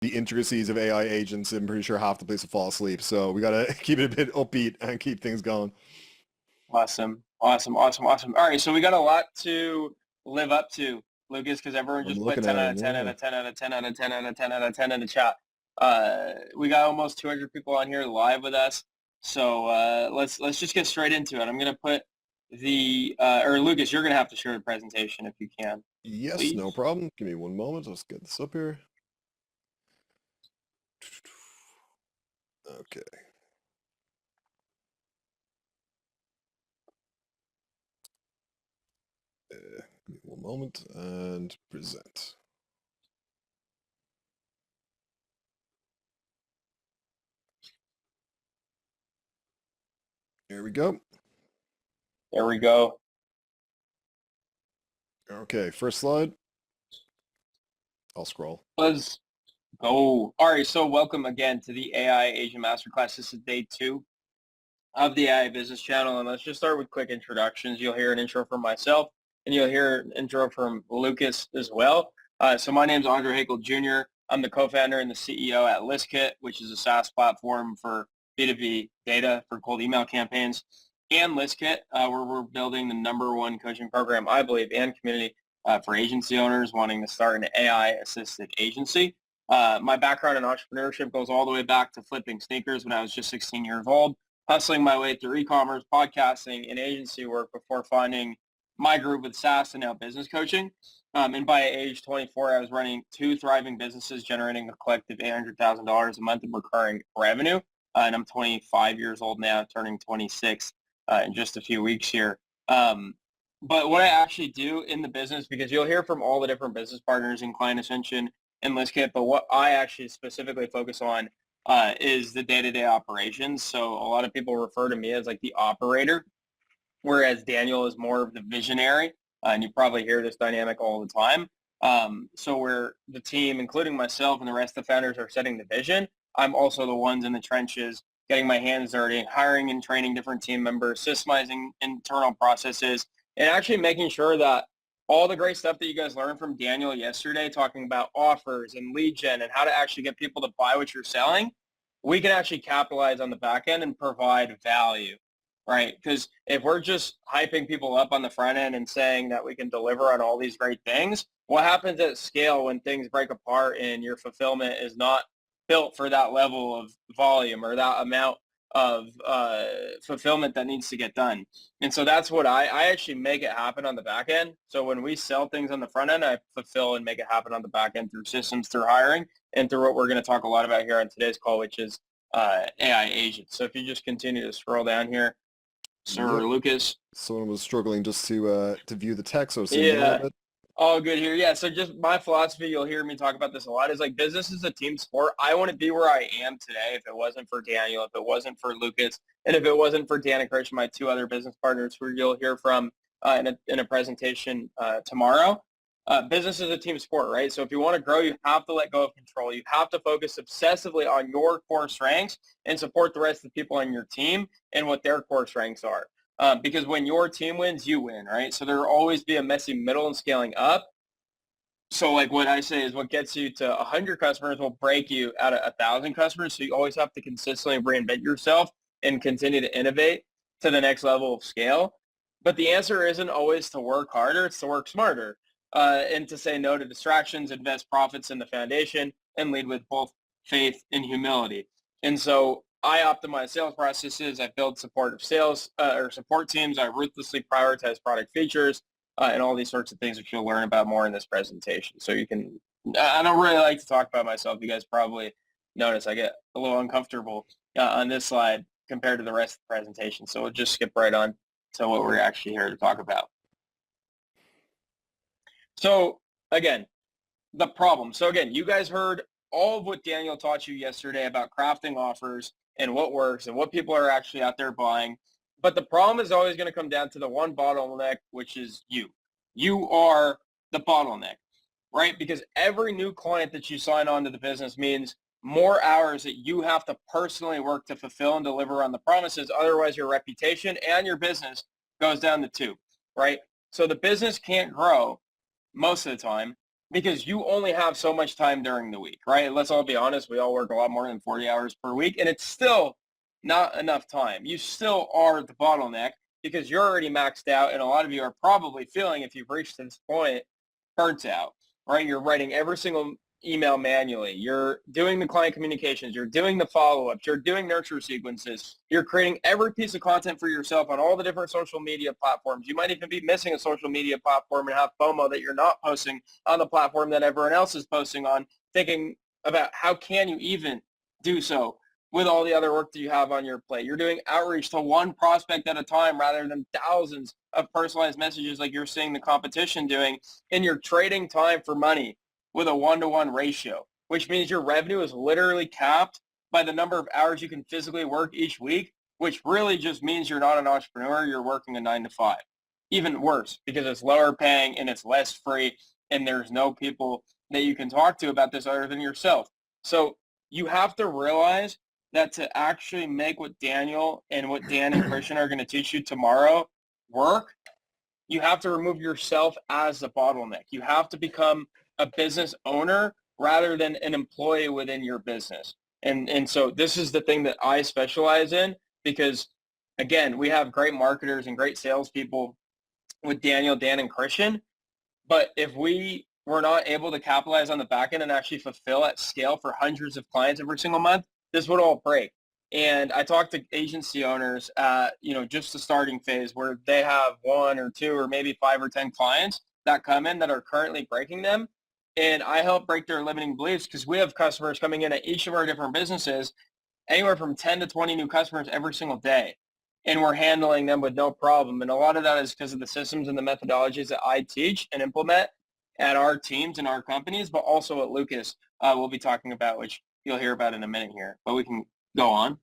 the intricacies of AI agents, I'm pretty sure half the place will fall asleep. So we gotta keep it a bit upbeat and keep things going. Awesome. Awesome. Awesome. Awesome. All right. So we got a lot to live up to, Lucas, because everyone I'm just put looking 10 at out it. of 10 out Yeah. of 10 out of 10 out of 10 out of 10 out of 10 in the chat. We got almost 200 people on here live with us. So let's just get straight into it. I'm going to put or Lucas, you're going to have to share the presentation if you can, Yes, no please. problem. Give me one moment. Let's get this up here. Okay. Give me one moment and present. Here we go. There we go. Okay, first slide. I'll scroll. Let's go. All right. So welcome again to the AI Agent Masterclass. This is day 2 of the AI Business Channel, and let's just start with quick introductions. You'll hear an intro from myself, and you'll hear an intro from Lucas as well. So my name is Andre Hakel Jr. I'm the co-founder and the CEO at ListKit, which is a SaaS platform for B2B data for cold email campaigns, and ListKit, where we're building the #1 coaching program, I believe, and community for agency owners wanting to start an AI-assisted agency. My background in entrepreneurship goes all the way back to flipping sneakers when I was just 16 years old, hustling my way through e-commerce, podcasting, and agency work before finding my group with SaaS and now business coaching. And by age 24, I was running 2 thriving businesses, generating a collective $800,000 a month in recurring revenue. And I'm 25 years old now, turning 26 in just a few weeks here. But what I actually do in the business, because you'll hear from all the different business partners in client ascension and ListKit, but what I actually specifically focus on is the day-to-day operations. So a lot of people refer to me as like the operator, whereas Daniel is more of the visionary. And you probably hear this dynamic all the time. So where the team, including myself and the rest of the founders, are setting the vision, I'm also the ones in the trenches, getting my hands dirty, hiring and training different team members, systemizing internal processes, and actually making sure that all the great stuff that you guys learned from Daniel yesterday, talking about offers and lead gen and how to actually get people to buy what you're selling, we can actually capitalize on the back end and provide value, right? Because if we're just hyping people up on the front end and saying that we can deliver on all these great things, what happens at scale when things break apart and your fulfillment is not built for that level of volume or that amount of fulfillment that needs to get done? And so that's what I actually make it happen on the back end. So when we sell things on the front end, I fulfill and make it happen on the back end through systems, through hiring, and through what we're going to talk a lot about here on today's call, which is AI agents. So if you just continue to scroll down here, Sir Yep. Lucas. Someone was struggling just to view the text, so zoom in a Yeah. little bit. All good here. Yeah. So just my philosophy, you'll hear me talk about this a lot, is like business is a team sport. I want to be where I am today if it wasn't for Daniel, if it wasn't for Lucas, and if it wasn't for Dan and Christian, my 2 other business partners who you'll hear from in a presentation tomorrow. Business is a team sport, right? So if you want to grow, you have to let go of control. You have to focus obsessively on your core strengths and support the rest of the people on your team and what their core strengths are. Because when your team wins, you win, right? So there will always be a messy middle and scaling up. So like what I say is what gets you to 100 customers will break you out of 1,000 customers. So you always have to consistently reinvent yourself and continue to innovate to the next level of scale. But the answer isn't always to work harder, it's to work smarter and to say no to distractions, invest profits in the foundation, and lead with both faith and humility. And so I optimize sales processes. I build supportive sales or support teams. I ruthlessly prioritize product features and all these sorts of things, which you'll learn about more in this presentation. So you can, I don't really like to talk about myself. You guys probably notice I get a little uncomfortable on this slide compared to the rest of the presentation. So we'll just skip right on to what we're actually here to talk about. So again, the problem. So again, you guys heard all of what Daniel taught you yesterday about crafting offers and what works and what people are actually out there buying. But the problem is always going to come down to the one bottleneck, which is you. You are the bottleneck, right? Because every new client that you sign on to the business means more hours that you have to personally work to fulfill and deliver on the promises. Otherwise, your reputation and your business goes down the tube, right? So the business can't grow most of the time because you only have so much time during the week, right? Let's all be honest. We all work a lot more than 40 hours per week, and it's still not enough time. You still are the bottleneck because you're already maxed out, and a lot of you are probably feeling, if you've reached this point, burnt out, right? You're writing every single email manually. You're doing the client communications. You're doing the follow-ups. You're doing nurture sequences. You're creating every piece of content for yourself on all the different social media platforms. You might even be missing a social media platform and have FOMO that you're not posting on the platform that everyone else is posting on, thinking about how can you even do so with all the other work that you have on your plate. You're doing outreach to one prospect at a time rather than thousands of personalized messages like you're seeing the competition doing, and you're trading time for money with a 1-to-1 ratio, which means your revenue is literally capped by the number of hours you can physically work each week, which really just means you're not an entrepreneur, you're working a 9 to 5. Even worse, because it's lower paying and it's less free, and there's no people that you can talk to about this other than yourself. So you have to realize that to actually make what Daniel and what Dan and Christian are going to teach you tomorrow work, you have to remove yourself as the bottleneck. You have to become a business owner rather than an employee within your business. And so this is the thing that I specialize in because, again, we have great marketers and great salespeople with Daniel, Dan, and Christian. But if we were not able to capitalize on the back end and actually fulfill at scale for hundreds of clients every single month, this would all break. And I talked to agency owners at, just the starting phase where they have 1 or 2 or maybe 5 or 10 clients that come in that are currently breaking them. And I help break their limiting beliefs because we have customers coming in at each of our different businesses, anywhere from 10 to 20 new customers every single day. And we're handling them with no problem. And a lot of that is because of the systems and the methodologies that I teach and implement at our teams and our companies, but also at Lucas, we'll be talking about, which you'll hear about in a minute here, but we can go on.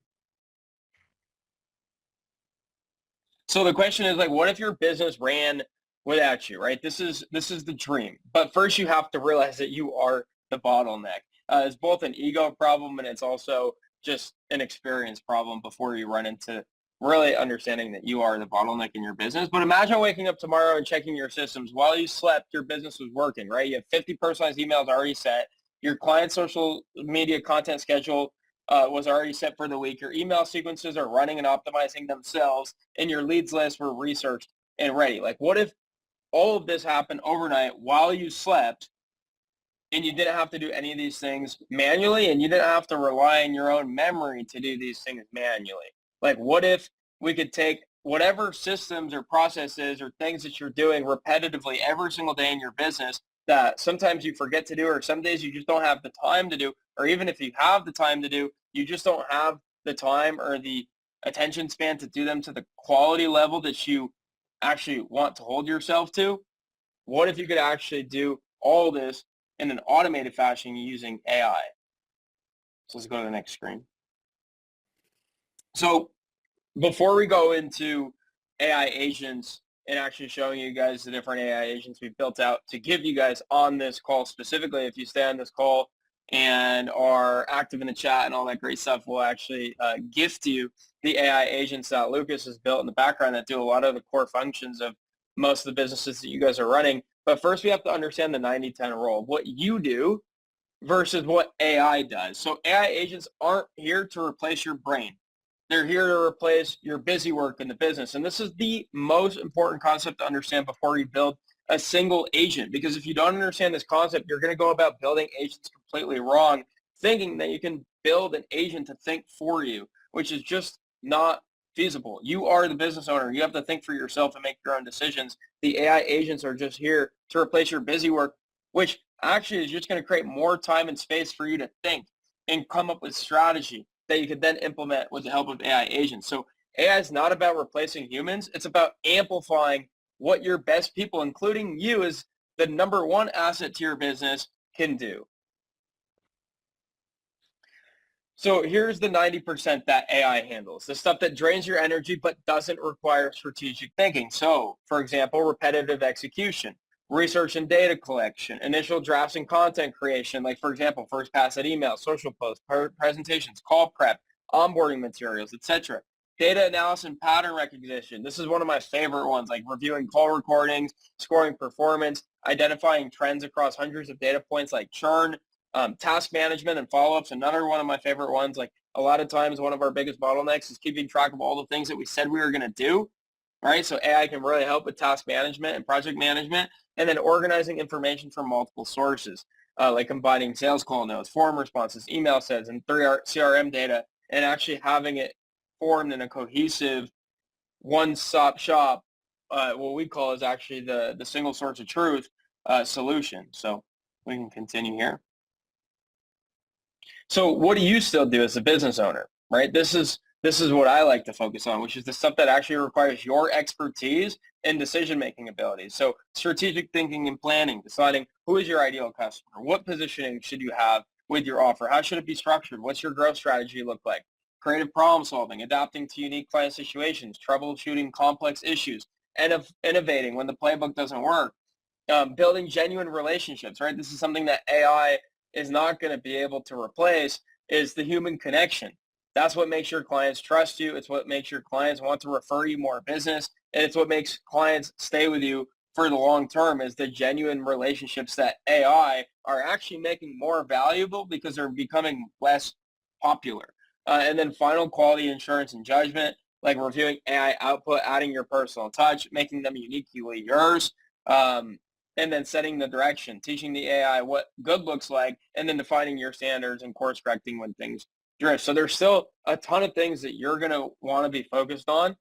So the question is like, what if your business ran without you, right? This is the dream. But first you have to realize that you are the bottleneck. It's both an ego problem and it's also just an experience problem before you run into really understanding that you are the bottleneck in your business. But imagine waking up tomorrow and checking your systems. While you slept, your business was working, right? You have 50 personalized emails already set. Your client social media content schedule was already set for the week. Your email sequences are running and optimizing themselves, and your leads list were researched and ready. Like, what if all of this happened overnight while you slept and you didn't have to do any of these things manually and you didn't have to rely on your own memory to do these things manually? Like, what if we could take whatever systems or processes or things that you're doing repetitively every single day in your business that sometimes you forget to do, or some days you just don't have the time to do, or even if you have the time to do, you just don't have the time or the attention span to do them to the quality level that you actually want to hold yourself to? What if you could actually do all this in an automated fashion using AI? So let's go to the next screen. So before we go into AI agents and actually showing you guys the different AI agents we've built out to give you guys on this call specifically, if you stay on this call and are active in the chat and all that great stuff, we'll actually gift you the AI agents that Lucas has built in the background that do a lot of the core functions of most of the businesses that you guys are running. But first, we have to understand the 90-10 rule, what you do versus what AI does. So AI agents aren't here to replace your brain. They're here to replace your busy work in the business. And this is the most important concept to understand before you build a single agent. Because if you don't understand this concept, you're going to go about building agents completely wrong, thinking that you can build an agent to think for you, which is just not feasible. You are the business owner. You have to think for yourself and make your own decisions. The AI agents are just here to replace your busy work, which actually is just going to create more time and space for you to think and come up with strategy that you could then implement with the help of AI agents. So AI is not about replacing humans. It's about amplifying what your best people, including you as the number one asset to your business, can do. So here's the 90% that AI handles, the stuff that drains your energy but doesn't require strategic thinking. So, for example, repetitive execution, research and data collection, initial drafts and content creation, like, for example, first pass at email, social posts, presentations, call prep, onboarding materials, etc. Data analysis and pattern recognition. This is one of my favorite ones, like reviewing call recordings, scoring performance, identifying trends across hundreds of data points like churn, task management and follow-ups. Another one of my favorite ones, like a lot of times one of our biggest bottlenecks is keeping track of all the things that we said we were going to do, right? So AI can really help with task management and project management, and then organizing information from multiple sources, like combining sales call notes, form responses, email sends, and CRM data, and actually having it formed in a cohesive one-stop shop, what we call is actually the single source of truth solution. So we can continue here. So what do you still do as a business owner, right? This is what I like to focus on, which is the stuff that actually requires your expertise and decision-making abilities. So strategic thinking and planning, deciding who is your ideal customer, what positioning should you have with your offer, how should it be structured, what's your growth strategy look like, creative problem solving, adapting to unique client situations, troubleshooting complex issues, and innovating when the playbook doesn't work, building genuine relationships, right? This is something that AI is not going to be able to replace, is the human connection. That's what makes your clients trust you. It's what makes your clients want to refer you more business. And it's what makes clients stay with you for the long term, is the genuine relationships that AI are actually making more valuable because they're becoming less popular. And then final, quality assurance and judgment, like reviewing AI output, adding your personal touch, making them uniquely yours. And then setting the direction, teaching the AI what good looks like, and then defining your standards and course correcting when things drift. So there's still a ton of things that you're going to want to be focused on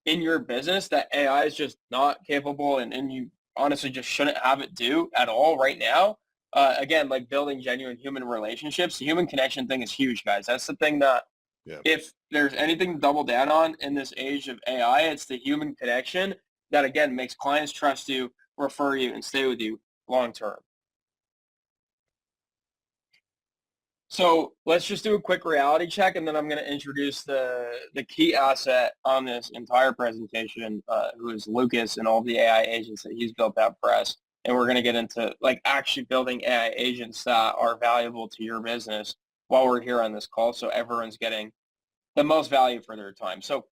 in your business that AI is just not capable, and you honestly just shouldn't have it do at all right now. Again, like building genuine human relationships. The human connection thing is huge, guys. That's the thing that if there's anything to double down on in this age of AI, it's the human connection that, again, makes clients trust you, refer you, and stay with you long term. So let's just do a quick reality check, and then I'm going to introduce the key asset on this entire presentation, who is Lucas and all the AI agents that he's built out for us. And we're going to get into like actually building AI agents that are valuable to your business while we're here on this call, so everyone's getting the most value for their time. So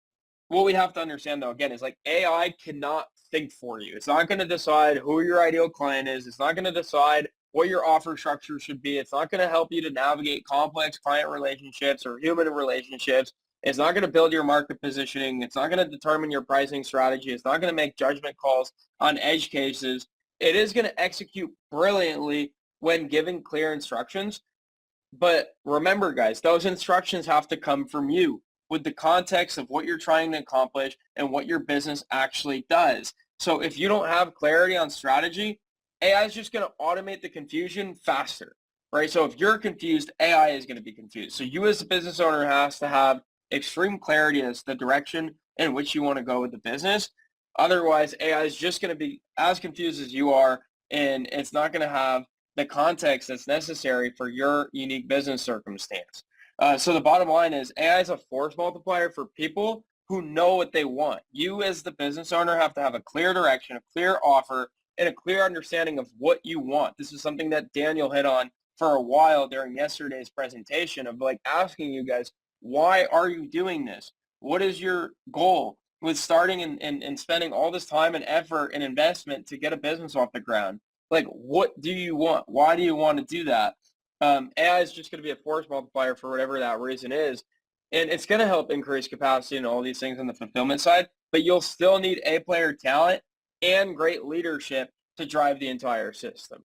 what we have to understand, though, again, is like AI cannot think for you. It's not going to decide who your ideal client is. It's not going to decide what your offer structure should be. It's not going to help you to navigate complex client relationships or human relationships. It's not going to build your market positioning. It's not going to determine your pricing strategy. It's not going to make judgment calls on edge cases. It is going to execute brilliantly when given clear instructions. But remember, guys, those instructions have to come from you, with the context of what you're trying to accomplish and what your business actually does. So if you don't have clarity on strategy, AI is just going to automate the confusion faster, right? So if you're confused, AI is going to be confused. So you as a business owner has to have extreme clarity as to the direction in which you want to go with the business. Otherwise, AI is just going to be as confused as you are, and it's not going to have the context that's necessary for your unique business circumstance. So the bottom line is AI is a force multiplier for people who know what they want. You as the business owner have to have a clear direction, a clear offer, and a clear understanding of what you want. This is something that Daniel hit on for a while during yesterday's presentation, of like asking you guys, why are you doing this? What is your goal with starting and spending all this time and effort and investment to get a business off the ground? Like, what do you want? Why do you want to do that? AI is just going to be a force multiplier for whatever that reason is. And it's going to help increase capacity and all these things on the fulfillment side, but you'll still need A-player talent and great leadership to drive the entire system.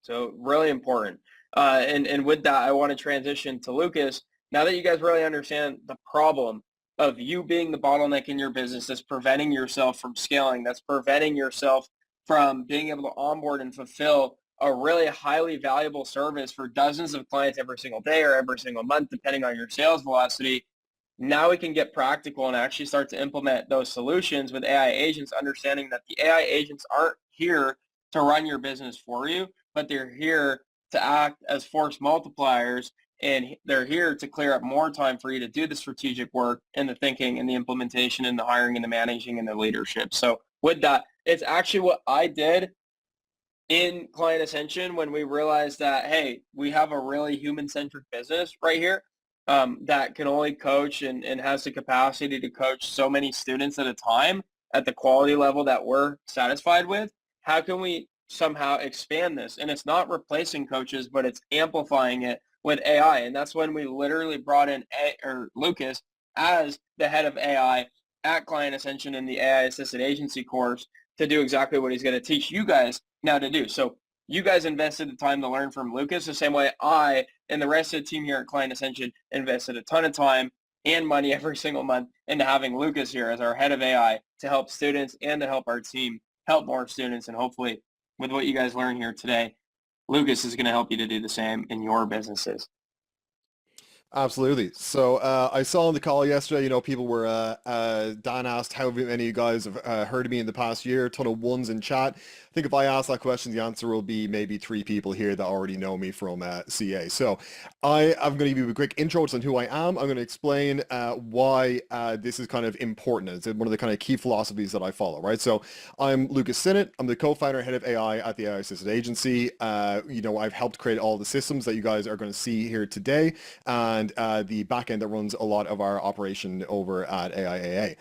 So really important. And with that, I want to transition to Lucas. Now that you guys really understand the problem of you being the bottleneck in your business that's preventing yourself from scaling, that's preventing yourself from being able to onboard and fulfill a really highly valuable service for dozens of clients every single day or every single month, depending on your sales velocity. Now we can get practical and actually start to implement those solutions with AI agents, understanding that the AI agents aren't here to run your business for you, but they're here to act as force multipliers, and they're here to clear up more time for you to do the strategic work and the thinking and the implementation and the hiring and the managing and the leadership. So with that, it's actually what I did in Client Ascension when we realized that, hey, we have a really human-centric business right here that can only coach and has the capacity to coach so many students at a time at the quality level that we're satisfied with. how can we somehow expand this? And it's not replacing coaches, but it's amplifying it with AI. And that's when we literally brought in Lucas as the head of AI at Client Ascension in the AI Assisted Agency course to do exactly what he's going to teach you guys now to do. So you guys invested the time to learn from Lucas the same way I and the rest of the team here at Client Ascension invested a ton of time and money every single month into having Lucas here as our head of AI to help students and to help our team help more students. And hopefully with what you guys learn here today, Lucas is going to help you to do the same in your businesses. Absolutely. So I saw on the call yesterday, people were, Dan asked how many of you guys have heard of me in the past year, a ton of ones in chat. I think if I ask that question, the answer will be maybe 3 people here that already know me from CA. So I'm going to give you a quick intro on who I am. I'm going to explain why this is kind of important. It's one of the kind of key philosophies that I follow, right? So I'm Lucas Sinnott. I'm the co-founder and head of AI at the AI Assisted Agency. I've helped create all the systems that you guys are going to see here today. And the backend that runs a lot of our operation over at AIAA.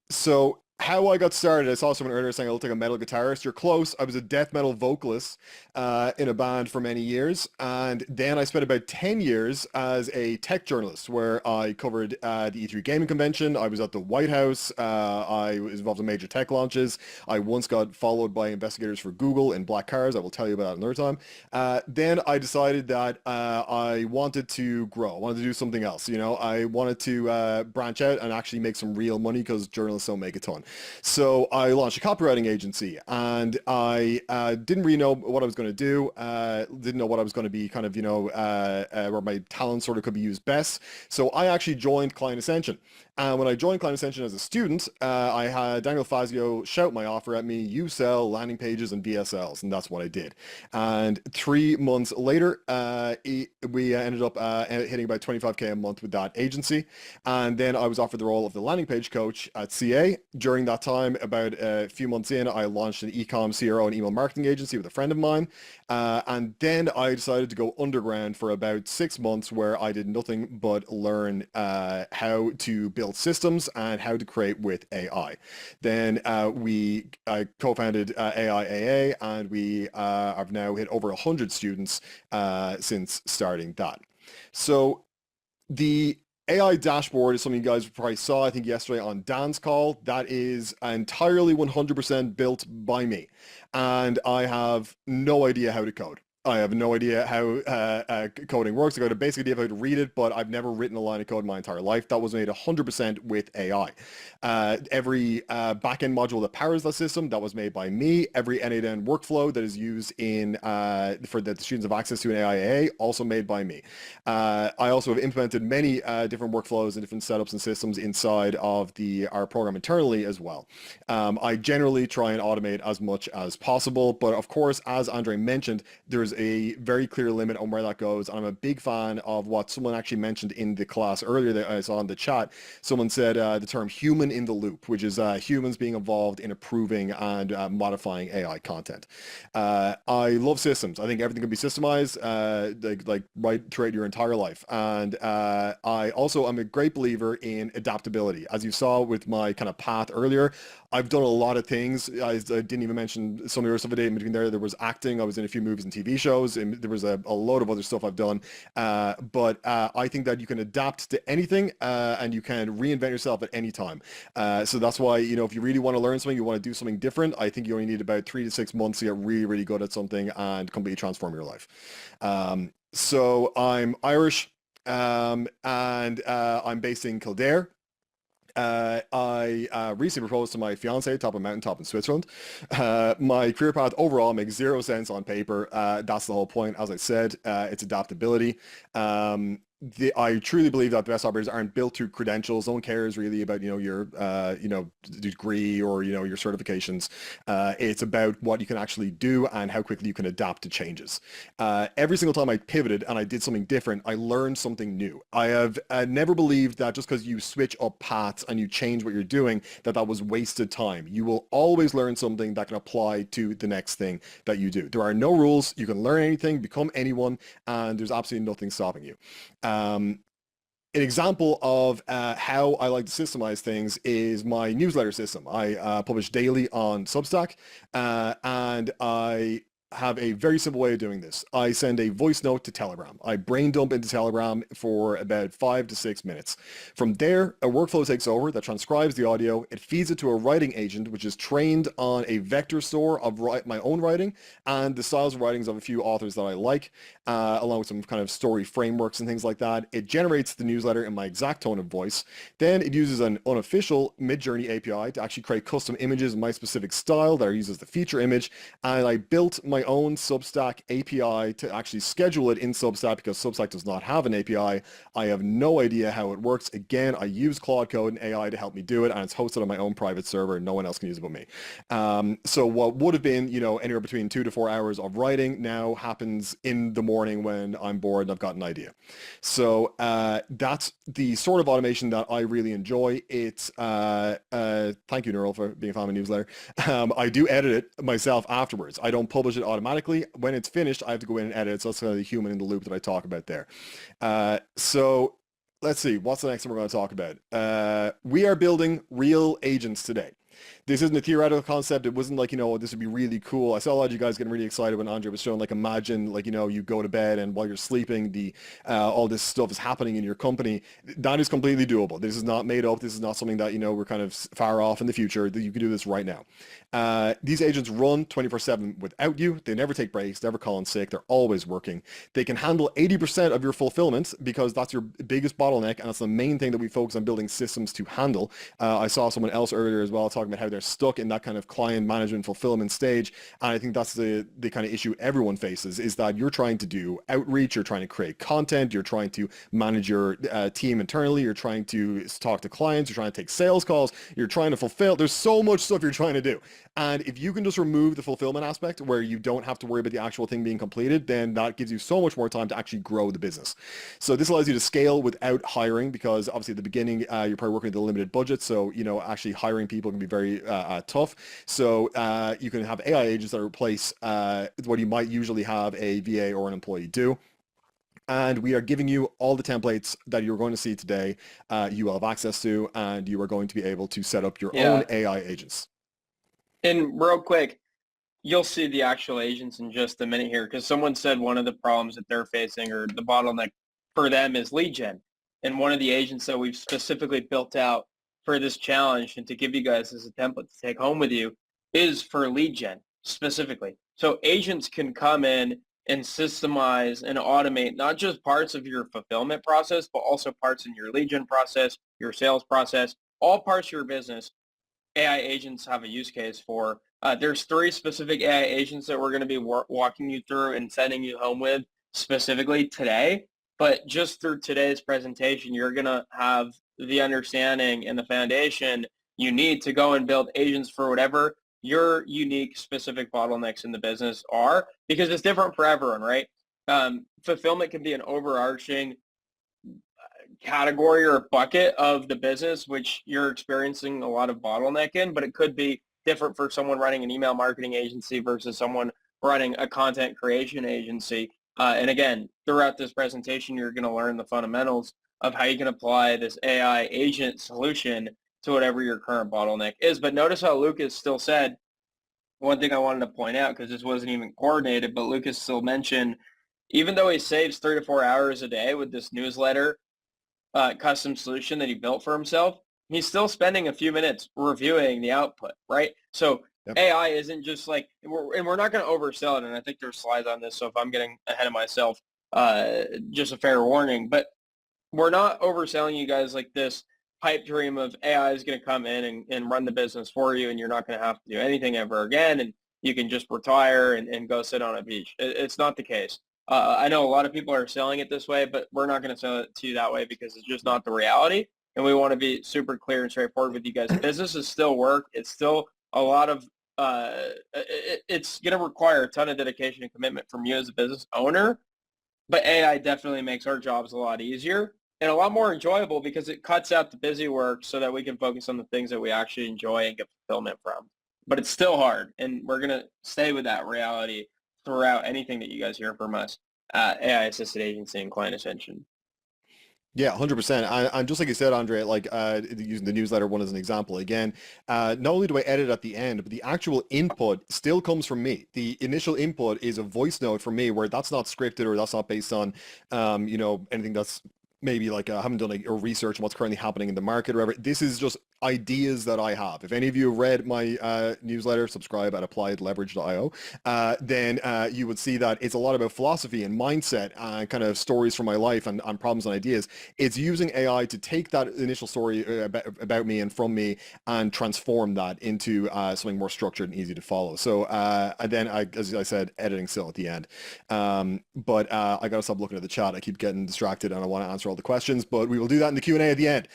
So how I got started, I saw someone earlier saying I look like a metal guitarist. You're close. I was a death metal vocalist in a band for many years. And then I spent about 10 years as a tech journalist where I covered the E3 gaming convention. I was at the White House. I was involved in major tech launches. I once got followed by investigators for Google in black cars. I will tell you about that another time. Then I decided that I wanted to grow. I wanted to do something else. I wanted to branch out and actually make some real money because journalists don't make a ton. So I launched a copywriting agency, and I didn't really know what I was going to do. Didn't know what I was going to be kind of, where my talent sort of could be used best. So I actually joined Client Ascension. And when I joined Client Ascension as a student, I had Daniel Fazio shout my offer at me, you sell landing pages and VSLs, and that's what I did. And 3 months later, we ended up hitting about 25K a month with that agency. And then I was offered the role of the landing page coach at CA. During that time, about a few months in, I launched an e-com CRO and email marketing agency with a friend of mine. And then I decided to go underground for about 6 months where I did nothing but learn how to build systems and how to create with AI. Then I co-founded AIAA, and we have now hit over 100 students since starting that. So the AI dashboard is something you guys probably saw, I think, yesterday on Dan's call. That is entirely 100% built by me. And I have no idea how to code. I have no idea how coding works. I got a basic idea of how to read it, but I've never written a line of code in my entire life. That was made 100% with AI. Every backend module that powers that system, that was made by me. Every N8N workflow that is used for the students have access to an AIA, also made by me. I also have implemented many different workflows and different setups and systems inside of our program internally as well. I generally try and automate as much as possible, but of course, as Andre mentioned, there's a very clear limit on where that goes. I'm a big fan of what someone actually mentioned in the class earlier that I saw in the chat. Someone said the term human in the loop, which is humans being involved in approving and modifying AI content. I love systems. I think everything can be systemized, like right throughout your entire life. And I also am a great believer in adaptability. As you saw with my kind of path earlier, I've done a lot of things. I didn't even mention some of the stuff I did in between there. There was acting. I was in a few movies and TV shows, and there was a load of other stuff I've done. But I think that you can adapt to anything, and you can reinvent yourself at any time. So that's why, if you really want to learn something, you want to do something different, I think you only need about 3 to 6 months to get really, really good at something and completely transform your life. So I'm Irish, and I'm based in Kildare. I recently proposed to my fiance top of a mountaintop in Switzerland. My career path overall makes zero sense on paper. That's the whole point. As I said, it's adaptability. I truly believe that the best operators aren't built through credentials. No one cares really about, your, degree or, your certifications. It's about what you can actually do and how quickly you can adapt to changes. Every single time I pivoted and I did something different, I learned something new. I have never believed that just because you switch up paths and you change what you're doing, that was wasted time. You will always learn something that can apply to the next thing that you do. There are no rules. You can learn anything, become anyone, and there's absolutely nothing stopping you. an example of how I like to systemize things is my newsletter system. I publish daily on Substack, and I have a very simple way of doing this. I send a voice note to Telegram. I brain dump into Telegram for about 5 to 6 minutes. From there, a workflow takes over that transcribes the audio. It feeds it to a writing agent, which is trained on a vector store of my own writing and the styles of writings of a few authors that I like, along with some kind of story frameworks and things like that. It generates the newsletter in my exact tone of voice. Then it uses an unofficial Midjourney API to actually create custom images in my specific style that I use as the feature image. And I built my own Substack API to actually schedule it in Substack because Substack does not have an API. I have no idea how it works. Again, I use Claude Code and AI to help me do it, and it's hosted on my own private server. No one else can use it but me. So what would have been, anywhere between 2 to 4 hours of writing now happens in the morning when I'm bored and I've got an idea. So that's the sort of automation that I really enjoy. It's thank you, Neural, for being a fan of my newsletter. I do edit it myself afterwards. I don't publish it automatically. When it's finished, I have to go in and edit it. So that's kind of the human in the loop that I talk about there. So let's see, what's the next one we're going to talk about? We are building real agents today. This isn't a theoretical concept. It wasn't like, this would be really cool. I saw a lot of you guys getting really excited when Andre was showing, like, imagine, like, you go to bed and while you're sleeping, all this stuff is happening in your company. That is completely doable. This is not made up. This is not something that, we're kind of far off in the future. You can do this right now. These agents run 24/7 without you. They never take breaks, never call in sick. They're always working. They can handle 80% of your fulfillment because that's your biggest bottleneck, and that's the main thing that we focus on building systems to handle. I saw someone else earlier as well talking about how they're stuck in that kind of client management fulfillment stage. And I think that's the kind of issue everyone faces, is that you're trying to do outreach, you're trying to create content, you're trying to manage your team internally, you're trying to talk to clients, you're trying to take sales calls, you're trying to fulfill. There's so much stuff you're trying to do. And if you can just remove the fulfillment aspect where you don't have to worry about the actual thing being completed, then that gives you so much more time to actually grow the business. So this allows you to scale without hiring, because obviously at the beginning, you're probably working with a limited budget. So, actually hiring people can be very tough. So you can have AI agents that replace what you might usually have a VA or an employee do. And we are giving you all the templates that you're going to see today, you will have access to, and you are going to be able to set up your own AI agents. And real quick, you'll see the actual agents in just a minute here, because someone said one of the problems that they're facing, or the bottleneck for them, is lead gen. And one of the agents that we've specifically built out for this challenge and to give you guys as a template to take home with you is for lead gen specifically. So agents can come in and systemize and automate not just parts of your fulfillment process, but also parts in your lead gen process, your sales process, all parts of your business. AI agents have a use case for. There's 3 specific AI agents that we're going to be walking you through and sending you home with specifically today. But just through today's presentation, you're going to have the understanding and the foundation you need to go and build agents for whatever your unique specific bottlenecks in the business are, because it's different for everyone, right? Fulfillment can be an overarching category or bucket of the business, which you're experiencing a lot of bottleneck in, but it could be different for someone running an email marketing agency versus someone running a content creation agency. And again, throughout this presentation, you're going to learn the fundamentals of how you can apply this AI agent solution to whatever your current bottleneck is. But notice how Lucas still said, one thing I wanted to point out, because this wasn't even coordinated, but Lucas still mentioned, even though he saves 3 to 4 hours a day with this newsletter custom solution that he built for himself, he's still spending a few minutes reviewing the output, right? So yep. AI isn't just like, we're not going to oversell it, and I think there's slides on this, so if I'm getting ahead of myself, just a fair warning, but we're not overselling you guys like this pipe dream of AI is going to come in and run the business for you, and you're not going to have to do anything ever again, and you can just retire and go sit on a beach. It's not the case. I know a lot of people are selling it this way, but we're not going to sell it to you that way, because it's just not the reality. And we want to be super clear and straightforward with you guys. Business is still work. It's still a lot of, it's going to require a ton of dedication and commitment from you as a business owner. But AI definitely makes our jobs a lot easier and a lot more enjoyable, because it cuts out the busy work so that we can focus on the things that we actually enjoy and get fulfillment from. But it's still hard, and we're going to stay with that reality throughout anything that you guys hear from us, AI-assisted agency and client ascension. Yeah, 100%. And just like you said, Andre, like using the newsletter one as an example, again, not only do I edit at the end, but the actual input still comes from me. The initial input is a voice note from me where that's not scripted or that's not based on, anything that's maybe like I haven't done a research on what's currently happening in the market or whatever. This is just ideas that I have. If any of you have read my newsletter, subscribe at appliedleverage.io, then you would see that it's a lot about philosophy and mindset and kind of stories from my life and problems and ideas. It's using AI to take that initial story about me and from me and transform that into something more structured and easy to follow. So and then, as I said, editing still at the end. But I got to stop looking at the chat. I keep getting distracted and I want to answer all the questions, but we will do that in the Q&A at the end.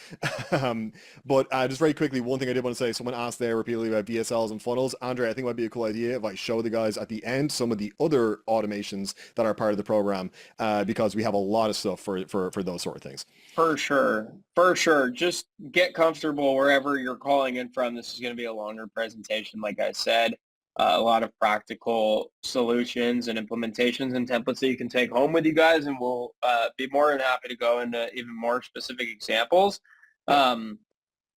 But just very quickly, one thing I did want to say, someone asked there repeatedly about VSLs and funnels. Andre, I think it might be a cool idea if I show the guys at the end some of the other automations that are part of the program, because we have a lot of stuff for those sort of things. For sure. For sure. Just get comfortable wherever you're calling in from. This is going to be a longer presentation, like I said. A lot of practical solutions and implementations and templates that you can take home with you guys, and we'll be more than happy to go into even more specific examples.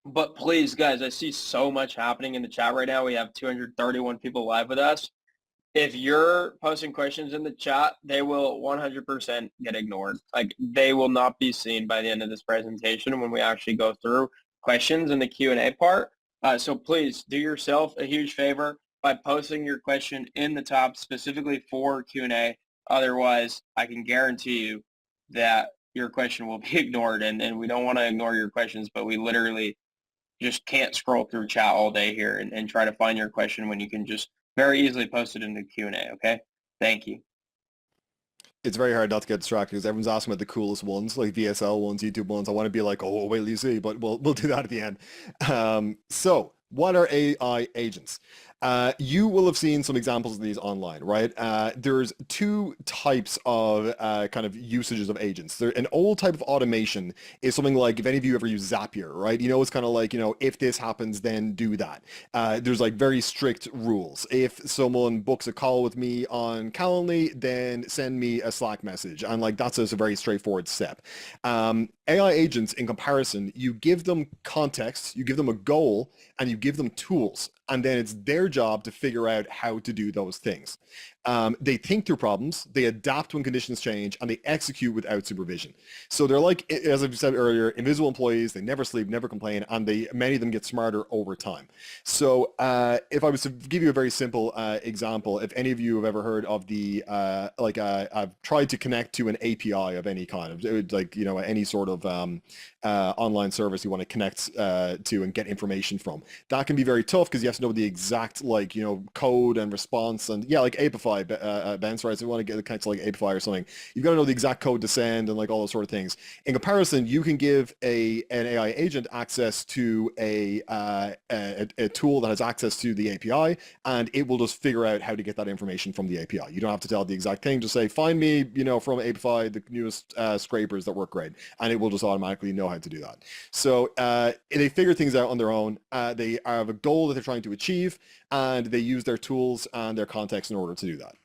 But please, guys, I see so much happening in the chat right now. We have 231 people live with us. If you're posting questions in the chat, they will 100% get ignored. Like, they will not be seen by the end of this presentation when we actually go through questions in the Q&A part. So please do yourself a huge favor by posting your question in the top specifically for Q&A. Otherwise, I can guarantee you that your question will be ignored, and we don't want to ignore your questions, but we literally just can't scroll through chat all day here and try to find your question when you can just very easily post it in the Q&A, okay? Thank you. It's very hard not to get distracted because everyone's asking about the coolest ones, like VSL ones, YouTube ones. I want to be like, oh, wait till you see, but we'll do that at the end. So what are AI agents? You will have seen some examples of these online, right? There's two types of kind of usages of agents. An old type of automation is something like, if any of you ever use Zapier, right? It's kind of like, if this happens, then do that. There's like very strict rules. If someone books a call with me on Calendly, then send me a Slack message. And like, that's just a very straightforward step. AI agents, in comparison, you give them context, you give them a goal, and you give them tools. And then it's their job to figure out how to do those things. They think through problems, they adapt when conditions change, and they execute without supervision. So they're like, as I've said earlier, invisible employees. They never sleep, never complain, and many of them get smarter over time. So if I was to give you a very simple example, if any of you have ever heard of I've tried to connect to an API of any kind, any sort of online service you want to connect to and get information from. That can be very tough because you have to know the exact code and response, and like Apify, Ben's right. So you want to get connect to like Apify or something, you've got to know the exact code to send and like all those sort of things. In comparison, you can give an AI agent access to a tool that has access to the API, and it will just figure out how to get that information from the API. You don't have to tell it the exact thing. Just say, find me, from Apify, the newest scrapers that work great, and it will just automatically know how to do that. So they figure things out on their own. They have a goal that they're trying to achieve, and they use their tools and their context in order to do that.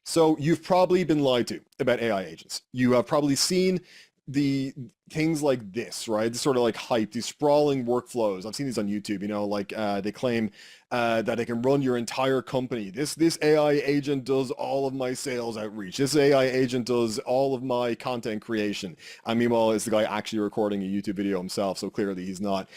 So you've probably been lied to about AI agents. You have probably seen the things like this, right? This sort of like hype, these sprawling workflows. I've seen these on YouTube, they claim that they can run your entire company. This AI agent does all of my sales outreach. This AI agent does all of my content creation. And meanwhile, it's the guy actually recording a YouTube video himself, so clearly he's not.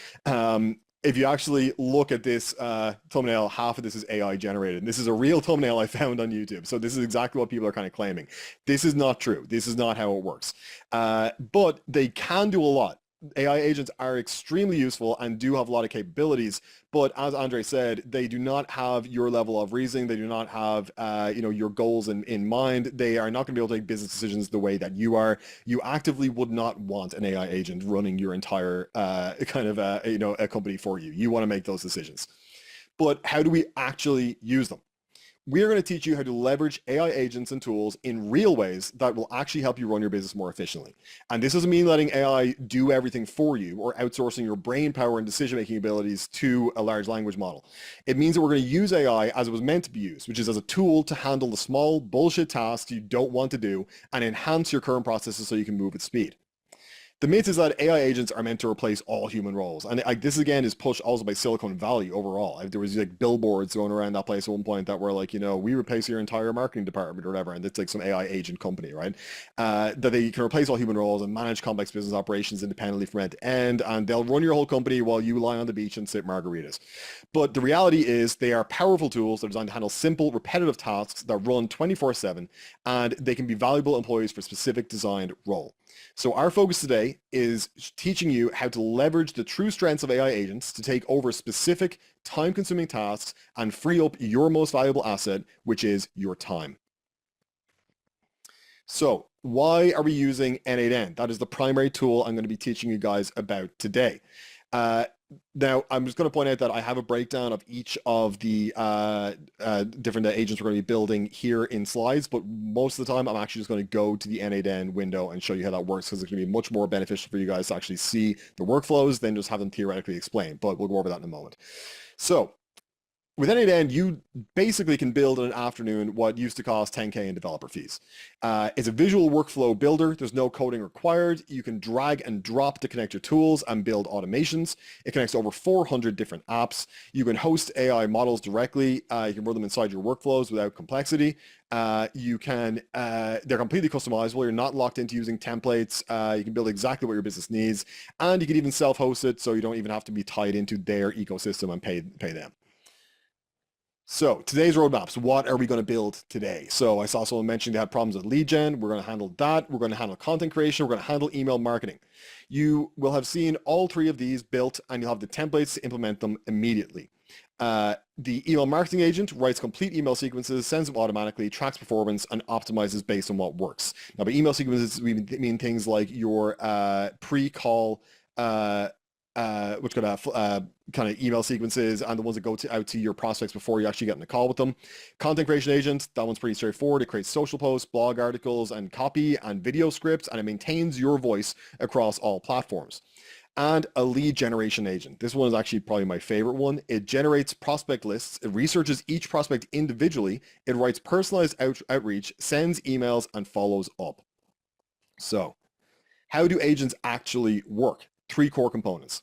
If you actually look at this thumbnail, half of this is AI generated. And this is a real thumbnail I found on YouTube. So this is exactly what people are kind of claiming. This is not true. This is not how it works. But they can do a lot. AI agents are extremely useful and do have a lot of capabilities, but as Andre said, they do not have your level of reasoning. They do not have, your goals in mind. They are not going to be able to make business decisions the way that you are. You actively would not want an AI agent running your entire a company for you. You want to make those decisions. But how do we actually use them? We're going to teach you how to leverage AI agents and tools in real ways that will actually help you run your business more efficiently. And this doesn't mean letting AI do everything for you or outsourcing your brain power and decision-making abilities to a large language model. It means that we're going to use AI as it was meant to be used, which is as a tool to handle the small bullshit tasks you don't want to do and enhance your current processes so you can move at speed. The myth is that AI agents are meant to replace all human roles, and like this again is pushed also by Silicon Valley overall. Like, there was like billboards going around that place at one point that were like, we replace your entire marketing department or whatever, and it's like some AI agent company, right? That they can replace all human roles and manage complex business operations independently from end to end, and they'll run your whole company while you lie on the beach and sip margaritas. But the reality is they are powerful tools that are designed to handle simple, repetitive tasks that run 24/7, and they can be valuable employees for a specific designed role. So our focus today is teaching you how to leverage the true strengths of AI agents to take over specific time-consuming tasks and free up your most valuable asset, which is your time. So why are we using N8N? That is the primary tool I'm going to be teaching you guys about today. Now, I'm just going to point out that I have a breakdown of each of the different agents we're going to be building here in slides, but most of the time I'm actually just going to go to the N8N window and show you how that works, because it's going to be much more beneficial for you guys to actually see the workflows than just have them theoretically explained, but we'll go over that in a moment. So with N8N, you basically can build in an afternoon what used to cost 10K in developer fees. It's a visual workflow builder. There's no coding required. You can drag and drop to connect your tools and build automations. It connects to over 400 different apps. You can host AI models directly. You can run them inside your workflows without complexity. They're completely customizable. You're not locked into using templates. You can build exactly what your business needs. And you can even self-host it, so you don't even have to be tied into their ecosystem and pay them. So today's roadmaps, what are we going to build today? So I saw someone mentioning they had problems with lead gen. We're going to handle that. We're going to handle content creation. We're going to handle email marketing. You will have seen all three of these built, and you'll have the templates to implement them immediately. The email marketing agent writes complete email sequences, sends them automatically, tracks performance, and optimizes based on what works. Now, by email sequences, we mean things like your pre-call which could have kind of email sequences and the ones that go out to your prospects before you actually get in a call with them. Content creation agent, that one's pretty straightforward. It creates social posts, blog articles, and copy and video scripts, and it maintains your voice across all platforms. And a lead generation agent. This one is actually probably my favorite one. It generates prospect lists. It researches each prospect individually. It writes personalized outreach, sends emails, and follows up. So how do agents actually work? Three core components.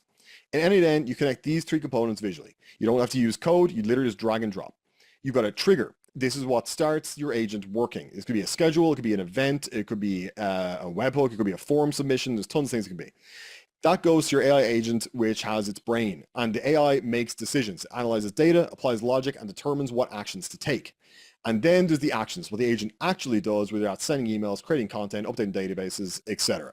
In N8N, you connect these three components visually. You don't have to use code. You literally just drag and drop. You've got a trigger. This is what starts your agent working. This could be a schedule. It could be an event. It could be a webhook. It could be a form submission. There's tons of things it can be. That goes to your AI agent, which has its brain. And the AI makes decisions, analyzes data, applies logic, and determines what actions to take. And then there's the actions, what the agent actually does, whether that's sending emails, creating content, updating databases, etc.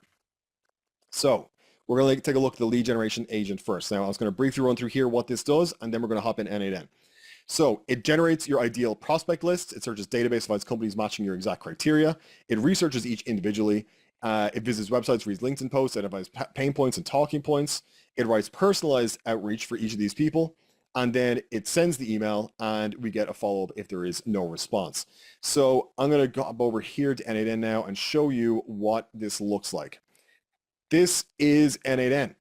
So we're going to take a look at the lead generation agent first. Now, I was going to briefly run through here what this does, and then we're going to hop in N8N. So it generates your ideal prospect list. It searches database, finds companies matching your exact criteria. It researches each individually. It visits websites, reads LinkedIn posts, identifies pain points and talking points. It writes personalized outreach for each of these people. And then it sends the email, and we get a follow-up if there is no response. So I'm going to go over here to N8N now and show you what this looks like. This is N8N.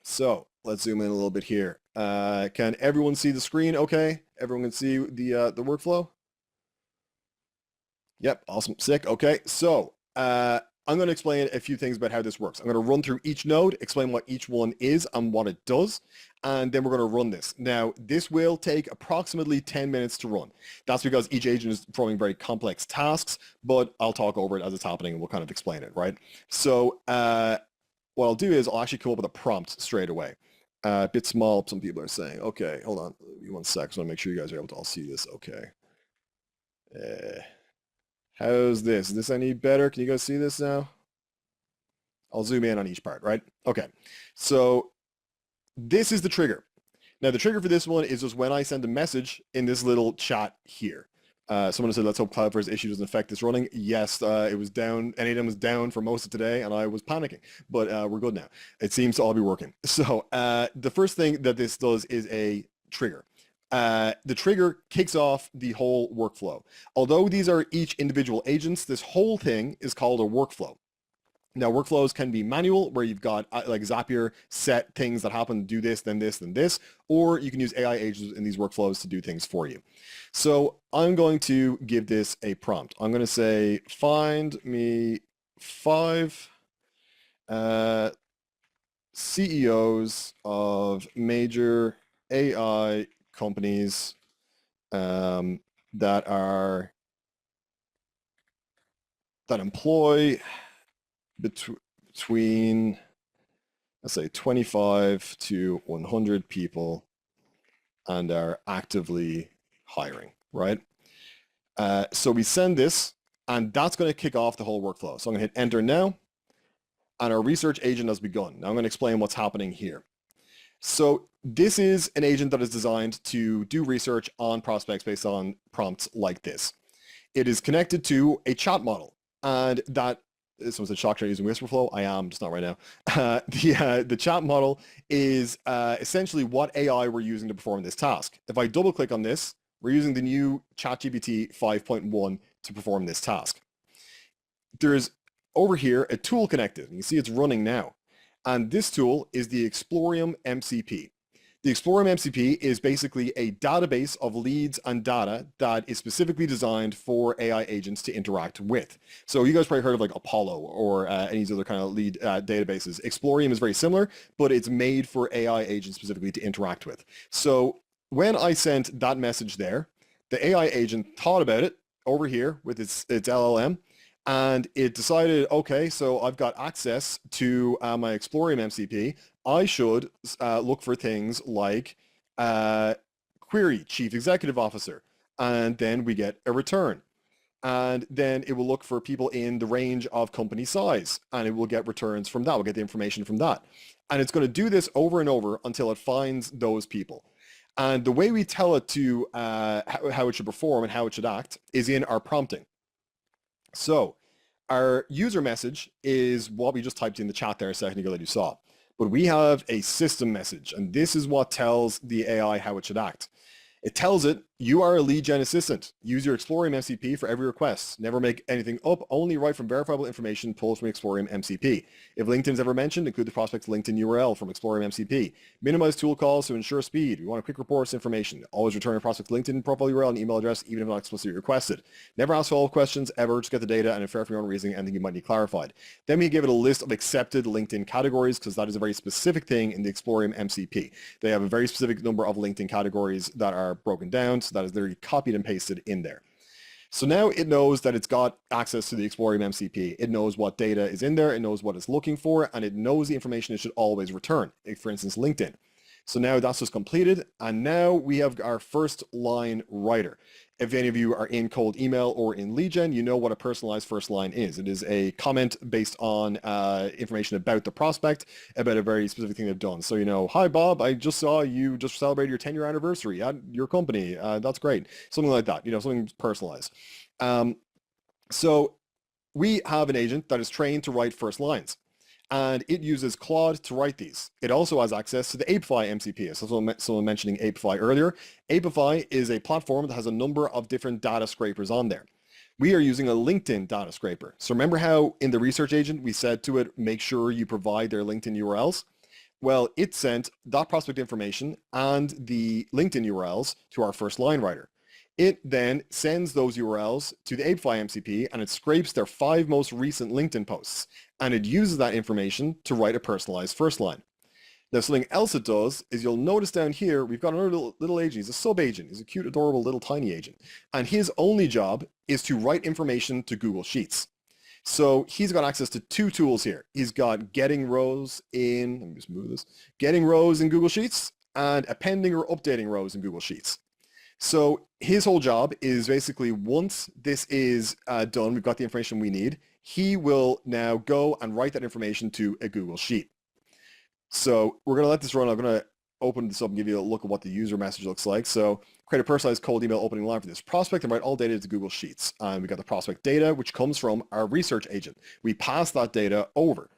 So let's zoom in a little bit here. Can everyone see the screen okay? Everyone can see the workflow? Yep, awesome, sick, okay. So I'm going to explain a few things about how this works. I'm going to run through each node, explain what each one is and what it does, and then we're going to run this. Now, this will take approximately 10 minutes to run. That's because each agent is performing very complex tasks, but I'll talk over it as it's happening and we'll kind of explain it, right? So what I'll do is I'll actually come up with a prompt straight away. A bit small, some people are saying. Okay, hold on, give me 1 sec. I want to make sure you guys are able to all see this okay. How's this? Is this any better? Can you guys see this now? I'll zoom in on each part, right? Okay, so this is the trigger. Now the trigger for this one is just when I send a message in this little chat here. Someone said, let's hope Cloudflare's issue doesn't affect this running. Yes, it was down. N8N was down for most of today, and I was panicking, but we're good now. It seems to all be working. So the first thing that this does is a trigger. The trigger kicks off the whole workflow. Although these are each individual agents, this whole thing is called a workflow. Now, workflows can be manual, where you've got like Zapier set things that happen, do this, then this, then this, or you can use AI agents in these workflows to do things for you. So I'm going to give this a prompt. I'm going to say, find me 5 CEOs of major AI companies that employ between, let's say, 25 to 100 people and are actively hiring, right? So we send this, and that's going to kick off the whole workflow. So I'm going to hit enter now, and our research agent has begun. Now I'm going to explain what's happening here. So this is an agent that is designed to do research on prospects based on prompts like this. It is connected to a chat model, and that someone said shock using Whisperflow. I am, just not right now. The chat model is essentially what AI we're using to perform this task. If I double click on this, we're using the new ChatGPT 5.1 to perform this task. There's over here a tool connected, and you see it's running now. And this tool is the Explorium MCP. The Explorium MCP is basically a database of leads and data that is specifically designed for AI agents to interact with. So you guys probably heard of like Apollo or any of these other kind of lead databases. Explorium is very similar, but it's made for AI agents specifically to interact with. So when I sent that message there, the AI agent thought about it over here with its LLM, and it decided, okay, so I've got access to my Explorium MCP. I should look for things like query chief executive officer, and then we get a return. And then it will look for people in the range of company size, and it will get returns from that. We'll get the information from that. And it's going to do this over and over until it finds those people. And the way we tell it to how it should perform and how it should act is in our prompting. So our user message is what we just typed in the chat there a second ago that you saw. But we have a system message, and this is what tells the AI how it should act. It tells it, you are a lead gen assistant. Use your Explorium MCP for every request. Never make anything up. Only write from verifiable information pulled from Explorium MCP. If LinkedIn is ever mentioned, include the prospect's LinkedIn URL from Explorium MCP. Minimize tool calls to ensure speed. We want a quick reports information. Always return a prospect's LinkedIn profile URL and email address, even if not explicitly requested. Never ask follow-up questions ever. Just get the data and infer from your own reasoning anything you might need clarified. Then we give it a list of accepted LinkedIn categories, because that is a very specific thing in the Explorium MCP. They have a very specific number of LinkedIn categories that are broken down, so that is literally copied and pasted in there. So now it knows that it's got access to the Explorium MCP. It knows what data is in there, it knows what it's looking for, and it knows the information it should always return, for instance, LinkedIn. So now that's just completed, and now we have our first line writer. If any of you are in cold email or in lead gen, you know what a personalized first line is. It is a comment based on information about the prospect, about a very specific thing they've done. So, you know, hi Bob, I just saw you just celebrated your 10-year anniversary at your company. That's great. Something like that, you know, something personalized. So we have an agent that is trained to write first lines, and it uses Claude to write these. It also has access to the Apify MCP. So someone mentioning Apify earlier. Apify is a platform that has a number of different data scrapers on there. We are using a LinkedIn data scraper. So remember how in the research agent we said to it, make sure you provide their LinkedIn URLs? Well, it sent that prospect information and the LinkedIn URLs to our first line writer. It then sends those URLs to the Apify MCP, and it scrapes their 5 most recent LinkedIn posts, and it uses that information to write a personalized first line. Now, something else it does is you'll notice down here, we've got another little agent. He's a sub-agent. He's a cute, adorable, little tiny agent. And his only job is to write information to Google Sheets. So he's got access to 2 tools here. He's got getting rows in, let me just move this, getting rows in Google Sheets and appending or updating rows in Google Sheets. So his whole job is basically, once this is done, we've got the information we need, he will now go and write that information to a Google Sheet. So we're going to let this run. I'm going to open this up and give you a look at what the user message looks like. So create a personalized cold email opening line for this prospect and write all data to Google Sheets. And we got the prospect data, which comes from our research agent. We pass that data over.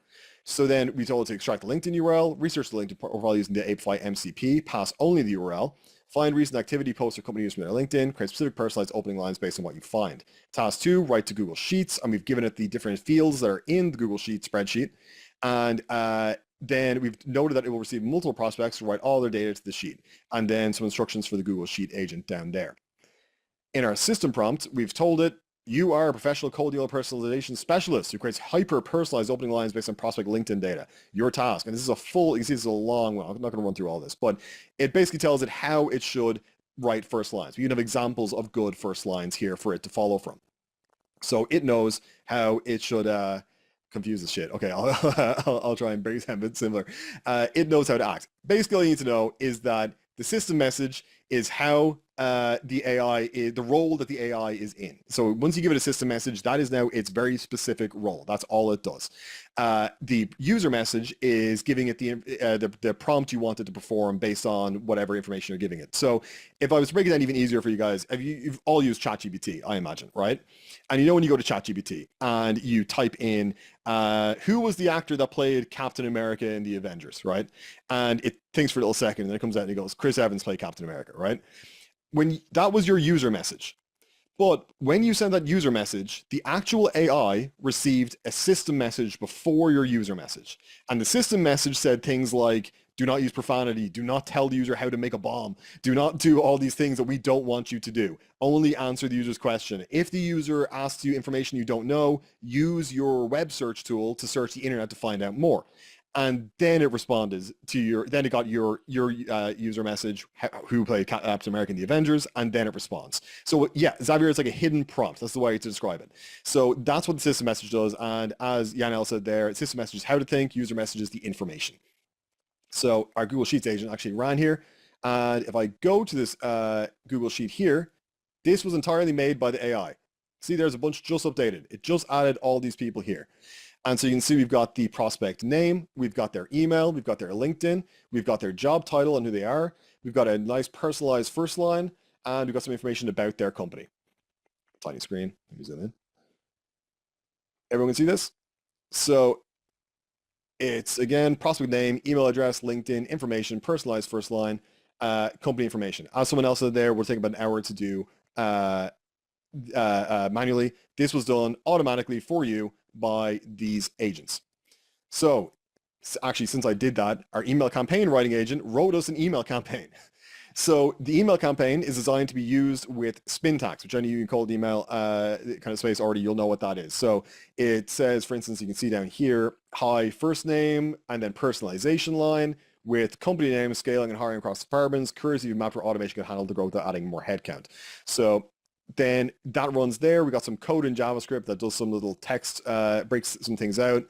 So then we told it to extract the LinkedIn URL, research the LinkedIn profile using the Apify MCP, pass only the URL, find recent activity posts or company news from their LinkedIn, create specific personalized opening lines based on what you find. Task 2, write to Google Sheets, and we've given it the different fields that are in the Google Sheet spreadsheet. And then we've noted that it will receive multiple prospects to write all their data to the sheet, and then some instructions for the Google Sheet agent down there. In our system prompt, we've told it You are a professional cold email personalization specialist who creates hyper-personalized opening lines based on prospect LinkedIn data. Your task, and this is a full, you can see this is a long one. I'm not going to run through all this, but it basically tells it how it should write first lines. You can have examples of good first lines here for it to follow from. So it knows how it should confuse this shit. Okay, I'll try and break it similar. It knows how to act. Basically, all you need to know is that the system message is how the AI is, the role that the AI is in. So once you give it a system message, that is now its very specific role. That's all it does. The user message is giving it the prompt you want it to perform based on whatever information you're giving it. So if I was to break it down even easier for you guys, you've all used ChatGPT, I imagine, right? And you know when you go to ChatGPT and you type in who was the actor that played Captain America in the Avengers, right? And it thinks for a little second and then it comes out and it goes, Chris Evans played Captain America, right? When that was your user message. But when you send that user message, the actual AI received a system message before your user message. And the system message said things like, do not use profanity, do not tell the user how to make a bomb, do not do all these things that we don't want you to do. Only answer the user's question. If the user asks you information you don't know, use your web search tool to search the internet to find out more. And then it responded to then it got your user message, who played Captain America in the Avengers, and then it responds. So yeah, Xavier is like a hidden prompt. That's the way to describe it. So that's what the system message does. And as Yanel said there, system message is how to think, user message is the information. So our Google Sheets agent actually ran here. And if I go to this Google Sheet here, this was entirely made by the AI. See, there's a bunch just updated. It just added all these people here. And so you can see we've got the prospect name, we've got their email, we've got their LinkedIn, we've got their job title and who they are, we've got a nice personalized first line, and we've got some information about their company. Tiny screen, let me zoom in. Everyone can see this? So it's, again, prospect name, email address, LinkedIn, information, personalized first line, company information. As someone else said there, we'll take about an hour to do manually. This was done automatically for you by these agents. So actually, since I did that, our email campaign writing agent wrote us an email campaign. So the email campaign is designed to be used with syntax, which I know you can call the email kind of space already. You'll know what that is. So it says, for instance, you can see down here, hi, first name, and then personalization line with company name, scaling and hiring across departments, courtesy of map for automation can handle the growth without adding more headcount. So then that runs there. We got some code in JavaScript that does some little text, breaks some things out,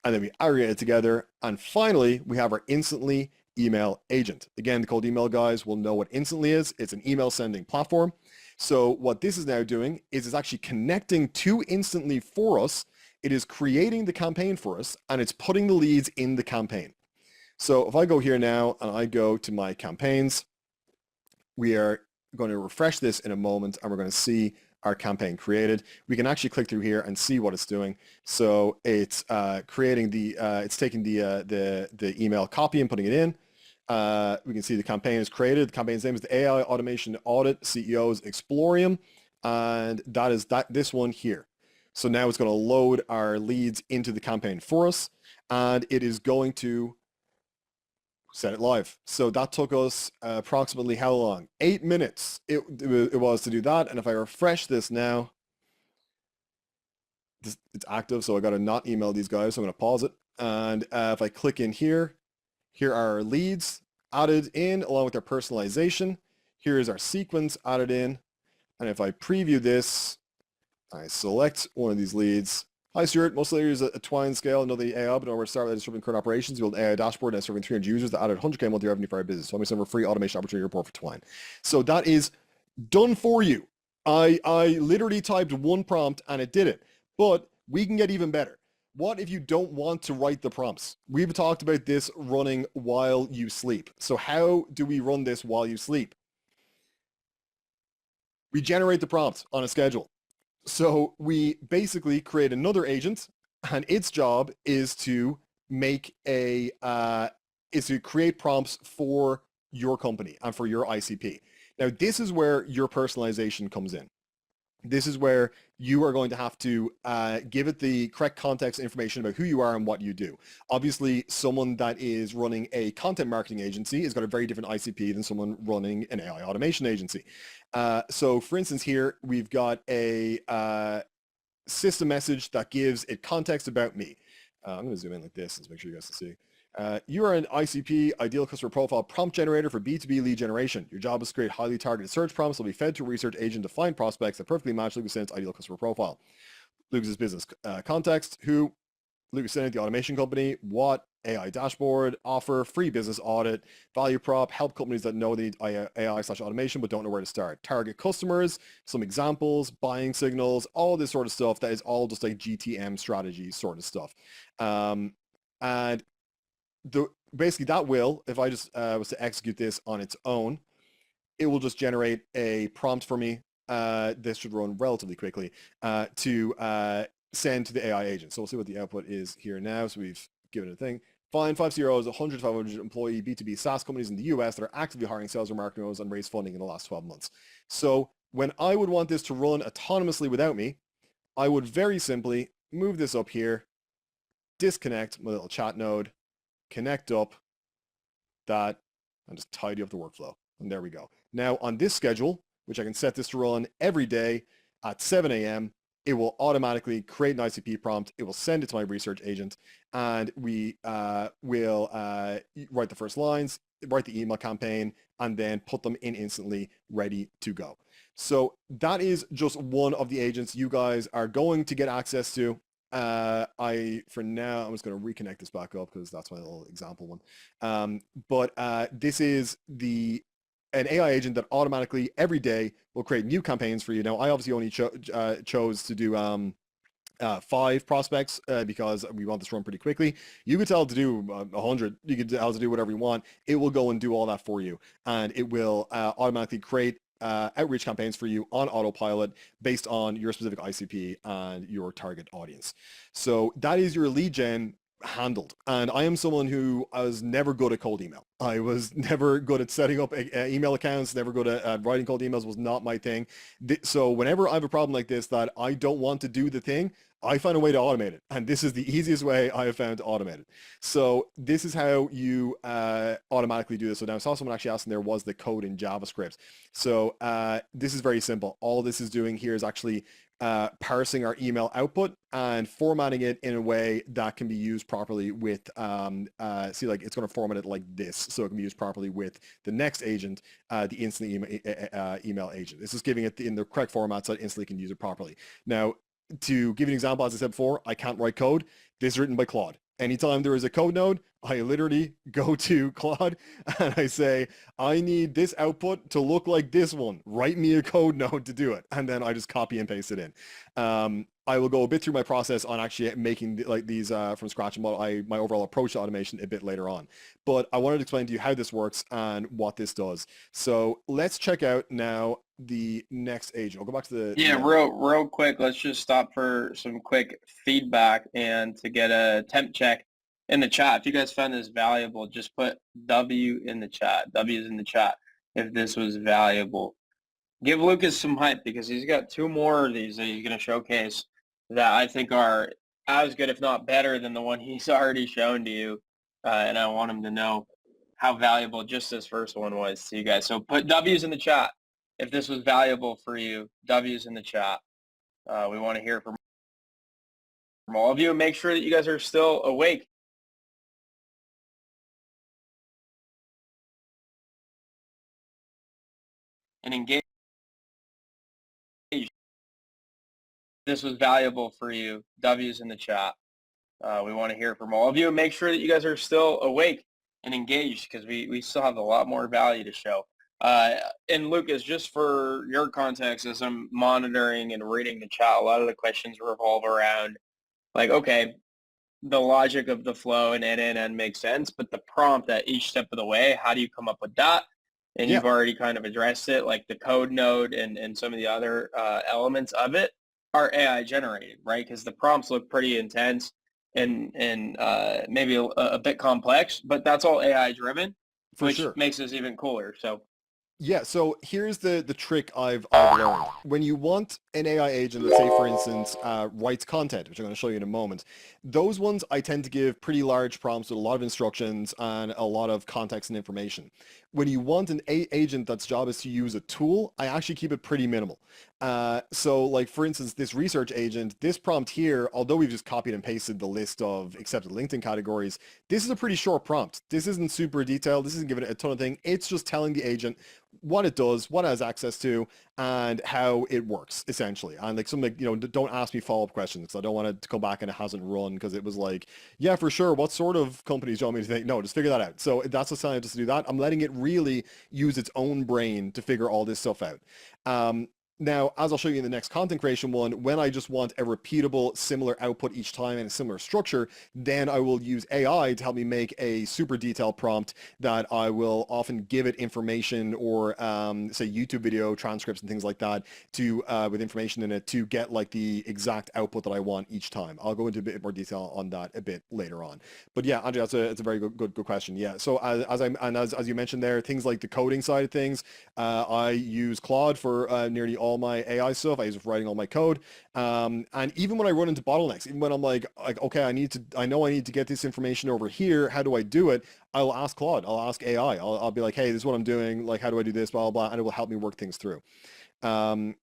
and then we aggregate it together. And finally, we have our instantly email agent. Again, the cold email guys will know what Instantly is. It's an email sending platform. So what this is now doing is it's actually connecting to Instantly for us. It is creating the campaign for us, and it's putting the leads in the campaign. So if I go here now and I go to my campaigns, we are going to refresh this in a moment and we're going to see our campaign created. We can actually click through here and see what it's doing. So it's creating it's taking the email copy and putting it in. We can see the campaign is created. The campaign's name is the AI Automation Audit CEO's Explorium, and that is this one here. So now it's going to load our leads into the campaign for us, and it is going to set it live. So that took us approximately how long? 8 minutes it was to do that. And if I refresh this now, it's active. So I got to not email these guys. So I'm going to pause it. And if I click in here, here are our leads added in along with their personalization. Here is our sequence added in. And if I preview this, I select one of these leads. Hi, Stuart. Most layers at Twine scale know the AI, but we're start with serving current operations. We build AI dashboard and serving 300 users that added 100K monthly revenue for our business. So I'm going to send a free automation opportunity report for Twine. So that is done for you. I literally typed one prompt and it did it. But we can get even better. What if you don't want to write the prompts? We've talked about this running while you sleep. So how do we run this while you sleep? We generate the prompts on a schedule. So we basically create another agent, and its job is to make is to create prompts for your company and for your ICP. Now, this is where your personalization comes in. This is where you are going to have to give it the correct context information about who you are and what you do. Obviously, someone that is running a content marketing agency has got a very different ICP than someone running an AI automation agency. So for instance, here we've got a system message that gives it context about me. I'm going to zoom in like this to make sure you guys can see. You are an ICP, ideal customer profile prompt generator for B2B lead generation. Your job is to create highly targeted search prompts that will be fed to a research agent to find prospects that perfectly match Lucas Sinnott's ideal customer profile. Lucas's business context, who, Lucas Sinnott, the automation company, what, AI dashboard, offer, free business audit, value prop, help companies that know they need AI/automation but don't know where to start. Target customers, some examples, buying signals, all this sort of stuff that is all just like GTM strategy sort of stuff. And basically that will, if I just was to execute this on its own, it will just generate a prompt for me. This should run relatively quickly to send to the AI agent. So we'll see what the output is here now. So we've given it a thing. Find 5 CROs, 100 to 500 employee B2B SaaS companies in the US that are actively hiring sales or marketing roles and raise funding in the last 12 months. So when I would want this to run autonomously without me, I would very simply move this up here, disconnect my little chat node, connect up that, and just tidy up the workflow. And there we go. Now on this schedule, which I can set this to run every day at 7 a.m., it will automatically create an ICP prompt. It will send it to my research agent, and we will write the first lines, write the email campaign, and then put them in instantly, ready to go. So that is just one of the agents you guys are going to get access to. For now, I'm just going to reconnect this back up because that's my little example one. This is an AI agent that automatically every day will create new campaigns for you. Now, I obviously only chose to do 5 prospects because we want this to run pretty quickly. You could tell it to do 100. You could tell it to do whatever you want. It will go and do all that for you, and it will automatically create outreach campaigns for you on autopilot based on your specific ICP and your target audience. So that is your lead gen handled. And I am someone who I was never good at cold email. I was never good at setting up email accounts, never good at writing cold emails, was not my thing. So whenever I have a problem like this that I don't want to do the thing, I find a way to automate it. And this is the easiest way I have found to automate it. So this is how you automatically do this. So now I saw someone actually asking there was the code in JavaScript. So this is very simple. All this is doing here is actually parsing our email output and formatting it in a way that can be used properly with, see, like it's going to format it like this, so it can be used properly with the next agent, the instant email agent. This is giving it in the correct format so it instantly can use it properly. Now, to give you an example, as I said before, I can't write code. This is written by Claude. Anytime there is a code node, I literally go to Claude and I say, I need this output to look like this one. Write me a code node to do it. And then I just copy and paste it in. I will go a bit through my process on actually making like these from scratch, and my overall approach to automation a bit later on. But I wanted to explain to you how this works and what this does. So let's check out now the next agent. I'll go back to the real quick. Let's just stop for some quick feedback and to get a temp check in the chat. If you guys found this valuable, just put W in the chat. W is in the chat if this was valuable. Give Lucas some hype because he's got 2 more of these that he's going to showcase that I think are as good, if not better, than the one he's already shown to you. And I want him to know how valuable just this first one was to you guys. So put W's in the chat if this was valuable for you. W's in the chat. We want to hear from all of you, and make sure that you guys are still awake. And engage. This was valuable for you. W's in the chat. We want to hear from all of you, and make sure that you guys are still awake and engaged because we still have a lot more value to show. And Lucas, just for your context, as I'm monitoring and reading the chat, a lot of the questions revolve around like, okay, the logic of the flow and end makes sense, but the prompt at each step of the way, how do you come up with that? And you've already kind of addressed it, like the code node and some of the other elements of it are AI generated, right? Because the prompts look pretty intense and maybe a bit complex, but that's all AI driven, which makes this even cooler. So Yeah, so here's the trick I've learned. When you want an AI agent that, say, for instance, writes content, which I'm going to show you in a moment, those ones I tend to give pretty large prompts with a lot of instructions and a lot of context and information. When you want an agent that's job is to use a tool, I actually keep it pretty minimal. So, like for instance, this research agent, this prompt here, although we've just copied and pasted the list of accepted LinkedIn categories, this is a pretty short prompt. This isn't super detailed. This isn't giving it a ton of thing. It's just telling the agent what it does, what it has access to, and how it works, essentially. And like something, don't ask me follow-up questions because I don't want it to come back and it hasn't run because it was like, yeah, for sure. What sort of companies do you want me to think? No, just figure that out. So that's the sign just to do that. I'm letting it really use its own brain to figure all this stuff out. Now, as I'll show you in the next content creation one, when I just want a repeatable, similar output each time and a similar structure, then I will use AI to help me make a super detailed prompt that I will often give it information or say YouTube video transcripts and things like that to with information in it to get like the exact output that I want each time. I'll go into a bit more detail on that a bit later on. But yeah, Andrea, it's a very good question. Yeah. So as you mentioned there, things like the coding side of things, I use Claude for nearly all my AI stuff. I use it for writing all my code. And even when I run into bottlenecks, even when I'm like, okay, I know I need to get this information over here. How do I do it? I'll ask Claude. I'll ask AI. I'll be like, hey, this is what I'm doing. Like, how do I do this? Blah, blah, blah. And it will help me work things through. Um,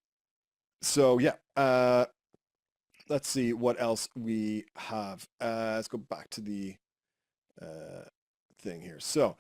so yeah, let's see what else we have. Let's go back to the uh, thing here. So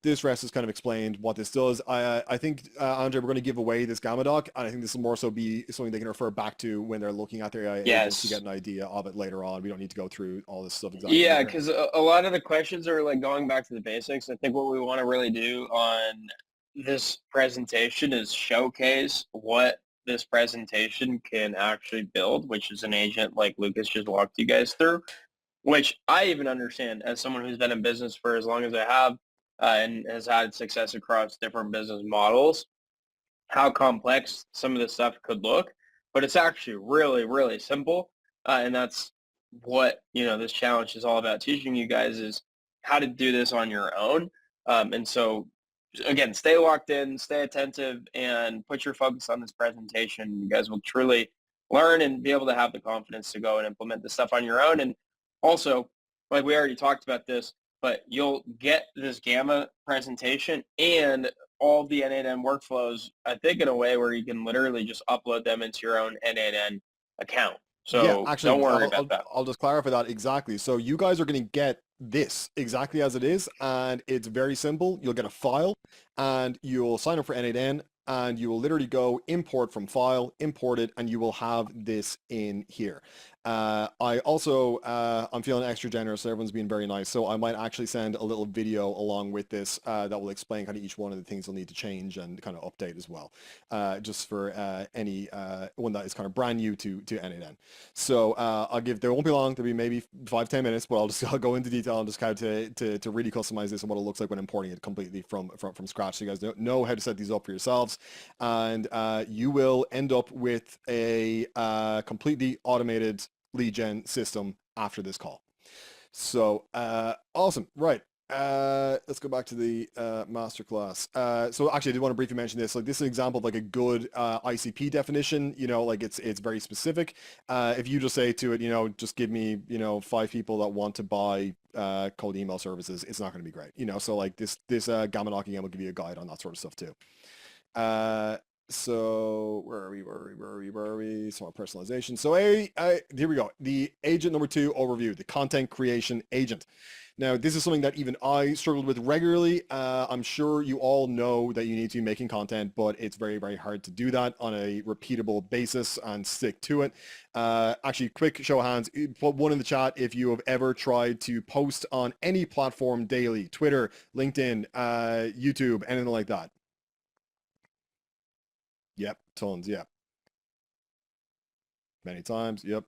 this rest is kind of explained what this does. I think, Andre, we're going to give away this Gamma doc, and I think this will more so be something they can refer back to when they're looking at their AI agents to get Yes. an idea of it later on. We don't need to go through all this stuff exactly Yeah, here. because a lot of the questions are like going back to the basics. I think what we want to really do on this presentation is showcase what this presentation can actually build, which is an agent like Lucas just walked you guys through, which I even understand as someone who's been in business for as long as I have and has had success across different business models, how complex some of this stuff could look, but it's actually really, really simple. And that's what, this challenge is all about teaching you guys is how to do this on your own. And so again, stay locked in, stay attentive, and put your focus on this presentation. You guys will truly learn and be able to have the confidence to go and implement this stuff on your own. And also, like we already talked about this, but you'll get this Gamma presentation and all of the N8N workflows, I think in a way where you can literally just upload them into your own N8N account. Yeah, So don't actually, worry I'll, about I'll, that. I'll just clarify that exactly. So you guys are going to get this exactly as it is, and it's very simple. You'll get a file, and you'll sign up for N8N, and you will literally go import from file, import it, and you will have this in here. I also, I'm feeling extra generous, so everyone's being very nice, so I might actually send a little video along with this that will explain kind of each one of the things you'll need to change and kind of update as well, just for any one that is kind of brand new to N8N. So there won't be long, there'll be maybe 5-10 minutes, but I'll go into detail and just kind of to really customize this and what it looks like when importing it completely from scratch. So you guys know how to set these up for yourselves. And you will end up with a completely automated lead gen system after this call. So awesome. Right. Let's go back to the masterclass. So actually, I did want to briefly mention this. Like, this is an example of like a good ICP definition. Like it's very specific. If you just say to it, just give me, 5 people that want to buy cold email services, it's not going to be great. So like this Gamma knocking will give you a guide on that sort of stuff too. So where are we? So personalization. So here we go. The agent number 2 overview, the content creation agent. Now, this is something that even I struggled with regularly. I'm sure you all know that you need to be making content, but it's very, very hard to do that on a repeatable basis and stick to it. Actually, quick show of hands, put one in the chat if you have ever tried to post on any platform daily, Twitter, LinkedIn, YouTube, anything like that. Yep, tons, yeah. Many times, yep.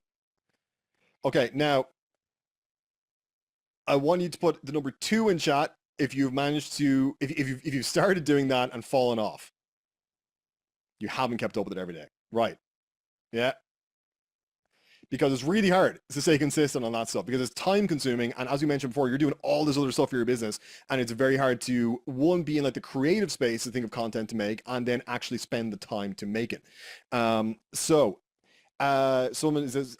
Okay, now I want you to put the number 2 in chat if you've managed to, if you've started doing that and fallen off. You haven't kept up with it every day. Right. Yeah. because it's really hard to stay consistent on that stuff because it's time consuming. And as you mentioned before, you're doing all this other stuff for your business, and it's very hard to, one, be in like the creative space to think of content to make, and then actually spend the time to make it. Someone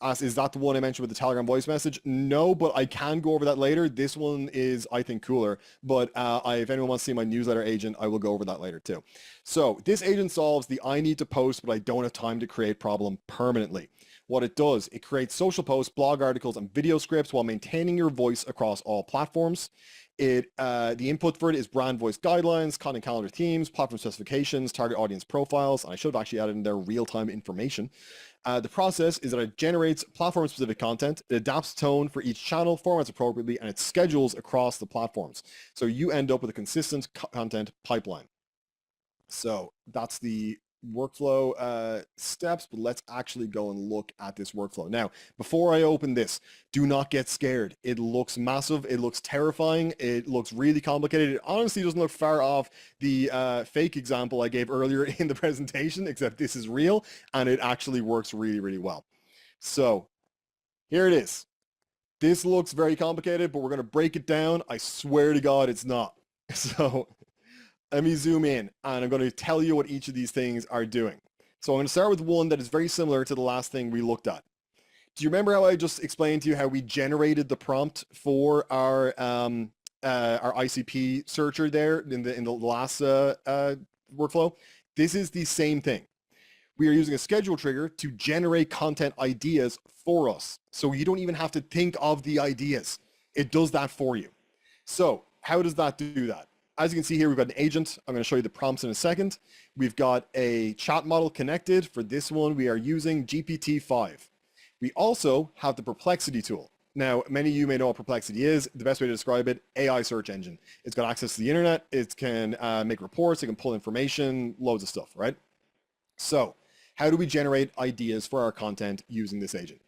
asked, is that the one I mentioned with the Telegram voice message? No, but I can go over that later. This one is, I think, cooler. But if anyone wants to see my newsletter agent, I will go over that later too. So this agent solves the I need to post, but I don't have time to create problem permanently. What it does, it creates social posts, blog articles, and video scripts while maintaining your voice across all platforms. The input for it is brand voice guidelines, content calendar themes, platform specifications, target audience profiles, and I should have actually added in there real-time information. The process is that it generates platform-specific content, it adapts tone for each channel, formats appropriately, and it schedules across the platforms. So you end up with a consistent content pipeline. So that's the workflow steps, but let's actually go and look at this workflow. Now, before I open this, do not get scared. It looks massive. It looks terrifying. It looks really complicated. It honestly doesn't look far off the fake example I gave earlier in the presentation, except this is real and it actually works really, really well. So here it is. This looks very complicated, but we're going to break it down. I swear to God, it's not. So let me zoom in and I'm going to tell you what each of these things are doing. So I'm going to start with one that is very similar to the last thing we looked at. Do you remember how I just explained to you how we generated the prompt for our ICP searcher there in the last workflow? This is the same thing. We are using a schedule trigger to generate content ideas for us. So you don't even have to think of the ideas. It does that for you. So how does that do that? As you can see here, we've got an agent. I'm going to show you the prompts in a second. We've got a chat model connected. For this one, we are using GPT-5. We also have the Perplexity tool. Now, many of you may know what Perplexity is. The best way to describe it, AI search engine. It's got access to the internet. It can make reports. It can pull information, loads of stuff, right? So how do we generate ideas for our content using this agent?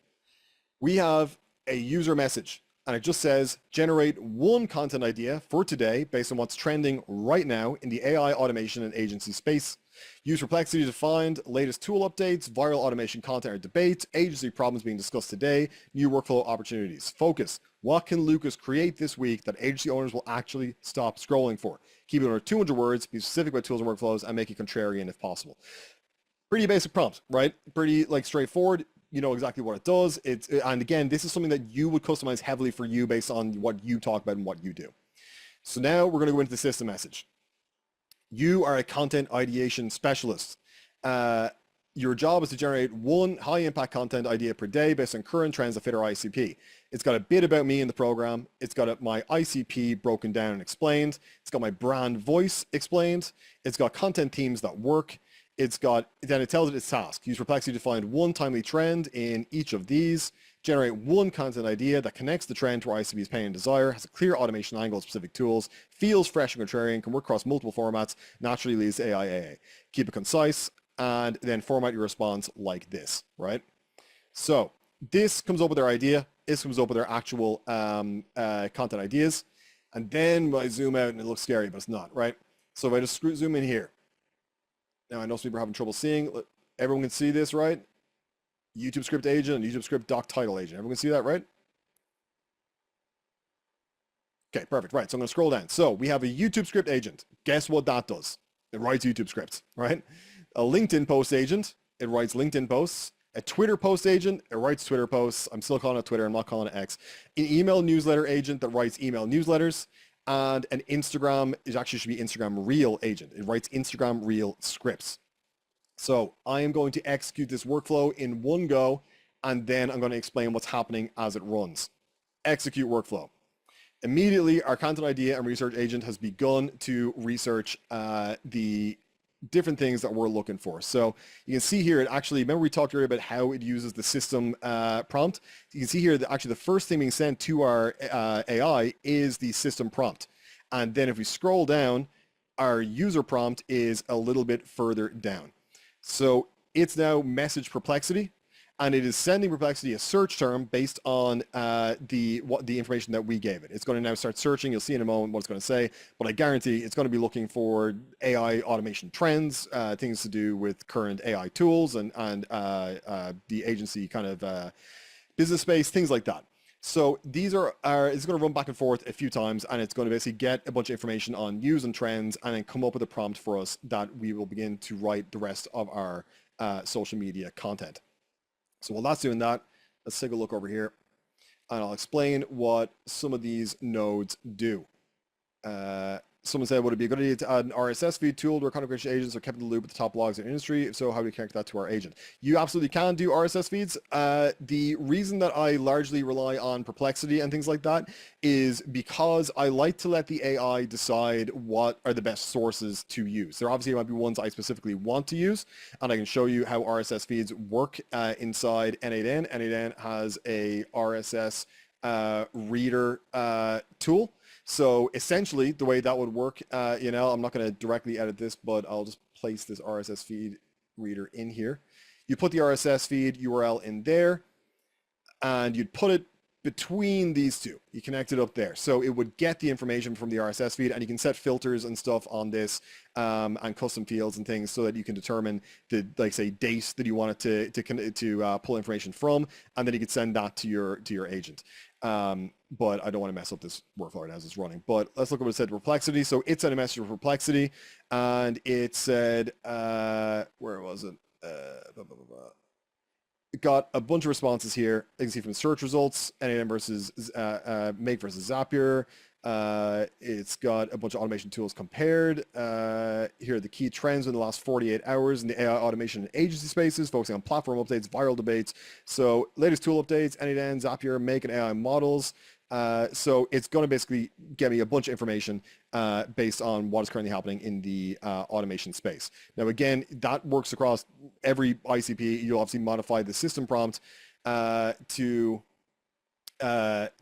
We have a user message. And it just says, generate one content idea for today based on what's trending right now in the AI automation and agency space. Use Perplexity to find latest tool updates, viral automation content or debate, agency problems being discussed today, new workflow opportunities. Focus. What can Lucas create this week that agency owners will actually stop scrolling for? Keep it under 200 words, be specific about tools and workflows, and make it contrarian if possible. Pretty basic prompt, right? Pretty straightforward. You know exactly what it does. And again, this is something that you would customize heavily for you based on what you talk about and what you do. So now we're going to go into the system message. You are a content ideation specialist. Your job is to generate one high impact content idea per day based on current trends that fit our ICP. It's got a bit about me in the program. It's got my ICP broken down and explained. It's got my brand voice explained. It's got content themes that work. Then it tells it its task. Use Perplexity to find one timely trend in each of these, generate one content idea that connects the trend to our ICP's pain and desire, has a clear automation angle of specific tools, feels fresh and contrarian, can work across multiple formats, naturally leads to AI. Keep it concise, and then format your response like this, right? So this comes up with our idea. This comes up with our actual content ideas. And then I zoom out and it looks scary, but it's not, right? So if I just zoom in here, now I know some people are having trouble seeing. Everyone can see this, right? YouTube script agent and YouTube script doc title agent. Everyone can see that, right? Okay, perfect. Right, so I'm going to scroll down. So we have a YouTube script agent. Guess what that does? It writes YouTube scripts, right? A LinkedIn post agent. It writes LinkedIn posts. A Twitter post agent. It writes Twitter posts. I'm still calling it Twitter. I'm not calling it X. An email newsletter agent that writes email newsletters. And an Instagram, it actually should be Instagram Reel agent. It writes Instagram Reel scripts. So I am going to execute this workflow in one go, and then I'm going to explain what's happening as it runs. Execute workflow. Immediately, our content idea and research agent has begun to research the different things that we're looking for. So you can see here, it actually, remember we talked earlier about how it uses the system prompt? You can see here that actually the first thing being sent to our AI is the system prompt. And then if we scroll down, our user prompt is a little bit further down. So it's now message Perplexity, and it is sending Perplexity a search term based on the information that we gave it. It's going to now start searching. You'll see in a moment what it's going to say, but I guarantee it's going to be looking for AI automation trends, things to do with current AI tools and the agency kind of business space, things like that. So these are it's going to run back and forth a few times, and it's going to basically get a bunch of information on news and trends, and then come up with a prompt for us that we will begin to write the rest of our social media content. So while that's doing that, let's take a look over here, and I'll explain what some of these nodes do. Someone said, would it be a good idea to add an RSS feed tool where content creation agents are kept in the loop with the top blogs in the industry? If so, how do we connect that to our agent? You absolutely can do RSS feeds. The reason that I largely rely on Perplexity and things like that is because I like to let the AI decide what are the best sources to use. There obviously might be ones I specifically want to use, and I can show you how RSS feeds work inside N8N. N8N has a RSS reader tool. So essentially the way that would work, I'm not going to directly edit this, but I'll just place this RSS feed reader in here. You put the RSS feed URL in there, and you'd put it between these two. You connect it up there. So it would get the information from the RSS feed, and you can set filters and stuff on this, and custom fields and things so that you can determine the, like, say, date that you want it to pull information from, and then you could send that to your agent. But I don't want to mess up this workflow as it's running. But let's look at what it said to Perplexity. So it sent a message to Perplexity, and it said, where was it? It got a bunch of responses here. You can see from search results, N8N versus Make versus Zapier. It's got a bunch of automation tools compared. Here are the key trends in the last 48 hours in the AI automation and agency spaces, focusing on platform updates, viral debates. So latest tool updates, N8N, Zapier, Make, and AI models. So it's going to basically get me a bunch of information based on what is currently happening in the automation space. Now, again, that works across every ICP. You'll obviously modify the system prompt to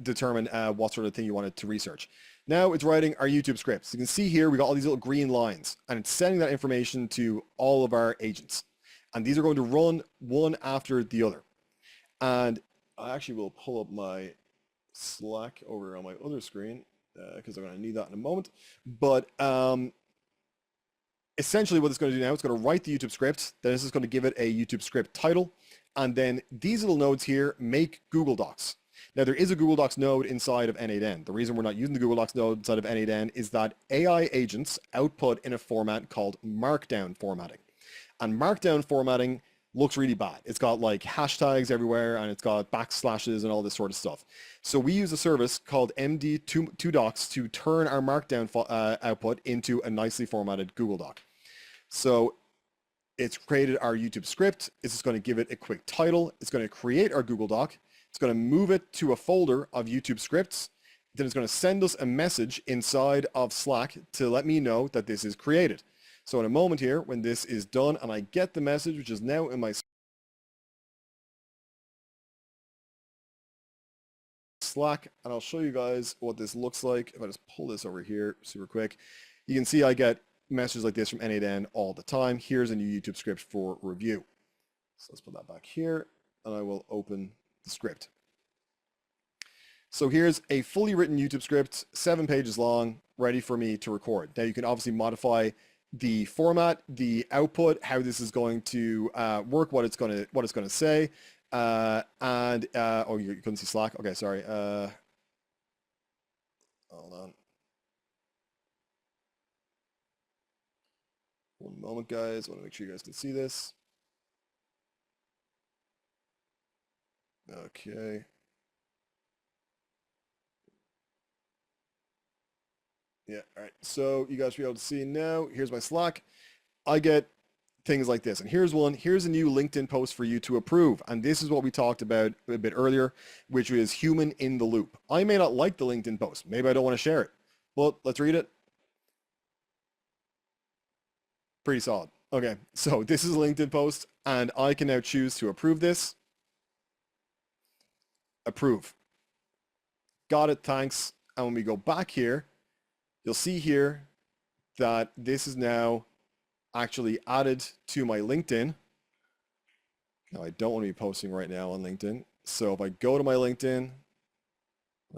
determine what sort of thing you wanted to research. Now it's writing our YouTube scripts. You can see here we got all these little green lines, and it's sending that information to all of our agents. And these are going to run one after the other. And I actually will pull up my Slack over on my other screen because I'm going to need that in a moment. But essentially what it's going to do now, it's going to write the YouTube script. Then this is going to give it a YouTube script title. And then these little nodes here make Google Docs. Now, there is a Google Docs node inside of N8N. The reason we're not using the Google Docs node inside of N8N is that AI agents output in a format called Markdown formatting. And Markdown formatting looks really bad. It's got like hashtags everywhere, and it's got backslashes and all this sort of stuff. So we use a service called MD2Docs to turn our Markdown output into a nicely formatted Google Doc. So it's created our YouTube script. It's just going to give it a quick title. It's going to create our Google Doc. It's going to move it to a folder of YouTube scripts. Then it's going to send us a message inside of Slack to let me know that this is created. So in a moment here, when this is done and I get the message, which is now in my Slack, and I'll show you guys what this looks like. If I just pull this over here super quick, you can see I get messages like this from N8N all the time. Here's a new YouTube script for review. So let's put that back here, and I will open the script. So here's a fully written YouTube script, 7 pages long, ready for me to record. Now you can obviously modify the format, the output, how this is going to work, what it's going to say, oh, you couldn't see Slack. Okay, sorry. Hold on. One moment, guys. I want to make sure you guys can see this. Okay. Yeah, all right. So you guys should be able to see now. Here's my Slack. I get things like this. And here's one. Here's a new LinkedIn post for you to approve. And this is what we talked about a bit earlier, which is human in the loop. I may not like the LinkedIn post. Maybe I don't want to share it. But let's read it. Pretty solid. Okay, so this is a LinkedIn post, and I can now choose to approve this. Approve. Got it, thanks. And when we go back here, you'll see here that this is now actually added to my LinkedIn. Now, I don't want to be posting right now on LinkedIn. So if I go to my LinkedIn, and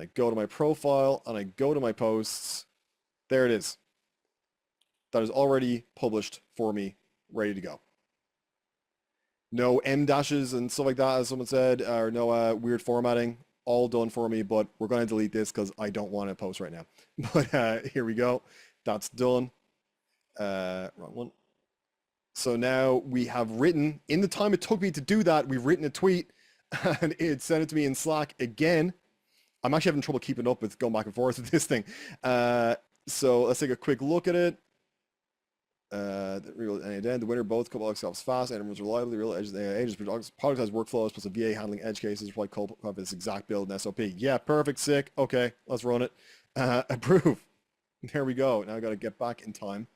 I go to my profile, and I go to my posts, there it is. That is already published for me, ready to go. No M dashes and stuff like that, as someone said, or no weird formatting. All done for me, but we're going to delete this because I don't want to post right now. But here we go. That's done. Wrong one. So now we have written, in the time it took me to do that, we've written a tweet and it sent it to me in Slack again. I'm actually having trouble keeping up with going back and forth with this thing. So let's take a quick look at it. The winner both couple themselves fast and was reliably real edges agents productized workflows plus a VA handling edge cases probably cover this exact build and SOP. Yeah, perfect, sick. Okay, let's run it. Approve. There we go. Now I got to get back in time.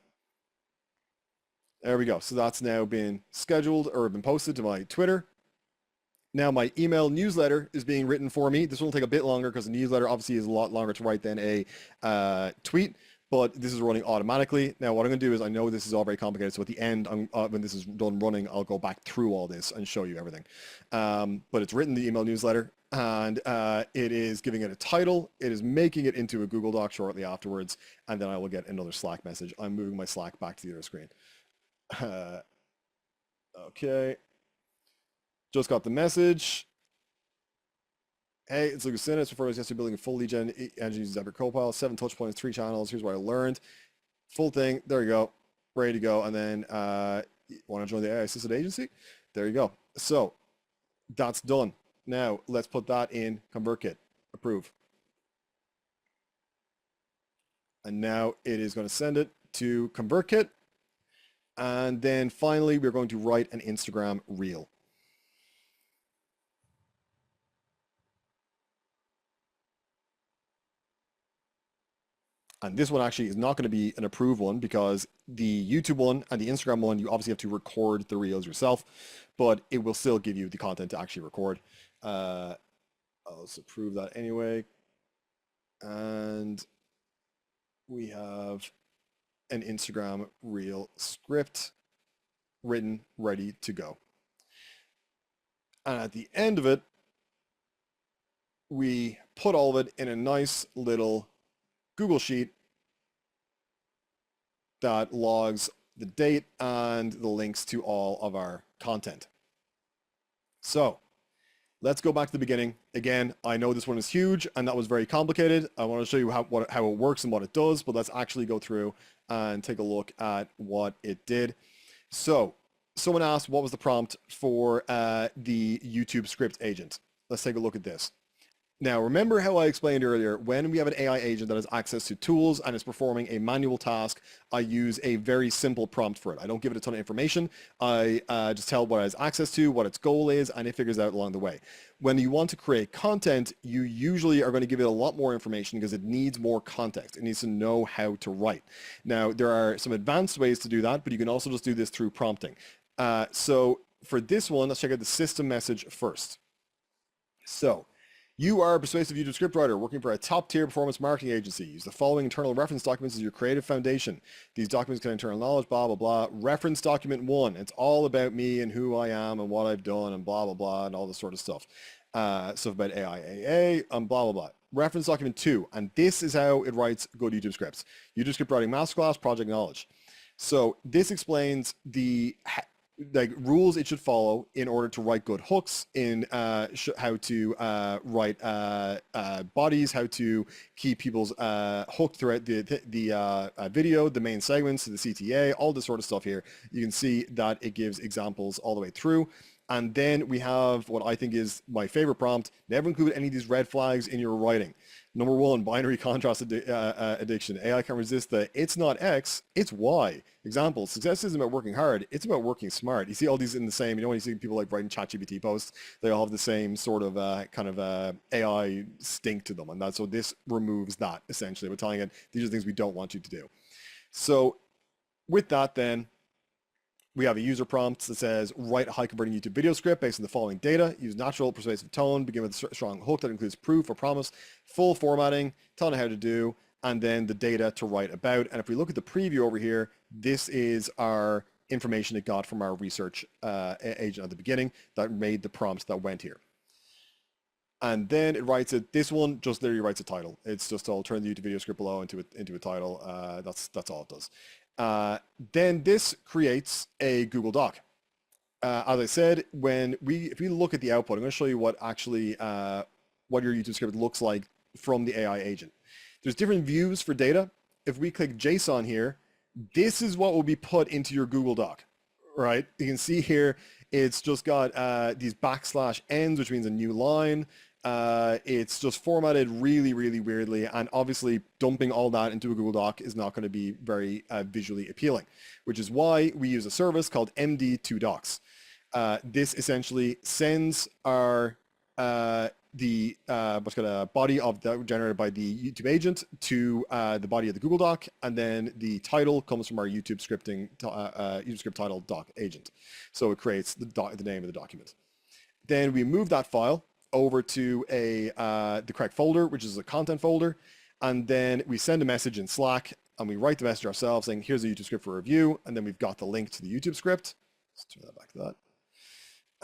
There we go. So that's now been scheduled or been posted to my Twitter. Now my email newsletter is being written for me. This will take a bit longer because the newsletter obviously is a lot longer to write than a tweet, but this is running automatically. Now what I'm going to do is, I know this is all very complicated, so at the end, when this is done running, I'll go back through all this and show you everything. But it's written the email newsletter, and it is giving it a title. It is making it into a Google Doc shortly afterwards, and then I will get another Slack message. I'm moving my Slack back to the other screen. Okay. Just got the message. Hey, it's Lucas Sinnis. Before I was yesterday building a full lead gen engine using Zephyr Copilot, 7 touch points, 3 channels. Here's what I learned. Full thing. There you go. Ready to go. And then want to join the AI assisted agency? There you go. So that's done. Now let's put that in ConvertKit. Approve. And now it is going to send it to ConvertKit. And then finally, we're going to write an Instagram reel. And this one actually is not going to be an approved one because the YouTube one and the Instagram one, you obviously have to record the reels yourself, but it will still give you the content to actually record. I'll just approve that anyway. And we have an Instagram reel script written, ready to go. And at the end of it, we put all of it in a nice little Google Sheet that logs the date and the links to all of our content. So let's go back to the beginning. Again, I know this one is huge and that was very complicated. I want to show you how it works and what it does, but let's actually go through and take a look at what it did. So someone asked, what was the prompt for the YouTube script agent? Let's take a look at this. Now, remember how I explained earlier, when we have an AI agent that has access to tools and is performing a manual task, I use a very simple prompt for it. I don't give it a ton of information. I just tell what it has access to, what its goal is, and it figures out along the way. When you want to create content, you usually are going to give it a lot more information because it needs more context. It needs to know how to write. Now, there are some advanced ways to do that, but you can also just do this through prompting. So for this one, let's check out the system message first. So, you are a persuasive YouTube scriptwriter working for a top-tier performance marketing agency. Use the following internal reference documents as your creative foundation. These documents contain internal knowledge, blah, blah, blah. Reference document 1. It's all about me and who I am and what I've done and blah, blah, blah, and all this sort of stuff. Stuff about AIAA and blah, blah, blah. Reference document 2. And this is how it writes good YouTube scripts. YouTube script writing masterclass, project knowledge. So this explains the rules it should follow in order to write good hooks, in how to write bodies, how to keep people's hooked throughout the video, the main segments, the CTA, all this sort of stuff here. You can see that it gives examples all the way through. And then we have what I think is my favorite prompt: never include any of these red flags in your writing. Number 1, binary contrast addiction. AI can't resist the it's not X, it's Y. Example, success isn't about working hard, it's about working smart. You see all these in the same, when you see people like writing ChatGPT posts, they all have the same sort of AI stink to them. And so this removes that, essentially. We're telling it, these are things we don't want you to do. So with that then, we have a user prompt that says, write a high converting YouTube video script based on the following data. Use natural, persuasive tone. Begin with a strong hook that includes proof or promise, full formatting, telling it how to do, and then the data to write about. And if we look at the preview over here, this is our information it got from our research agent at the beginning that made the prompt that went here. And then it writes it. This one just literally writes a title. It's just, I'll turn the YouTube video script below into a title. That's all it does. Then this creates a Google Doc. as I said, if we look at the output, I'm going to show you what actually what your YouTube script looks like from the AI agent. There's different views for data. If we click JSON here, this is what will be put into your Google Doc, right? You can see here, it's just got these backslash ends, which means a new line. It's just formatted really, really weirdly, and obviously dumping all that into a Google Doc is not going to be very visually appealing, which is why we use a service called MD2Docs. This essentially sends our what's called a body of that generated by the YouTube agent to the body of the Google Doc, and then the title comes from our YouTube script title doc agent. So it creates the name of the document. Then we move that file over to the correct folder, which is a content folder, and then we send a message in Slack, and we write the message ourselves saying, here's a YouTube script for review, and then we've got the link to the YouTube script. Let's turn that back to that.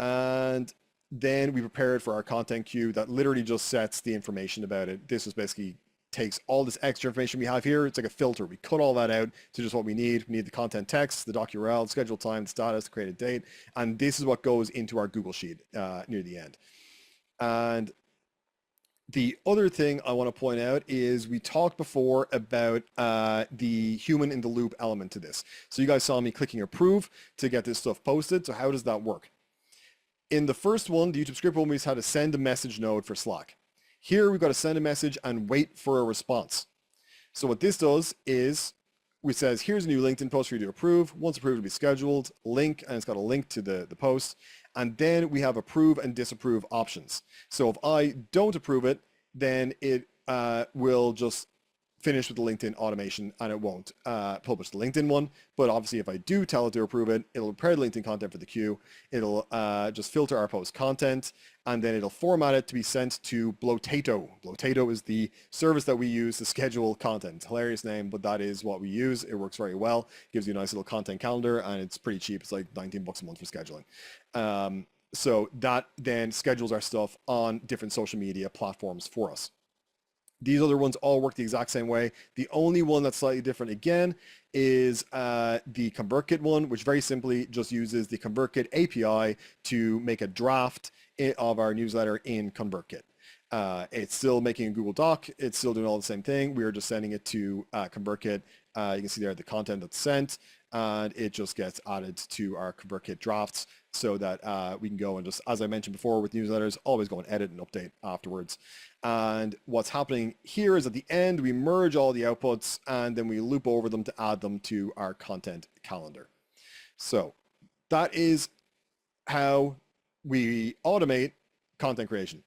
And then we prepare it for our content queue that literally just sets the information about it. This is basically takes all this extra information we have here. It's like a filter. We cut all that out to just what we need. We need the content text, the doc URL, schedule time, the status, the created date. And this is what goes into our Google Sheet near the end. And the other thing I want to point out is we talked before about the human in the loop element to this. So you guys saw me clicking approve to get this stuff posted. So how does that work? In the first one, the YouTube script one, we just had to send a message node for Slack. Here we've got to send a message and wait for a response. So what this does is it says, here's a new LinkedIn post for you to approve. Once approved, it'll be scheduled, link, and it's got a link to the post. And then we have approve and disapprove options. So if I don't approve it, then it will just finish with the LinkedIn automation and it won't publish the LinkedIn one. But obviously if I do tell it to approve it, it'll prepare the LinkedIn content for the queue. It'll just filter our post content, and then it'll format it to be sent to Day2. Day2 is the service that we use to schedule content. It's a hilarious name, but that is what we use. It works very well. Gives you a nice little content calendar, and it's pretty cheap. It's like 19 bucks a month for scheduling. So that then schedules our stuff on different social media platforms for us. These other ones all work the exact same way. The only one that's slightly different again is the ConvertKit one, which very simply just uses the ConvertKit API to make a draft of our newsletter in ConvertKit. It's still making a Google Doc. It's still doing all the same thing. We are just sending it to ConvertKit. You can see there the content that's sent, and it just gets added to our ConvertKit drafts so that we can go and just, as I mentioned before with newsletters, always go and edit and update afterwards. And what's happening here is at the end, we merge all the outputs and then we loop over them to add them to our content calendar. So that is how we automate content creation.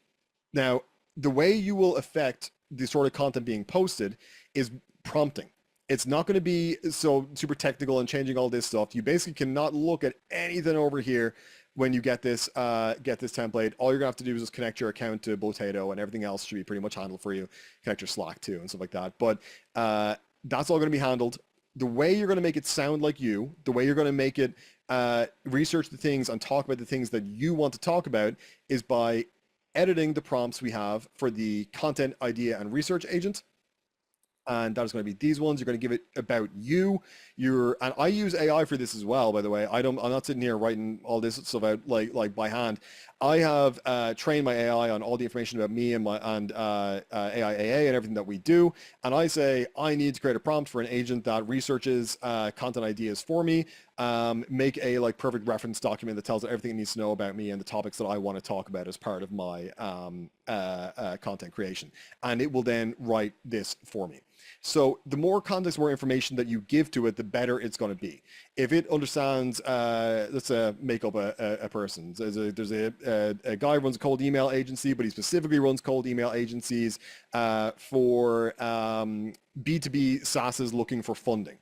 Now, the way you will affect the sort of content being posted is prompting. It's not going to be so super technical and changing all this stuff. You basically cannot look at anything over here when you get this template. All you're gonna have to do is just connect your account to Day2, and everything else should be pretty much handled for you. Connect your Slack too and stuff like that. But that's all gonna be handled. The way you're gonna make it sound like you, the way you're gonna make it research the things and talk about the things that you want to talk about is by editing the prompts we have for the content idea and research agent. And that is going to be these ones. You're going to give it about you. And I use AI for this as well, by the way. I'm not sitting here writing all this stuff out like by hand. I have trained my AI on all the information about me and AIAA and everything that we do. And I say, I need to create a prompt for an agent that researches content ideas for me. Make a perfect reference document that tells it everything it needs to know about me and the topics that I want to talk about as part of my content creation. And it will then write this for me. So the more context, more information that you give to it, the better it's going to be. If it understands, let's make up a person. There's a guy who runs a cold email agency, but he specifically runs cold email agencies for B2B SaaSes looking for funding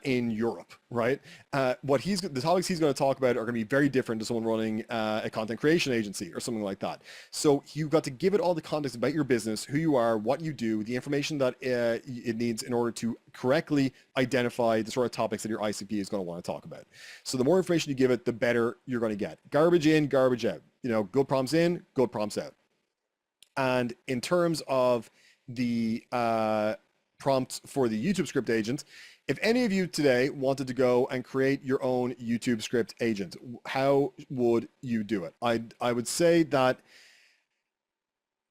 in Europe, right? The topics he's going to talk about are going to be very different to someone running a content creation agency or something like that. So you've got to give it all the context about your business, who you are, what you do, the information that it needs in order to correctly identify the sort of topics that your ICP is going to want to talk about. So the more information you give it, the better you're going to get. Garbage in, garbage out. Good prompts in, good prompts out. And in terms of the prompts for the YouTube script agent, If any of you today wanted to go and create your own YouTube script agent, how would you do it? I would say that,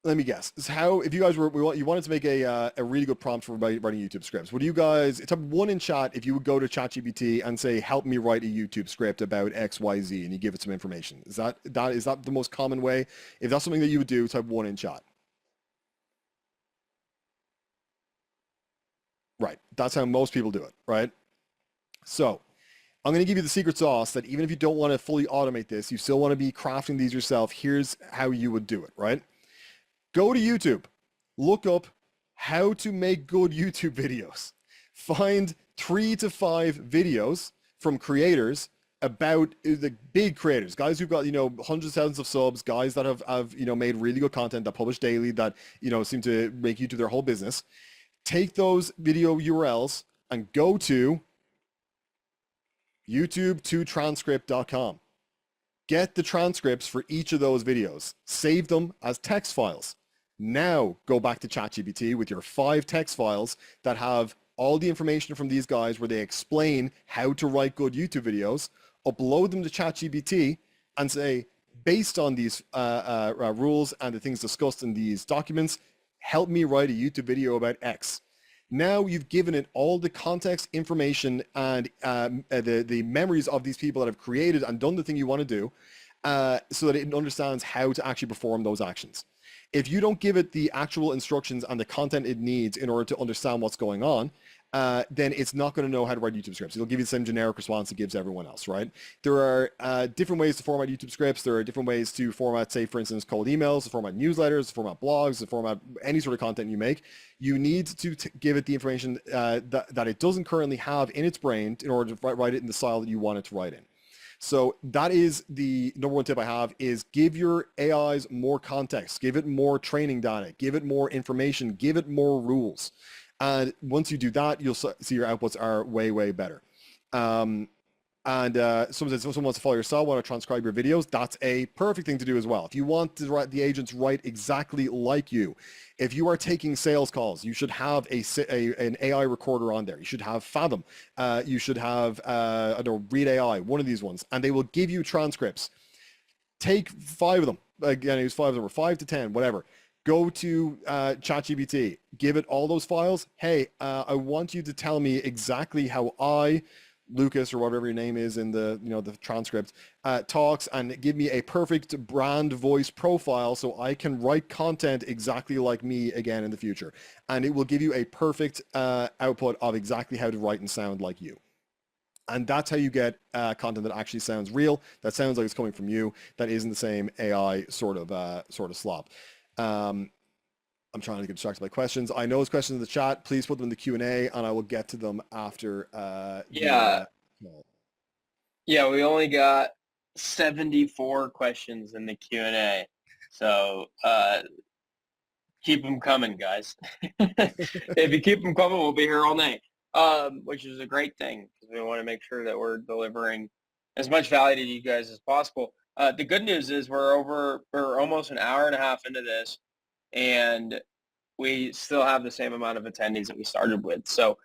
let me guess. Is how if you guys you wanted to make a really good prompt for writing YouTube scripts, would you guys type one in chat if you would go to ChatGPT and say, help me write a YouTube script about XYZ, and you give it some information? Is that the most common way? If that's something that you would do, type one in chat. Right. That's how most people do it, right? So I'm going to give you the secret sauce that even if you don't want to fully automate this, you still want to be crafting these yourself. Here's how you would do it, right? Go to YouTube, look up how to make good YouTube videos. Find 3 to 5 videos from creators about the big creators, guys who've got, hundreds of thousands of subs, guys that have made really good content, that publish daily, that, seem to make YouTube their whole business. Take those video URLs and go to youtube2transcript.com. Get the transcripts for each of those videos. Save them as text files. Now go back to ChatGPT with your 5 text files that have all the information from these guys where they explain how to write good YouTube videos. Upload them to ChatGPT and say, based on these rules and the things discussed in these documents, help me write a YouTube video about X. Now you've given it all the context, information, and the memories of these people that have created and done the thing you want to do, so that it understands how to actually perform those actions. If you don't give it the actual instructions and the content it needs in order to understand what's going on, then it's not going to know how to write YouTube scripts. It'll give you the same generic response it gives everyone else, right? There are different ways to format YouTube scripts. There are different ways to format, say, for instance, cold emails, to format newsletters, to format blogs, to format any sort of content you make. You need to give it the information that it doesn't currently have in its brain in order to write it in the style that you want it to write in. So that is the number one tip I have, is give your AIs more context, give it more training data, give it more information, give it more rules. And once you do that, you'll see your outputs are way, way better. Someone says, if someone wants to follow your style, want to transcribe your videos, that's a perfect thing to do as well. If you want to write the agents write exactly like you, if you are taking sales calls, you should have an AI recorder on there. You should have Fathom. You should have, Read AI, one of these ones, and they will give you transcripts. Take 5 of them. Again, use 5 of them, or 5 to 10, whatever. Go to ChatGPT, give it all those files. Hey, I want you to tell me exactly how Lucas, or whatever your name is in the the transcript, talks, and give me a perfect brand voice profile so I can write content exactly like me again in the future. And it will give you a perfect output of exactly how to write and sound like you. And that's how you get content that actually sounds real, that sounds like it's coming from you, that isn't the same AI sort of slop. I'm trying to get distracted by questions. I know there's questions in the chat. Please put them in the Q&A, and I will get to them after Yeah. call. Yeah, we only got 74 questions in the Q&A. So keep them coming, guys. If you keep them coming, we'll be here all night, which is a great thing, because we want to make sure that we're delivering as much value to you guys as possible. The good news is we're almost an hour and a half into this, and we still have the same amount of attendees that we started with. So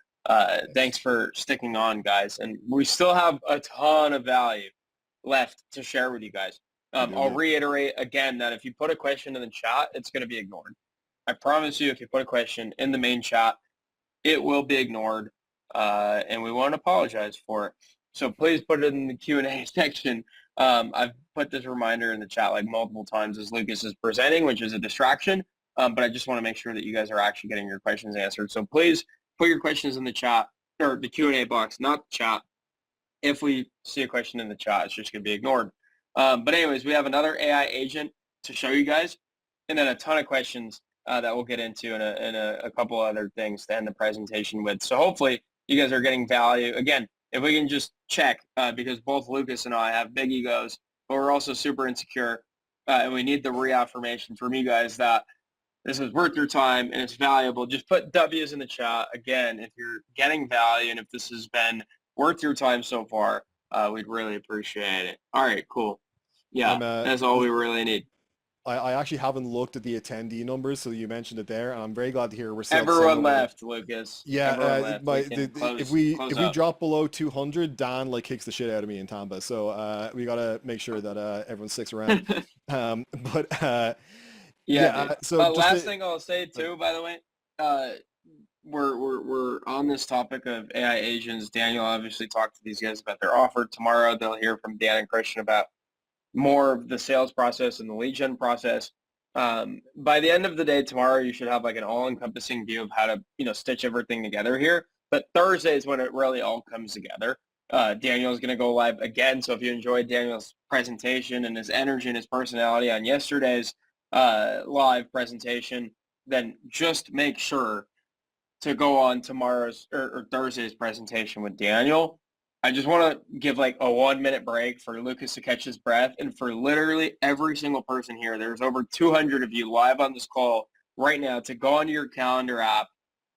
thanks for sticking on, guys. And we still have a ton of value left to share with you guys. I'll reiterate again that if you put a question in the chat, it's going to be ignored. I promise you, if you put a question in the main chat, it will be ignored, and we won't apologize for it. So please put it in the Q&A section. I've put this reminder in the chat like multiple times as Lucas is presenting, which is a distraction, but I just want to make sure that you guys are actually getting your questions answered. So please put your questions in the chat, or the Q&A box, not the chat. If we see a question in the chat, it's just going to be ignored. But anyways, we have another AI agent to show you guys, and then a ton of questions that we'll get into, and a couple other things to end the presentation with. So hopefully you guys are getting value. Again, if we can just check, because both Lucas and I have big egos, but we're also super insecure, and we need the reaffirmation from you guys that this is worth your time and it's valuable. Just put W's in the chat. Again, if you're getting value and if this has been worth your time so far, we'd really appreciate it. All right, cool. Yeah, that's all we really need. I actually haven't looked at the attendee numbers, so you mentioned it there, and I'm very glad to hear we're still at the same Everyone number. left, Lucas. Yeah, Everyone left. We can if close we close if we up. drop below 200, Dan like kicks the shit out of me in Tampa. So we gotta make sure that everyone sticks around. But Yeah, yeah, dude. so just Last to, thing I'll say too, by the way, uh, we're on this topic of AI agents. Daniel obviously talked to these guys about their offer. Tomorrow they'll hear from Dan and Christian about more of the sales process and the lead gen process. By the end of the day tomorrow, you should have like an all-encompassing view of how to, stitch everything together here. But Thursday is when it really all comes together. Daniel's going to go live again. So if you enjoyed Daniel's presentation and his energy and his personality on yesterday's live presentation, then just make sure to go on tomorrow's or Thursday's presentation with Daniel. I just want to give like a 1 minute break for Lucas to catch his breath and for literally every single person here. There's over 200 of you live on this call right now to go onto your calendar app.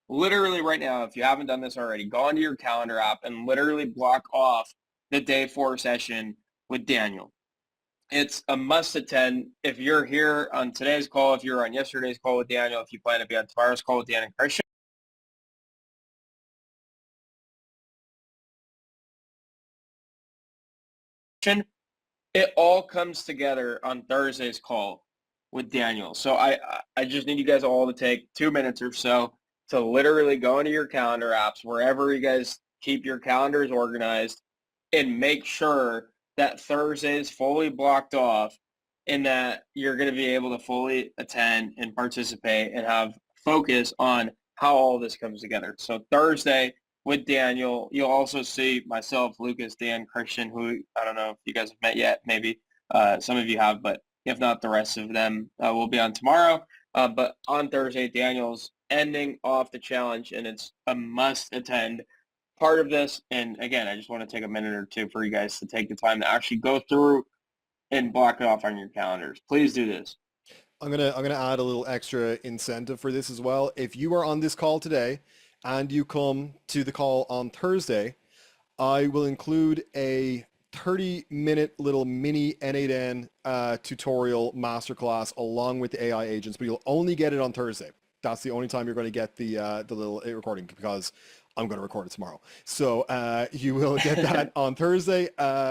Literally right now, if you haven't done this already, go onto your calendar app and literally block off the day 4 session with Daniel. It's a must attend. If you're here on today's call, if you're on yesterday's call with Daniel, if you plan to be on tomorrow's call with Dan and Christian, it all comes together on Thursday's call with Daniel. So I just need you guys all to take 2 minutes or so to literally go into your calendar apps, wherever you guys keep your calendars organized, and make sure that Thursday is fully blocked off and that you're going to be able to fully attend and participate and have focus on how all this comes together. So Thursday with Daniel, you'll also see myself, Lucas, Dan, Christian, who I don't know if you guys have met yet. Maybe some of you have, but if not, the rest of them will be on tomorrow. But on Thursday, Daniel's ending off the challenge, and it's a must attend part of this. And again, I just want to take a minute or two for you guys to take the time to actually go through and block it off on your calendars. Please do this. I'm gonna add a little extra incentive for this as well. If you are on this call today and you come to the call on Thursday, I will include a 30-minute little mini N8N tutorial masterclass along with the AI agents, but you'll only get it on Thursday. That's the only time you're going to get the little recording, because I'm going to record it tomorrow. So you will get that on Thursday,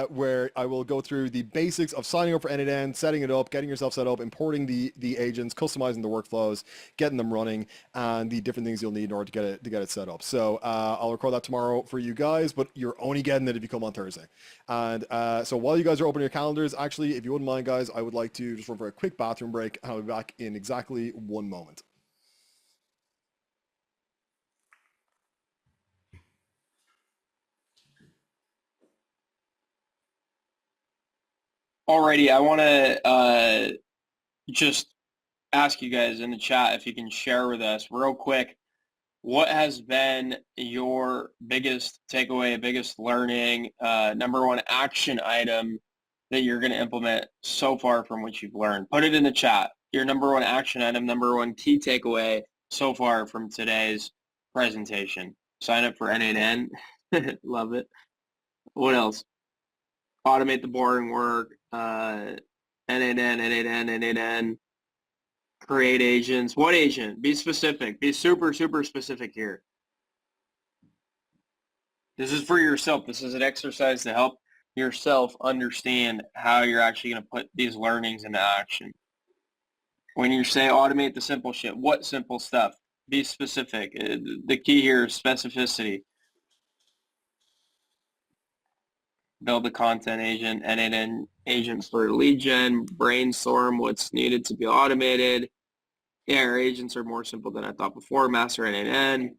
where I will go through the basics of signing up for N8N, setting it up, getting yourself set up, importing the agents, customizing the workflows, getting them running, and the different things you'll need in order to get it set up. So I'll record that tomorrow for you guys, but you're only getting it if you come on Thursday. And so while you guys are opening your calendars, actually, if you wouldn't mind, guys, I would like to just run for a quick bathroom break, and I'll be back in exactly 1 moment. Alrighty, I want to just ask you guys in the chat if you can share with us real quick, what has been your biggest takeaway, biggest learning, number one action item that you're going to implement so far from what you've learned? Put it in the chat. Your number one action item, number one key takeaway so far from today's presentation. Sign up for N8N. Love it. What else? Automate the boring work. N8N, N8N, N8N. Create agents. What agent? Be specific. Be super, super specific here. This is for yourself. This is an exercise to help yourself understand how you're actually going to put these learnings into action. When you say automate the simple shit, what simple stuff? Be specific. The key here is specificity. Build a content agent, N8N agent for lead gen, brainstorm what's needed to be automated. Yeah, our agents are more simple than I thought before. Master N8N.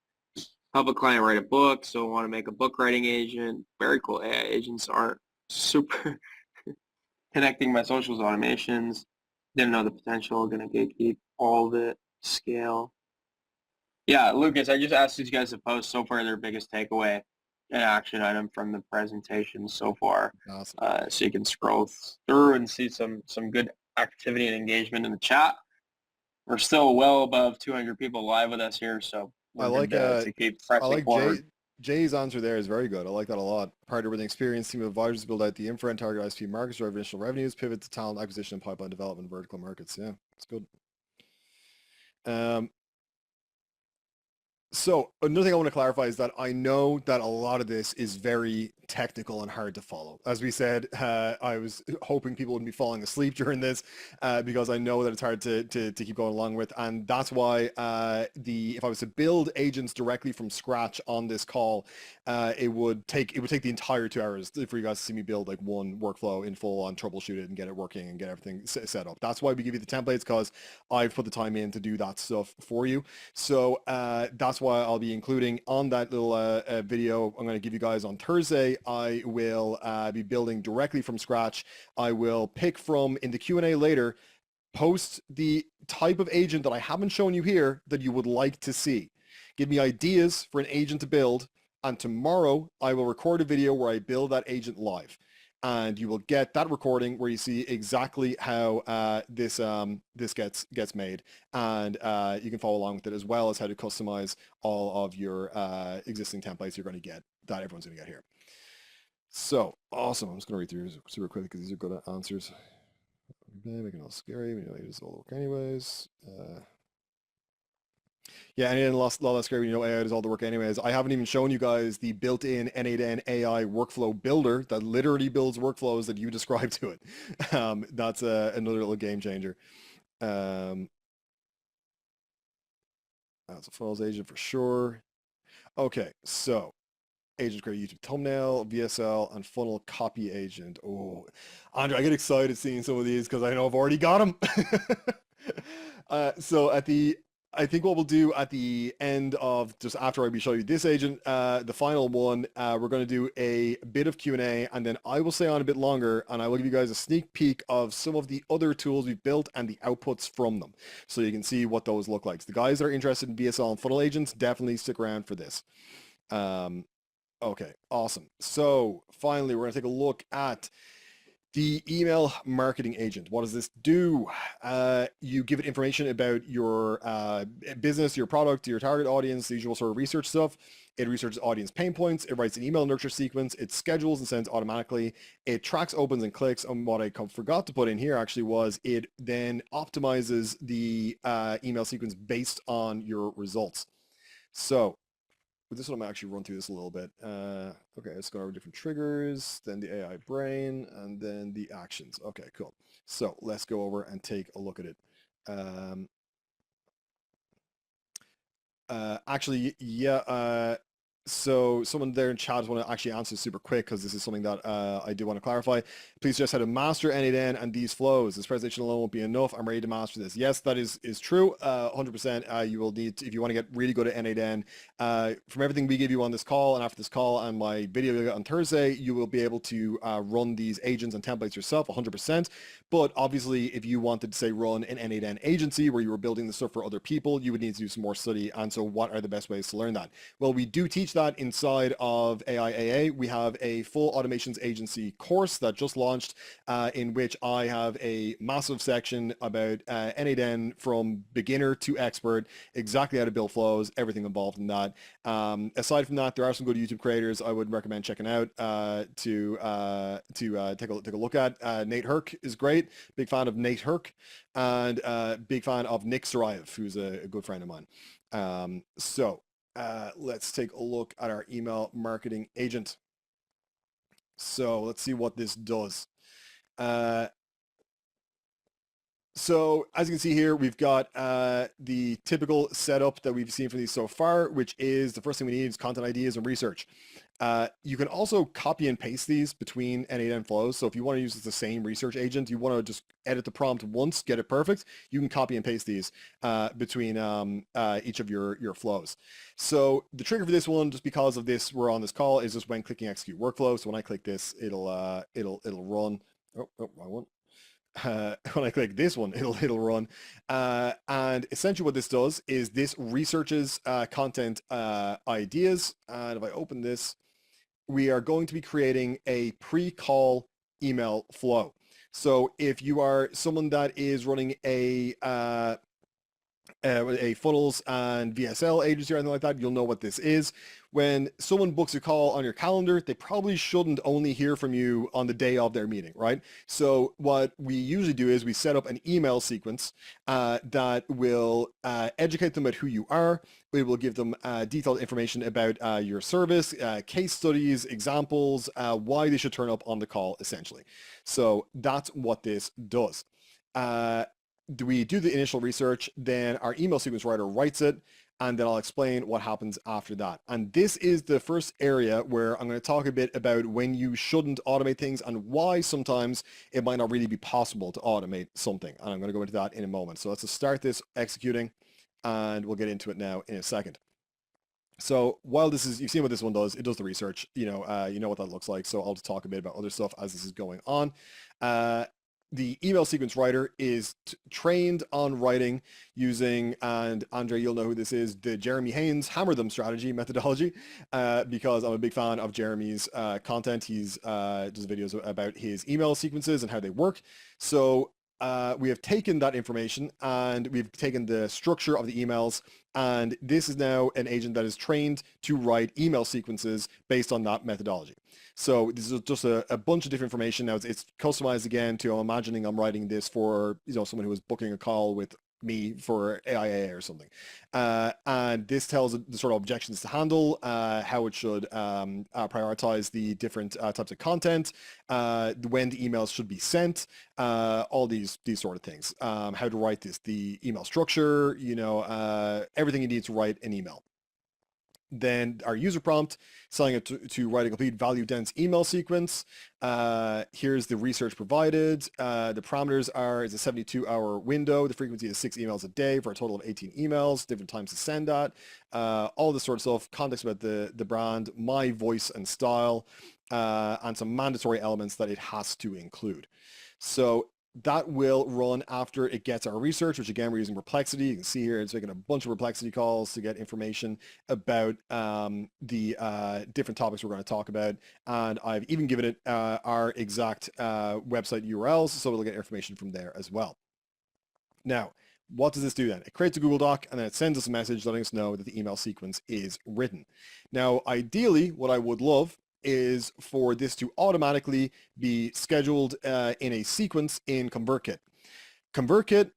Help a client write a book, so I want to make a book writing agent. Very cool. AI agents aren't super connecting my socials automations. Didn't know the potential. Going to gatekeep all of it. Scale. Yeah, Lucas, I just asked these guys to post so far their biggest takeaway and action item from the presentation so far. Awesome. So you can scroll through and see some good activity and engagement in the chat. We're still well above 200 people live with us here, so I we're like good to keep pressing forward. Jay's answer there is very good. I like that a lot. Partner with an experienced team of advisors to build out the infra and target ISP markets, drive additional revenues, pivot to talent acquisition and pipeline development, vertical markets. Yeah, it's good. Um, So another thing I want to clarify is that I know that a lot of this is very technical and hard to follow. As we said, I was hoping people wouldn't be falling asleep during this because I know that it's hard to keep going along with. And that's why if I was to build agents directly from scratch on this call, it would take the entire 2 hours for you guys to see me build like one workflow in full on, troubleshoot it and get it working and get everything set up. That's why we give you the templates, because I've put the time in to do that stuff for you. So that's why I'll be including on that little video I'm going to give you guys on Thursday. I will be building directly from scratch. I will pick from, in the Q&A later, post the type of agent that I haven't shown you here that you would like to see. Give me ideas for an agent to build, and tomorrow I will record a video where I build that agent live. And you will get that recording where you see exactly how this gets made, and you can follow along with it, as well as how to customize all of your existing templates you're going to get, that everyone's going to get here. So awesome! I'm just going to read through super quick because these are good answers. Making it all scary. We know it does all the work anyways. Yeah, and a lot less scary when you know AI does all the work anyways. I haven't even shown you guys the built-in N8N AI workflow builder that literally builds workflows that you describe to it. That's another little game changer. That's a funnels agent for sure. Okay, so agent create YouTube thumbnail, VSL, and funnel copy agent. Oh, Andre, I get excited seeing some of these because I know I've already got them. So I think what we'll do at the end of, just after I show you this agent, the final one, we're going to do a bit of Q&A, and then I will stay on a bit longer, and I will give you guys a sneak peek of some of the other tools we've built and the outputs from them, so you can see what those look like. So the guys that are interested in VSL and funnel agents, definitely stick around for this. Okay, awesome. So finally, we're going to take a look at the email marketing agent. What does this do? You give it information about your business, your product, your target audience, the usual sort of research stuff. It researches audience pain points. It writes an email nurture sequence. It schedules and sends automatically. It tracks opens and clicks. And what I forgot to put in here actually was it then optimizes the email sequence based on your results. So with this one, I'm going to actually run through this a little bit. Okay, let's go over different triggers, then the AI brain, and then the actions. Okay, cool. So let's go over and take a look at it. Actually, yeah, so someone there in chat want to actually answer super quick because this is something that I do want to clarify. Please just how to master N8N and these flows. This presentation alone won't be enough. I'm ready to master this. Yes, that is true. 100%. You will need to, if you want to get really good at N8N. From everything we give you on this call and after this call and my video you'll get on Thursday, you will be able to run these agents and templates yourself 100%. But obviously, if you wanted to say run an N8N agency where you were building the stuff for other people, you would need to do some more study. And so what are the best ways to learn that? Well, we do teach that inside of AIAA. We have a full automations agency course that just launched in which I have a massive section about N8N from beginner to expert, exactly how to build flows, everything involved in that. Aside from that, there are some good YouTube creators I would recommend checking out to take a look at. Nate Herc is great. Big fan of Nate Herc, and big fan of Nick Sarayev, who's a good friend of mine. Let's take a look at our email marketing agent. So let's see what this does. So as you can see here, we've got the typical setup that we've seen for these so far, which is the first thing we need is content ideas and research. You can also copy and paste these between N8N flows. So if you want to use the same research agent, you want to just edit the prompt once, get it perfect, you can copy and paste these between each of your flows. So the trigger for this one, just because of this, we're on this call, is just when clicking execute workflow. So when I click this, it'll run. Oh, wrong one. When I click this one, it'll run. And essentially what this does is this researches content ideas. And if I open this, we are going to be creating a pre-call email flow. So if you are someone that is running a a funnels and VSL agency or anything like that, you'll know what this is. When someone books a call on your calendar, they probably shouldn't only hear from you on the day of their meeting, right? So what we usually do is we set up an email sequence that will educate them about who you are. We will give them detailed information about your service, case studies, examples, why they should turn up on the call, essentially. So that's what this does. We do the initial research, then our email sequence writer writes it, and then I'll explain what happens after that. And this is the first area where I'm going to talk a bit about when you shouldn't automate things and why sometimes it might not really be possible to automate something. And I'm going to go into that in a moment. So let's just start this executing, and we'll get into it now in a second. So while this is, you've seen what this one does, it does the research, you know what that looks like. So I'll just talk a bit about other stuff as this is going on. The email sequence writer is trained on writing using, and Andre, you'll know who this is, the Jeremy Haynes hammer them strategy methodology, because I'm a big fan of Jeremy's content. He's does videos about his email sequences and how they work. So we have taken that information and we've taken the structure of the emails, and this is now an agent that is trained to write email sequences based on that methodology. So this is just a bunch of different information. Now it's customized again to, I'm imagining I'm writing this for, someone who is booking a call with me for AIA or something. And this tells the sort of objections to handle, how it should prioritize the different types of content, when the emails should be sent, all these sort of things, how to write this, the email structure, everything you need to write an email. Then our user prompt, telling it to write a complete value dense email sequence. Here's the research provided. The parameters are, it's a 72-hour window. The frequency is 6 emails a day for a total of 18 emails, different times to send that. All this sort of stuff, context about the brand, my voice and style, and some mandatory elements that it has to include. So that will run after it gets our research, which again, we're using Perplexity. You can see here, it's making a bunch of Perplexity calls to get information about the different topics we're going to talk about. And I've even given it our exact website URLs, so it'll get information from there as well. Now, what does this do then? It creates a Google Doc and then it sends us a message letting us know that the email sequence is written. Now, ideally, what I would love is for this to automatically be scheduled in a sequence in ConvertKit. ConvertKit,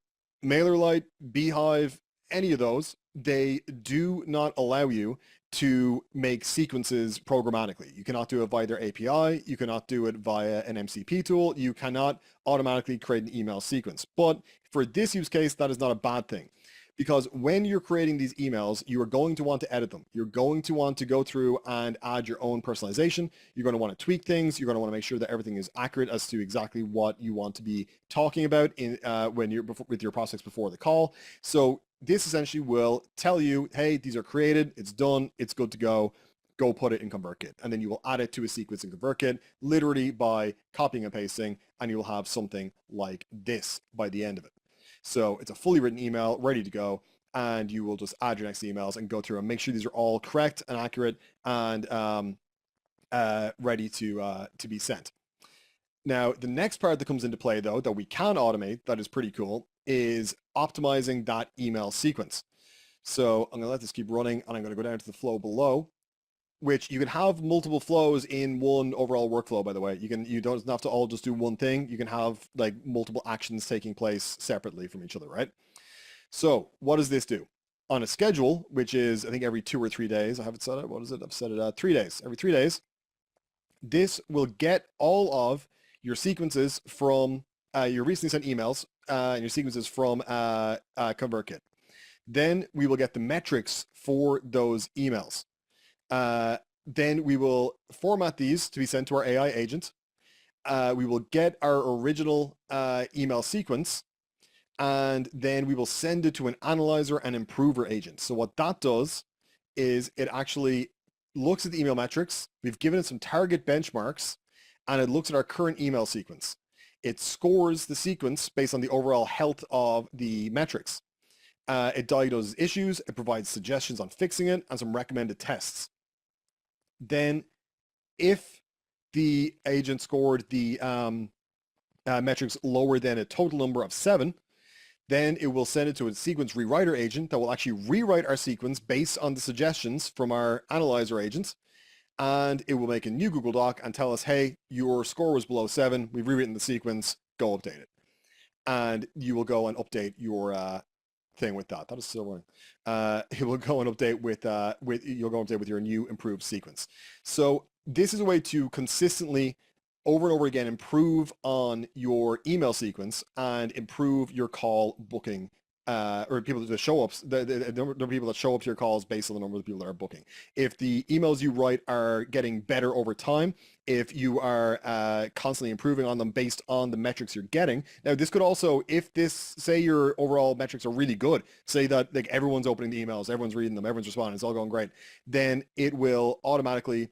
MailerLite, Beehive, any of those, they do not allow you to make sequences programmatically. You cannot do it via their API. You cannot do it via an MCP tool. You cannot automatically create an email sequence. But for this use case, that is not a bad thing. Because when you're creating these emails, you are going to want to edit them. You're going to want to go through and add your own personalization. You're going to want to tweak things. You're going to want to make sure that everything is accurate as to exactly what you want to be talking about when you're with your prospects before the call. So this essentially will tell you, hey, these are created, it's done, it's good to go. Go put it in ConvertKit. And then you will add it to a sequence in ConvertKit, literally by copying and pasting, and you will have something like this by the end of it. So it's a fully written email ready to go, and you will just add your next emails and go through and make sure these are all correct and accurate and ready to be sent. Now, the next part that comes into play, though, that we can automate that is pretty cool is optimizing that email sequence. So I'm going to let this keep running, and I'm going to go down to the flow below, which you can have multiple flows in one overall workflow, by the way. You don't have to all just do one thing. You can have like multiple actions taking place separately from each other, right? So what does this do? On a schedule, which is, I think, every 2 or 3 days, I have it set at, what is it? I've set it at 3 days. Every 3 days, this will get all of your sequences from your recently sent emails and your sequences from ConvertKit. Then we will get the metrics for those emails. Then we will format these to be sent to our AI agent. We will get our original email sequence, and then we will send it to an analyzer and improver agent. So what that does is it actually looks at the email metrics. We've given it some target benchmarks, and it looks at our current email sequence. It scores the sequence based on the overall health of the metrics. It diagnoses issues. It provides suggestions on fixing it and some recommended tests. Then if the agent scored the metrics lower than a total number of 7, Then it will send it to a sequence rewriter agent that will actually rewrite our sequence based on the suggestions from our analyzer agents. And it will make a new Google Doc and tell us, hey, your score was below 7. We've rewritten the sequence. Go update it. And you will go and update your thing with that. That is so annoying. It will go and update you'll go and update with your new improved sequence. So this is a way to consistently over and over again improve on your email sequence and improve your call booking or people that show up, the number of people that show up to your calls based on the number of people that are booking. If the emails you write are getting better over time, if you are constantly improving on them based on the metrics you're getting. Now, this could also, if this, say your overall metrics are really good, say that like everyone's opening the emails, everyone's reading them, everyone's responding, it's all going great, then it will automatically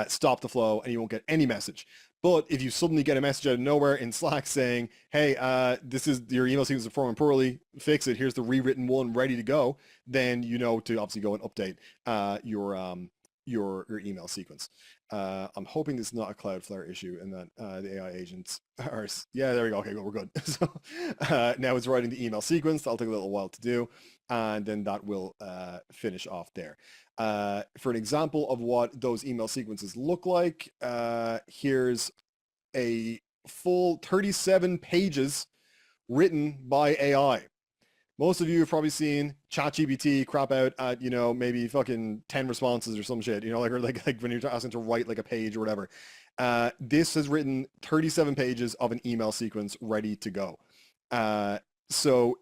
stop the flow and you won't get any message. But if you suddenly get a message out of nowhere in Slack saying, hey, this is your email sequence is performing poorly, fix it, here's the rewritten one ready to go, then you know to obviously go and update your email sequence. I'm hoping this is not a Cloudflare issue and that the AI agents are, yeah, there we go. Okay, good, we're good. So now it's writing the email sequence. That'll take a little while to do. And then that will finish off there. For an example of what those email sequences look like, here's a full 37 pages written by AI. Most of you have probably seen ChatGPT crap out at, maybe fucking 10 responses or some shit, like when you're asking to write like a page or whatever. This has written 37 pages of an email sequence ready to go. So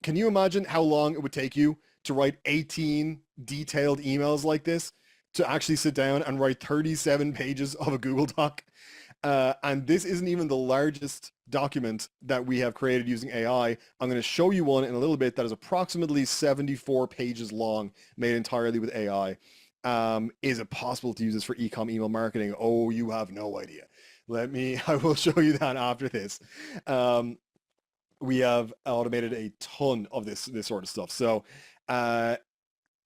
can you imagine how long it would take you to write 18 detailed emails like this, to actually sit down and write 37 pages of a Google Doc? And this isn't even the largest document that we have created using AI. I'm going to show you one in a little bit that is approximately 74 pages long, made entirely with AI. Is it possible to use this for e-com email marketing? Oh, you have no idea. I will show you that after this. We have automated a ton of this sort of stuff. So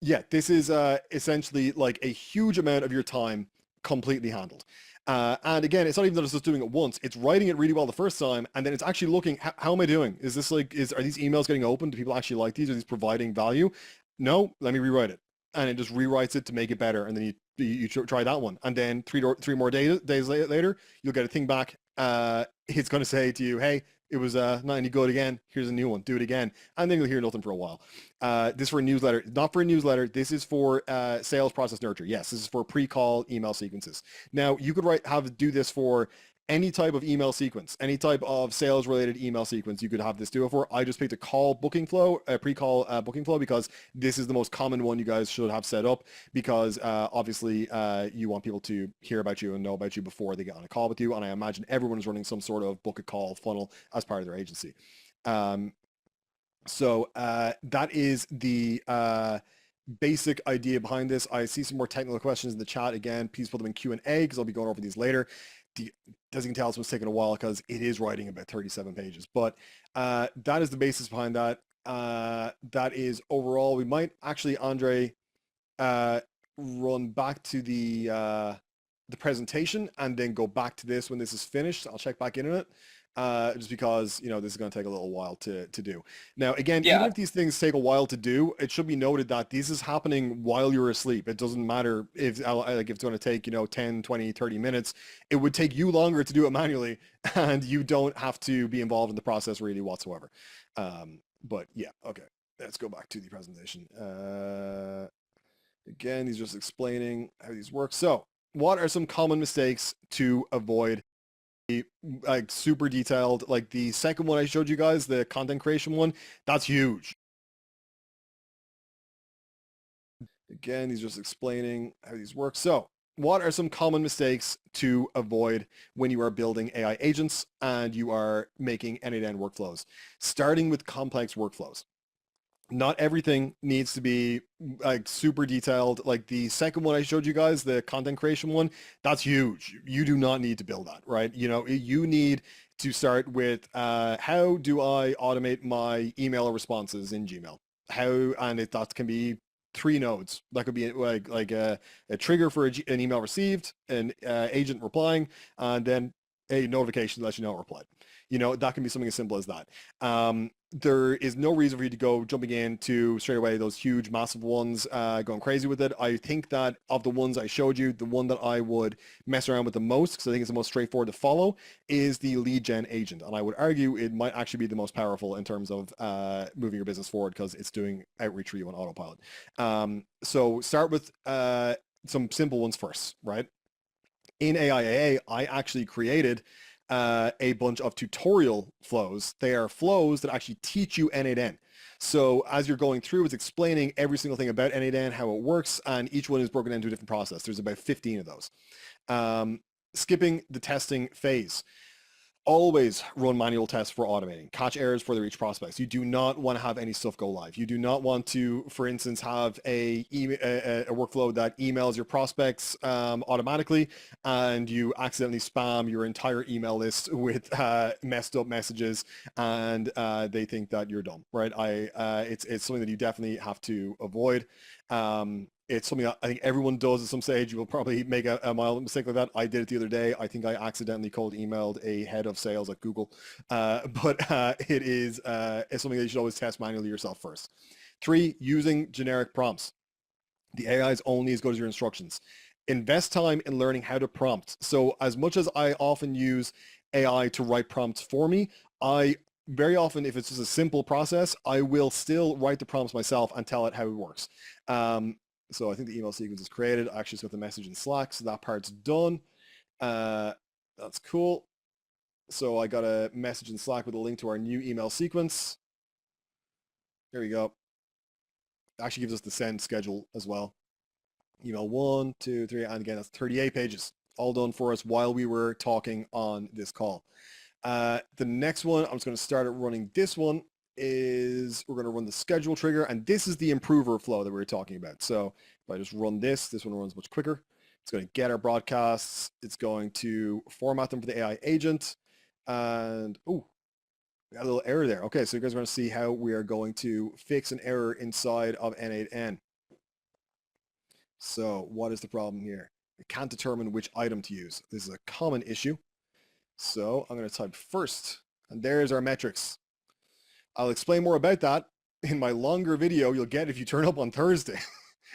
yeah, this is essentially like a huge amount of your time completely handled. And again, it's not even that it's just doing it once, it's writing it really well the first time, and then it's actually looking, how am I doing? Is this like, are these emails getting open? Do people actually like these? Are these providing value? No, let me rewrite it. And it just rewrites it to make it better. And then you try that one. And then three more days later, you'll get a thing back. It's going to say to you, hey, it was not any good again. Here's a new one. Do it again. And then you'll hear nothing for a while. This is for a newsletter. Not for a newsletter. This is for sales process nurture. Yes, this is for pre-call email sequences. Now, you could do this for any type of email sequence, any type of sales related email sequence. You could have this do it for. I just picked a call booking flow, pre-call booking flow, because this is the most common one you guys should have set up, because obviously you want people to hear about you and know about you before they get on a call with you. And I imagine everyone is running some sort of book a call funnel as part of their agency. So that is the basic idea behind this. I see some more technical questions in the chat. Again, please put them in Q&A because I'll be going over these later. As you can tell, this was taking a while because it is writing about 37 pages. But that is the basis behind that. That is overall. We might actually, Andre, run back to the presentation and then go back to this when this is finished. I'll check back in on it. Just because, this is going to take a little while to do. Now, again, even if these things take a while to do, it should be noted that this is happening while you're asleep. It doesn't matter if it's going to take, 10, 20, 30 minutes. It would take you longer to do it manually, and you don't have to be involved in the process really whatsoever. But yeah, okay. Let's go back to the presentation. Again, he's just explaining how these work. So what are some common mistakes to avoid? Like super detailed, like the second one I showed you guys, the content creation one, that's huge. Again, he's just explaining how these work. So what are some common mistakes to avoid when you are building AI agents and you are making end-to-end workflows? Starting with complex workflows. Not everything needs to be like super detailed. Like the second one I showed you guys, the content creation one, that's huge. You do not need to build that, right? You need to start with how do I automate my email responses in Gmail? That can be 3 nodes. That could be like a trigger for an email received, an agent replying, and then a notification that lets you know it replied. That can be something as simple as that. There is no reason for you to go jumping into straight away those huge, massive ones, going crazy with it. I think that of the ones I showed you, the one that I would mess around with the most, because I think it's the most straightforward to follow, is the lead gen agent. And I would argue it might actually be the most powerful in terms of moving your business forward, because it's doing outreach for you on autopilot. So start with some simple ones first, right? In AIAA, I actually created a bunch of tutorial flows. They are flows that actually teach you N8N. So as you're going through, it's explaining every single thing about N8N, how it works, and each one is broken into a different process. There's about 15 of those. Skipping the testing phase. Always run manual tests for automating. Catch errors for the reach prospects. You do not want to have any stuff go live. You do not want to, for instance, have a workflow that emails your prospects automatically, and you accidentally spam your entire email list with messed up messages, and they think that you're dumb, right? It's something that you definitely have to avoid. It's something I think everyone does at some stage. You will probably make a mild mistake like that. I did it the other day. I think I accidentally cold emailed a head of sales at Google. But it's something that you should always test manually yourself first. 3, using generic prompts. The AI is only as good as your instructions. Invest time in learning how to prompt. So as much as I often use AI to write prompts for me, I very often, if it's just a simple process, I will still write the prompts myself and tell it how it works. So I think the email sequence is created. I actually just got the message in Slack, so that part's done. That's cool. So I got a message in Slack with a link to our new email sequence. There we go. It actually gives us the send schedule as well. Email 1, 2, 3, and again, that's 38 pages, all done for us while we were talking on this call. The next one, I'm just going to start running this one. We're going to run the schedule trigger, and this is the improver flow that we were talking about. So if I just run this one runs much quicker. It's going to get our broadcasts. It's going to format them for the AI agent. And, we got a little error there. Okay, so you guys are going to see how we are going to fix an error inside of N8N. So what is the problem here? I can't determine which item to use. This is a common issue. So I'm going to type first, and there's our metrics. I'll explain more about that in my longer video you'll get if you turn up on Thursday.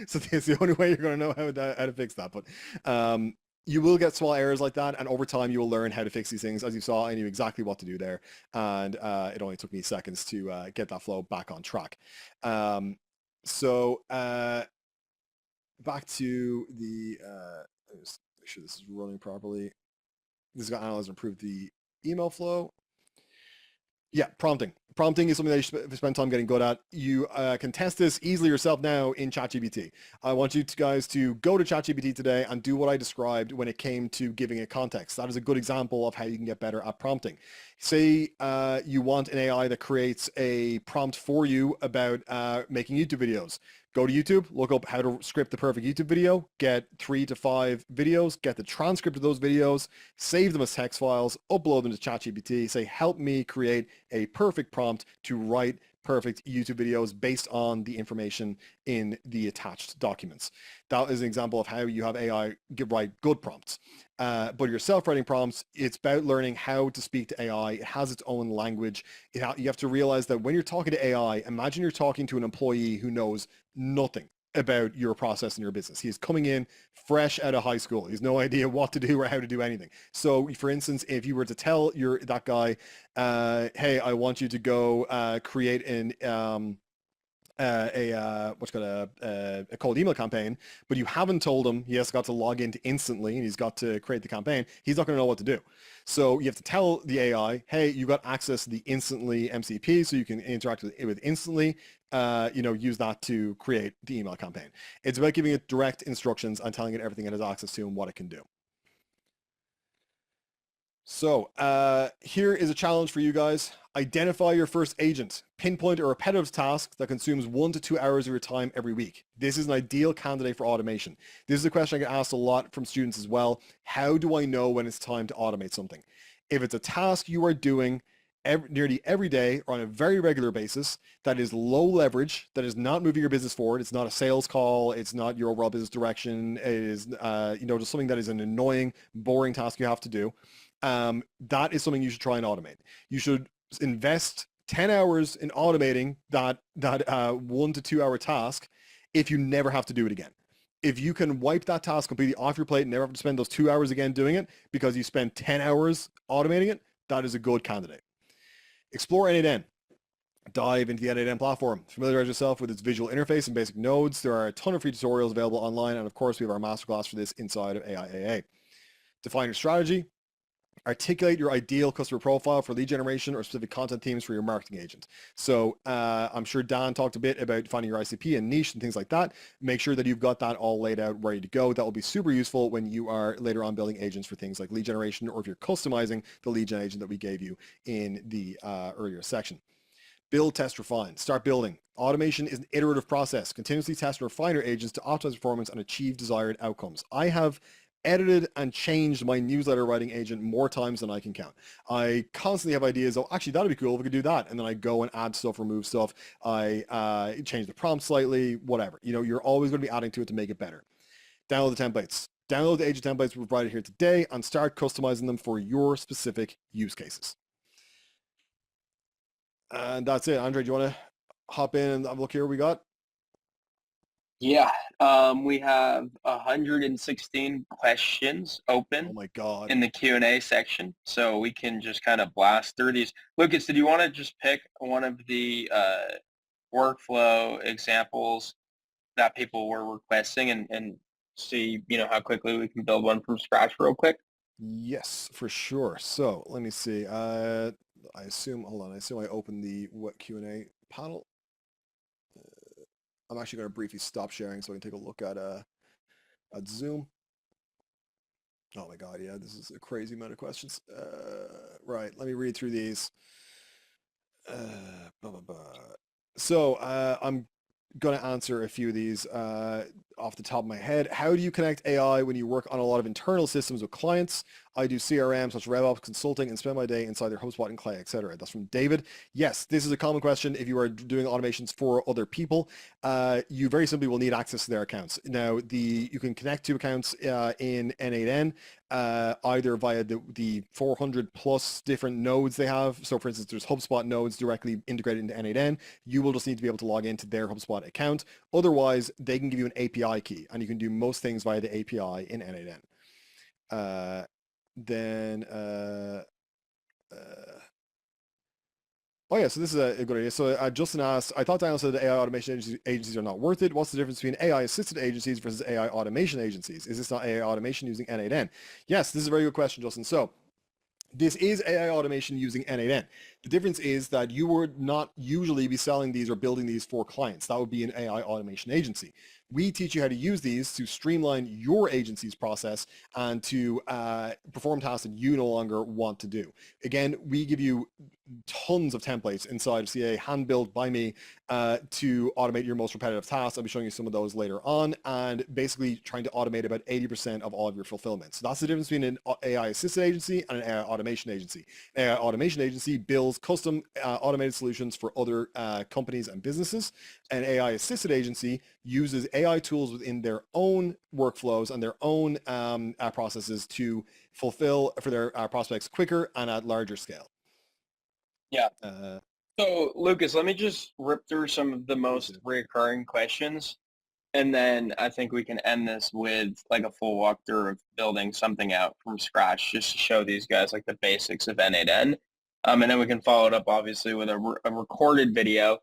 So that's the only way you're going to know how to fix that. But you will get small errors like that, and over time you will learn how to fix these things. As you saw, I knew exactly what to do there, and it only took me seconds to get that flow back on track. Back to the, just make sure this is running properly. This has got analyzed and improved the email flow. Yeah, prompting. Prompting is something that you should spend time getting good at. You can test this easily yourself now in ChatGPT. I want you guys to go to ChatGPT today and do what I described when it came to giving it context. That is a good example of how you can get better at prompting. Say you want an AI that creates a prompt for you about making YouTube videos. Go to YouTube, look up how to script the perfect YouTube video, get 3 to 5 videos, get the transcript of those videos, save them as text files, upload them to ChatGPT, say, help me create a perfect prompt to write perfect YouTube videos based on the information in the attached documents. That is an example of how you have AI write good prompts. But your self-writing prompts, it's about learning how to speak to AI. It has its own language. You have to realize that when you're talking to AI, imagine you're talking to an employee who knows nothing about your process in your business. He is coming in fresh out of high school. He has no idea what to do or how to do anything. So for instance, if you were to tell that guy, hey, I want you to go create a cold email campaign, but you haven't told him he has got to log into Instantly and he's got to create the campaign, he's not going to know what to do. So you have to tell the AI, hey, you got access to the Instantly MCP, so you can interact with Instantly, use that to create the email campaign. It's about giving it direct instructions and telling it everything it has access to and what it can do. So here is a challenge for you guys. Identify your first agent. Pinpoint a repetitive task that consumes 1 to 2 hours of your time every week. This is an ideal candidate for automation. This is a question I get asked a lot from students as well. How do I know when it's time to automate something? If it's a task you are doing nearly every day or on a very regular basis that is low leverage, that is not moving your business forward. It's not a sales call. It's not your overall business direction. It is, just something that is an annoying, boring task you have to do. That is something you should try and automate. You should invest 10 hours in automating that 1 to 2 hour task if you never have to do it again. If you can wipe that task completely off your plate and never have to spend those 2 hours again doing it because you spend 10 hours automating it, that is a good candidate. Explore N8N. Dive into the N8N platform. Familiarize yourself with its visual interface and basic nodes. There are a ton of free tutorials available online, and of course, we have our masterclass for this inside of AIAA. Define your strategy. Articulate your ideal customer profile for lead generation or specific content themes for your marketing agent. So I'm sure Dan talked a bit about finding your ICP and niche and things like that. Make sure that you've got that all laid out, ready to go. That will be super useful when you are later on building agents for things like lead generation, or if you're customizing the lead gen agent that we gave you in the earlier section. Build, test, refine. Start building. Automation is an iterative process. Continuously test and refine your agents to optimize performance and achieve desired outcomes. I have edited and changed my newsletter writing agent more times than I can count. I constantly have ideas, oh, actually, that'd be cool if we could do that. And then I go and add stuff, remove stuff. I change the prompt slightly, whatever. You're always going to be adding to it to make it better. Download the templates. Download the agent templates we provided here today and start customizing them for your specific use cases. And that's it. Andre, do you want to hop in and have a look here what we got? Yeah, we have 116 questions open Oh my God. in the Q&A section, so we can just kind of blast through these. Lucas, did you want to just pick one of the workflow examples that people were requesting and see, how quickly we can build one from scratch real quick? Yes, for sure. So let me see. I assume I opened the Q&A panel. I'm actually going to briefly stop sharing so I can take a look at Zoom. Oh my God, yeah, this is a crazy amount of questions. Right, let me read through these. Blah, blah, blah. So I'm going to answer a few of these off the top of my head. How do you connect AI when you work on a lot of internal systems with clients? I do CRM such as RevOps consulting and spend my day inside their HubSpot and Clay, etc. That's from David. Yes, this is a common question. If you are doing automations for other people, you very simply will need access to their accounts. Now, you can connect to accounts in N8N either via the 400 plus different nodes they have. So for instance, there's HubSpot nodes directly integrated into N8N. You will just need to be able to log into their HubSpot account. Otherwise, they can give you an API key, and you can do most things via the API in N8N. Oh yeah, so this is a good idea. So Justin asked, I thought Daniel said that AI automation agencies are not worth it. What's the difference between AI assisted agencies versus AI automation agencies? Is this not AI automation using N8N? Yes, this is a very good question, Justin. So this is AI automation using N8N. The difference is that you would not usually be selling these or building these for clients. That would be an AI automation agency. We teach you how to use these to streamline your agency's process and to perform tasks that you no longer want to do. Again, we give you tons of templates inside of CA, hand-built by me to automate your most repetitive tasks. I'll be showing you some of those later on, and basically trying to automate about 80% of all of your fulfillment. So that's the difference between an AI-assisted agency and an AI automation agency. An AI automation agency builds custom automated solutions for other companies and businesses. An AI-assisted agency uses AI tools within their own workflows and their own processes to fulfill for their prospects quicker and at larger scale. Yeah. So Lucas, let me just rip through some of the most recurring questions, and then I think we can end this with like a full walkthrough of building something out from scratch, just to show these guys like the basics of N8N. And then we can follow it up obviously with a recorded video,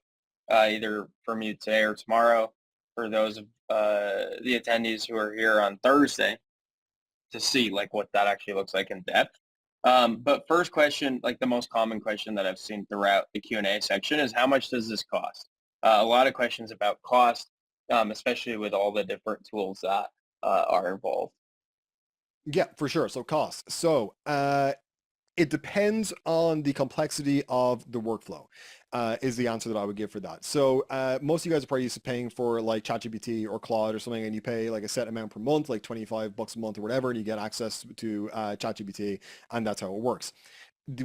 either from you today or tomorrow, for those of the attendees who are here on Thursday, to see like what that actually looks like in depth. But first question, like the most common question that I've seen throughout the Q&A section, is how much does this cost? A lot of questions about cost, especially with all the different tools that are involved. Yeah, for sure. So cost. So it depends on the complexity of the workflow, is the answer that I would give for that. So most of you guys are probably used to paying for like ChatGPT or Claude or something, and you pay like a set amount per month, like $25 a month or whatever, and you get access to ChatGPT, and that's how it works.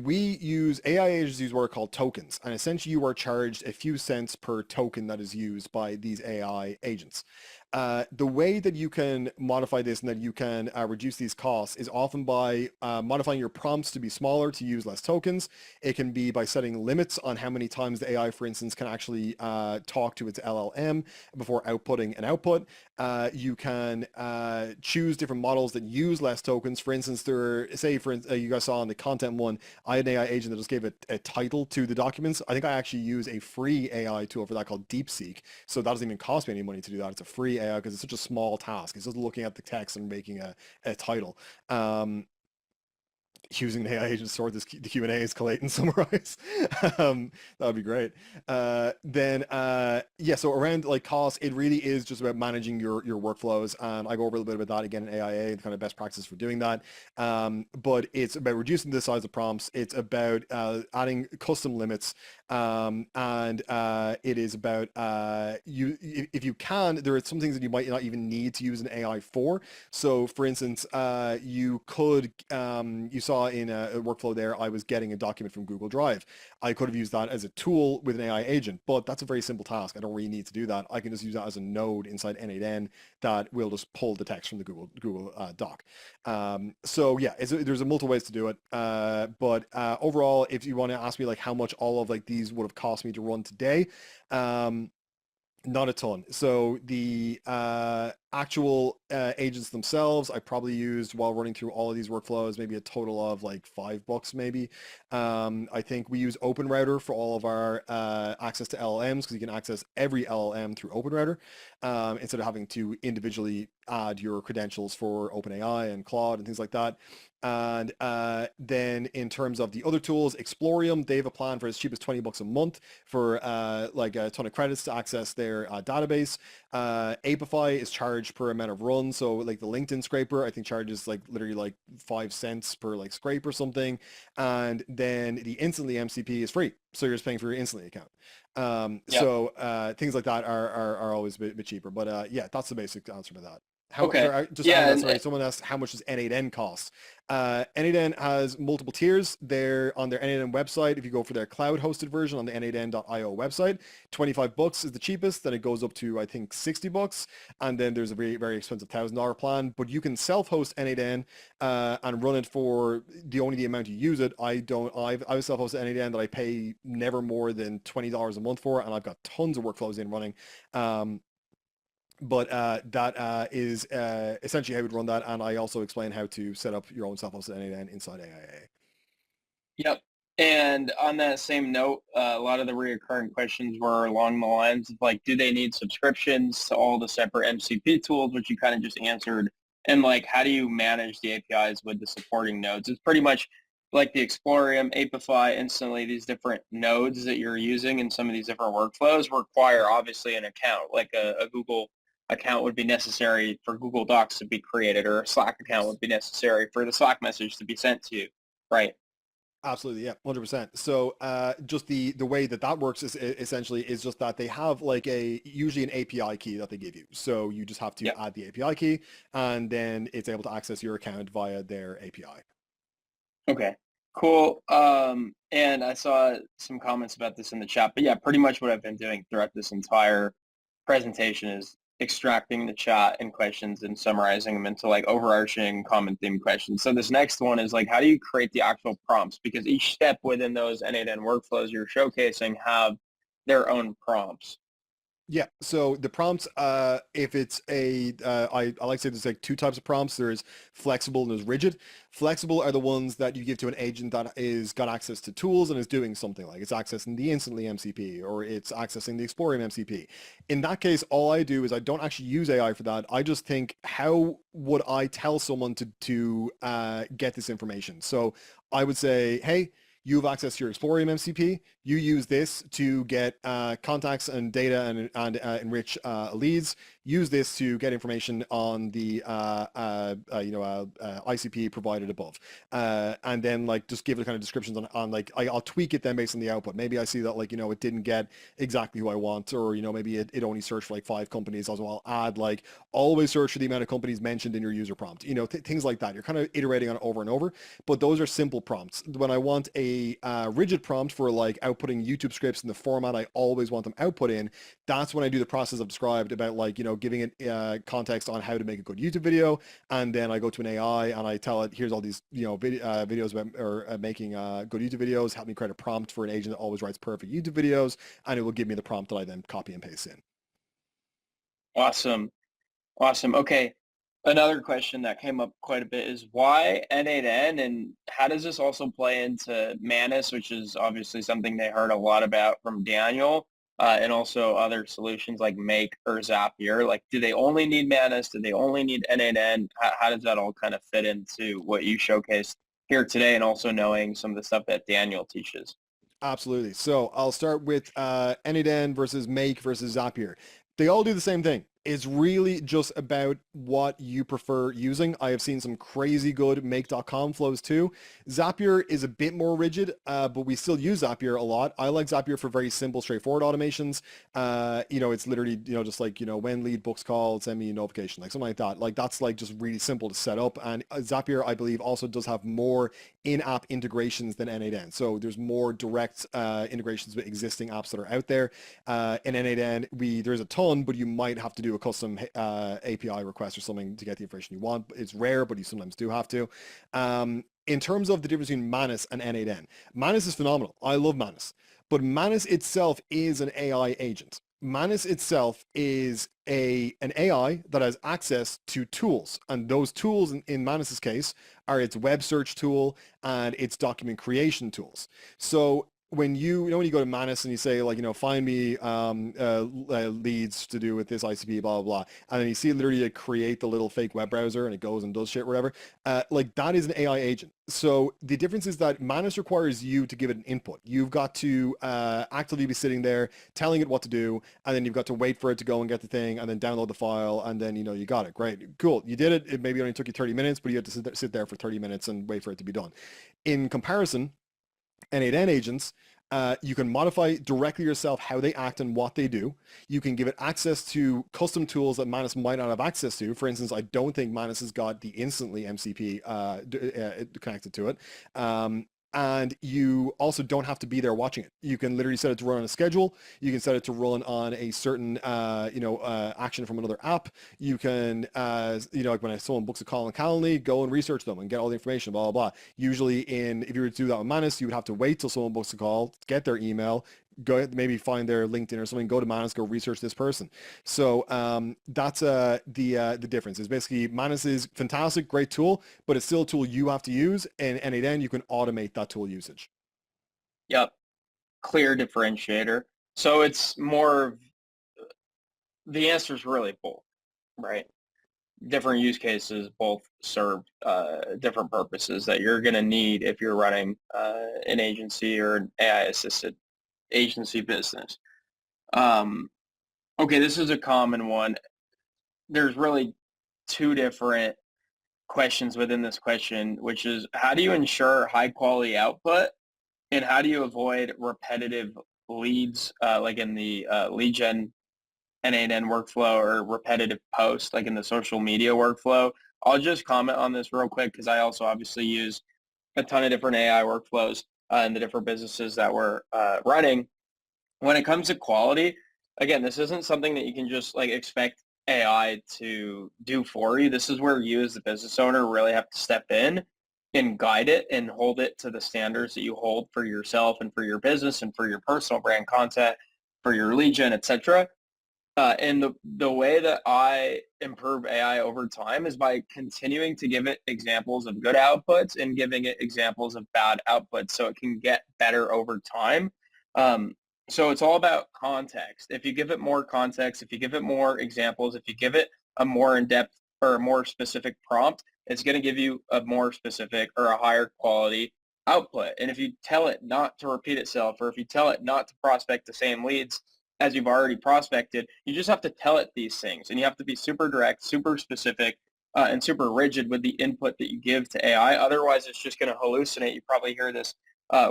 we use AI agents use what are called tokens, and essentially you are charged a few cents per token that is used by these AI agents. The way that you can modify this and that you can reduce these costs is often by modifying your prompts to be smaller to use less tokens. It can be by setting limits on how many times the AI, for instance, can actually talk to its LLM before outputting an output. You can choose different models that use less tokens. For instance, you guys saw on the content one, I had an AI agent that just gave a title to the documents. I think I actually use a free AI tool for that called DeepSeek. So that doesn't even cost me any money to do that. It's a free AI because it's such a small task. It's just looking at the text and making a title. Using an AI agent to sort the Q&As, collate and summarize. That would be great. Yeah, so around like cost, it really is just about managing your workflows. I go over a little bit about that again in AIA, the kind of best practices for doing that. But it's about reducing the size of prompts. It's about adding custom limits. It is about if you can, there are some things that you might not even need to use an AI for. So for instance, you saw in a workflow there, I was getting a document from Google Drive. I could have used that as a tool with an AI agent, but that's a very simple task. I don't really need to do that. I can just use that as a node inside N8N that will just pull the text from the Google Doc. So yeah, there's a multiple ways to do it. But overall, if you want to ask me like how much all of like these would have cost me to run today, not a ton. So the actual agents themselves, I probably used while running through all of these workflows, maybe a total of like $5 maybe. I think we use OpenRouter for all of our access to LLMs because you can access every LLM through OpenRouter instead of having to individually add your credentials for OpenAI and Claude and things like that. And then in terms of the other tools, Explorium, they have a plan for as cheap as $20 a month for like a ton of credits to access their database. Apify is charged per amount of runs. So like the LinkedIn scraper, I think charges like literally like 5 cents per like scrape or something. And then the Instantly MCP is free. So you're just paying for your Instantly account. Yep. Things like that are always a bit cheaper. But yeah, that's the basic answer to that. Okay. Just add Yeah. that, sorry, someone asked how much does N8N cost? N8N has multiple tiers. They're on their N8N website. If you go for their cloud hosted version on the N8N.io website, $25 is the cheapest. Then it goes up to, I think, $60. And then there's a very, very expensive $1,000 plan. But you can self-host N8N and run it for only the amount you use it. I was self-hosted N8N that I pay never more than $20 a month for, and I've got tons of workflows in running. But that is essentially how we'd run that, and I also explain how to set up your own self-hosted N8N inside AIA. Yep. And on that same note, a lot of the recurring questions were along the lines of like, do they need subscriptions to all the separate MCP tools, which you kind of just answered, and like, how do you manage the APIs with the supporting nodes? It's pretty much like the Explorium, Apify, Instantly, these different nodes that you're using in some of these different workflows require obviously an account, like a Google account would be necessary for Google Docs to be created, or a Slack account would be necessary for the Slack message to be sent to you, right? Absolutely, yeah, 100%. So just the way that works is essentially is just that they have like usually an API key that they give you. So you just have to Yep. add the API key, and then it's able to access your account via their API. Okay, cool. And I saw some comments about this in the chat, but yeah, pretty much what I've been doing throughout this entire presentation is extracting the chat and questions and summarizing them into like overarching common theme questions. So this next one is like, how do you create the actual prompts? Because each step within those N8N workflows you're showcasing have their own prompts. Yeah, so the prompts, if it's I like to say there's like two types of prompts. There's flexible and there's rigid. Flexible are the ones that you give to an agent that is got access to tools and is doing something, like it's accessing the Instantly MCP or it's accessing the Explorium MCP. In that case, all I do is I don't actually use AI for that. I just think, how would I tell someone to get this information? So I would say, hey, you have access to your Explorium MCP. You use this to get contacts and data and enrich leads. use this to get information on the ICP provided above, and then like just give it kind of descriptions on like I'll tweak it then based on the output. Maybe I see that like it didn't get exactly who I want, or maybe it only searched for like 5 companies. Also, I'll add like always search for the amount of companies mentioned in your user prompt. Things like that. You're kind of iterating on it over and over, but those are simple prompts. When I want a rigid prompt for like outputting YouTube scripts in the format I always want them output in, that's when I do the process I've described about like giving it context on how to make a good YouTube video, and then I go to an AI and I tell it, here's all these videos about or making good YouTube videos. Help me create a prompt for an agent that always writes perfect YouTube videos, and it will give me the prompt that I then copy and paste in. Awesome. Awesome. Okay. Another question that came up quite a bit is why N8N, and how does this also play into Manus, which is obviously something they heard a lot about from Daniel, and also other solutions like Make or Zapier. Like, do they only need Manus? Do they only need N8N? How does that all kind of fit into what you showcased here today, and also knowing some of the stuff that Daniel teaches? Absolutely. So I'll start with N8N versus Make versus Zapier. They all do the same thing. It's really just about what you prefer using. I have seen some crazy good make.com flows too. Zapier is a bit more rigid, but we still use Zapier a lot. I like Zapier for very simple, straightforward automations. It's literally, just like, when lead books call, send me a notification, like something like that. Like that's like just really simple to set up. And Zapier, I believe, also does have more in-app integrations than N8N. So there's more direct integrations with existing apps that are out there. In N8N, there's a ton, but you might have to do a custom API request or something to get the information you want. It's rare, but you sometimes do have to. In terms of the difference between Manus and N8N, Manus is phenomenal. I love Manus, but Manus itself is an AI agent. Manus itself is an AI that has access to tools, and those tools in Manus's case are its web search tool and its document creation tools. So when when you go to Manus and you say like, find me leads to do with this ICP, blah, blah, blah, and then you see literally create the little fake web browser and it goes and does shit, whatever, like that is an AI agent. So the difference is that Manus requires you to give it an input. You've got to actively be sitting there telling it what to do, and then you've got to wait for it to go and get the thing and then download the file, and then, you got it. Great. Cool. You did it. It maybe only took you 30 minutes, but you had to sit there for 30 minutes and wait for it to be done. In comparison, N8N agents, you can modify directly yourself how they act and what they do. You can give it access to custom tools that Manus might not have access to. For instance, I don't think Manus has got the instantly MCP connected to it. And you also don't have to be there watching it. You can literally set it to run on a schedule. You can set it to run on a certain, action from another app. You can, like when someone books a call on Calendly, go and research them and get all the information, blah, blah, blah. Usually if you were to do that with Manus, you would have to wait till someone books a call, get their email, go maybe find their LinkedIn or something, go to Manus, go research this person. So that's the difference. Is basically Manus is fantastic, great tool, but it's still a tool you have to use, and N8N you can automate that tool usage. Yep. Clear differentiator. So it's more, the answer is really both, right? Different use cases both serve different purposes that you're going to need if you're running an agency or an AI-assisted agency business. Okay, this is a common one. There's really two different questions within this question, which is how do you ensure high quality output, and how do you avoid repetitive leads, like in the lead gen N8N workflow, or repetitive posts like in the social media workflow? I'll just comment on this real quick because I also obviously use a ton of different AI workflows in the different businesses that we're running. When it comes to quality, again, this isn't something that you can just like expect AI to do for you. This is where you as the business owner really have to step in and guide it and hold it to the standards that you hold for yourself and for your business and for your personal brand content, for your lead gen, etc. And the way that I improve AI over time is by continuing to give it examples of good outputs and giving it examples of bad outputs so it can get better over time. So it's all about context. If you give it more context, if you give it more examples, if you give it a more in-depth or a more specific prompt, it's going to give you a more specific or a higher quality output. And if you tell it not to repeat itself, or if you tell it not to prospect the same leads as you've already prospected, you just have to tell it these things, and you have to be super direct, super specific, and super rigid with the input that you give to AI. Otherwise, it's just going to hallucinate. You probably hear this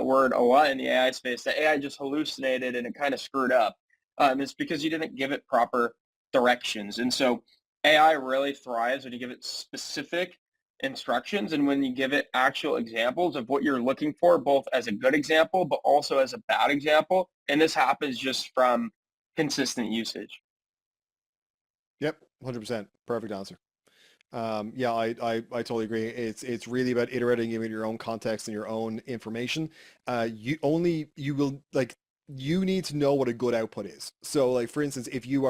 word a lot in the AI space. The AI just hallucinated and it kind of screwed up. It's because you didn't give it proper directions. And so AI really thrives when you give it specific instructions and when you give it actual examples of what you're looking for, both as a good example, but also as a bad example. And this happens just from consistent usage. Yep, 100%. Perfect answer. Yeah, I totally agree. It's really about iterating, giving your own context and your own information. You will like you need to know what a good output is. So like for instance, if you